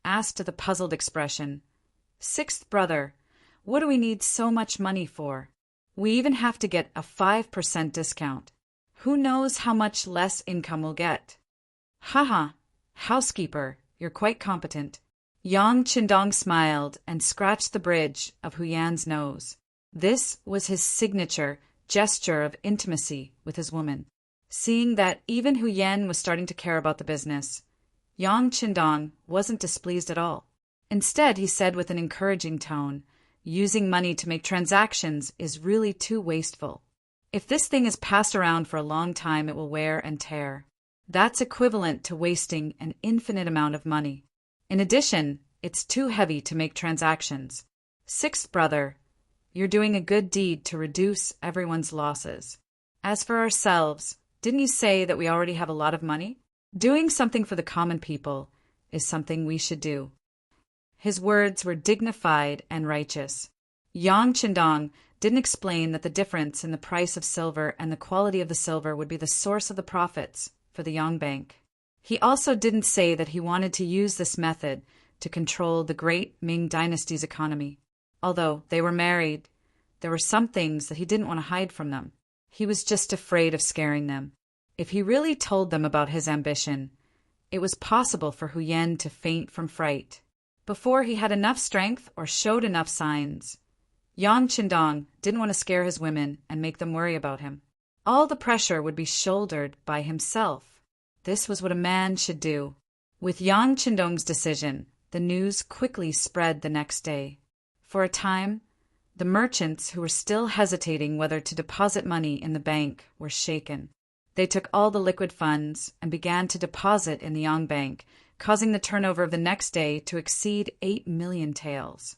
asked with a puzzled expression, "Sixth brother, what do we need so much money for? We even have to get a 5% discount. Who knows how much less income we'll get?" "Haha, housekeeper, you're quite competent." Yang Qindong smiled and scratched the bridge of Huyan's nose. This was his signature gesture of intimacy with his woman. Seeing that even Huyen was starting to care about the business, Yang Qindong wasn't displeased at all. Instead, he said with an encouraging tone, "Using money to make transactions is really too wasteful. If this thing is passed around for a long time, it will wear and tear. That's equivalent to wasting an infinite amount of money. In addition, it's too heavy to make transactions. Sixth brother, you're doing a good deed to reduce everyone's losses. As for ourselves, didn't you say that we already have a lot of money? Doing something for the common people is something we should do." His words were dignified and righteous. Yang Qindong didn't explain that the difference in the price of silver and the quality of the silver would be the source of the profits for the Yang Bank. He also didn't say that he wanted to use this method to control the great Ming dynasty's economy. Although they were married, there were some things that he didn't want to hide from them. He was just afraid of scaring them. If he really told them about his ambition, it was possible for Huyen to faint from fright before he had enough strength or showed enough signs. Yang Qindong didn't want to scare his women and make them worry about him. All the pressure would be shouldered by himself. This was what a man should do. With Yang Qindong's decision, the news quickly spread the next day. For a time, the merchants who were still hesitating whether to deposit money in the bank were shaken. They took all the liquid funds and began to deposit in the Yang Bank, causing the turnover of the next day to exceed 8 million taels.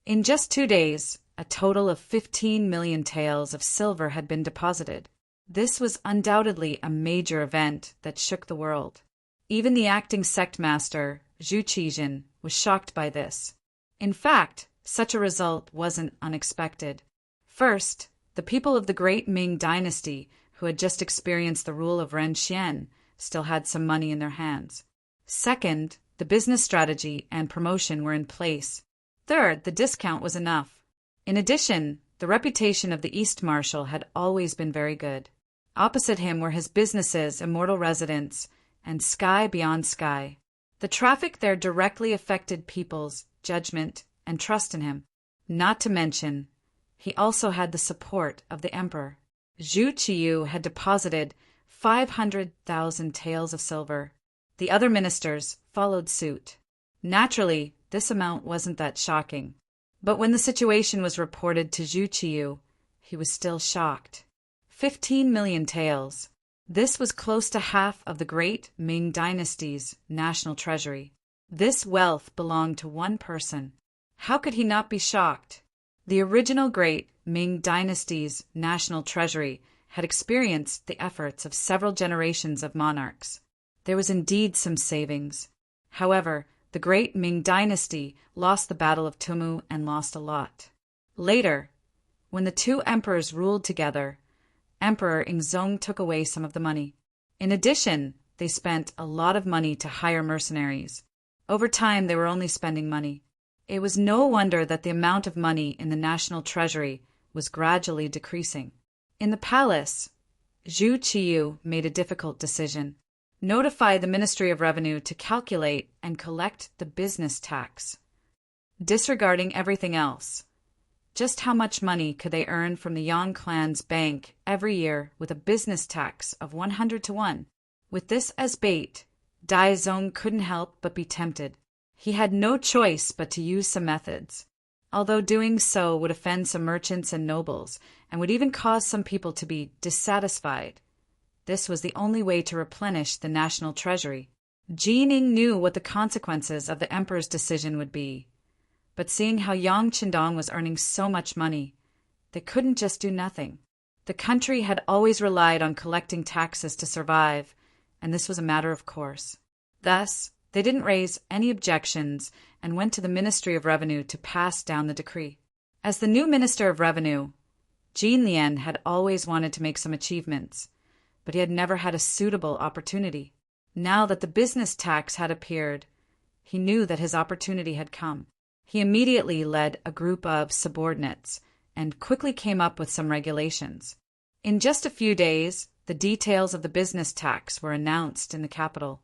In just 2 days, a total of 15 million taels of silver had been deposited. This was undoubtedly a major event that shook the world. Even the acting sect master, Zhu Qijin, was shocked by this. In fact, such a result wasn't unexpected. First, the people of the great Ming dynasty, who had just experienced the rule of Ren Xian, still had some money in their hands. Second, the business strategy and promotion were in place. Third, the discount was enough. In addition, the reputation of the East Marshal had always been very good. Opposite him were his businesses, immortal residence, and sky beyond sky. The traffic there directly affected people's judgment and trust in him. Not to mention, he also had the support of the emperor. Zhu Qiyu had deposited 500,000 taels of silver. The other ministers followed suit. Naturally, this amount wasn't that shocking. But when the situation was reported to Zhu Qiyu, he was still shocked. 15 million taels. This was close to half of the great Ming dynasty's national treasury. This wealth belonged to one person. How could he not be shocked? The original great Ming dynasty's national treasury had experienced the efforts of several generations of monarchs. There was indeed some savings. However, the great Ming dynasty lost the Battle of Tumu and lost a lot. Later, when the two emperors ruled together, Emperor Ingzong took away some of the money. In addition, they spent a lot of money to hire mercenaries. Over time, they were only spending money. It was no wonder that the amount of money in the national treasury was gradually decreasing. In the palace, Zhu Qiyu made a difficult decision. Notify the Ministry of Revenue to calculate and collect the business tax, disregarding everything else. Just how much money could they earn from the Yang clan's bank every year with a business tax of 100-1? With this as bait, Dai Zong couldn't help but be tempted. He had no choice but to use some methods. Although doing so would offend some merchants and nobles, and would even cause some people to be dissatisfied, this was the only way to replenish the national treasury. Jining knew what the consequences of the emperor's decision would be. But seeing how Yang Qindong was earning so much money, they couldn't just do nothing. The country had always relied on collecting taxes to survive, and this was a matter of course. Thus, they didn't raise any objections and went to the Ministry of Revenue to pass down the decree. As the new Minister of Revenue, Jin Lian had always wanted to make some achievements, but he had never had a suitable opportunity. Now that the business tax had appeared, he knew that his opportunity had come. He immediately led a group of subordinates and quickly came up with some regulations. In just a few days, the details of the business tax were announced in the capital.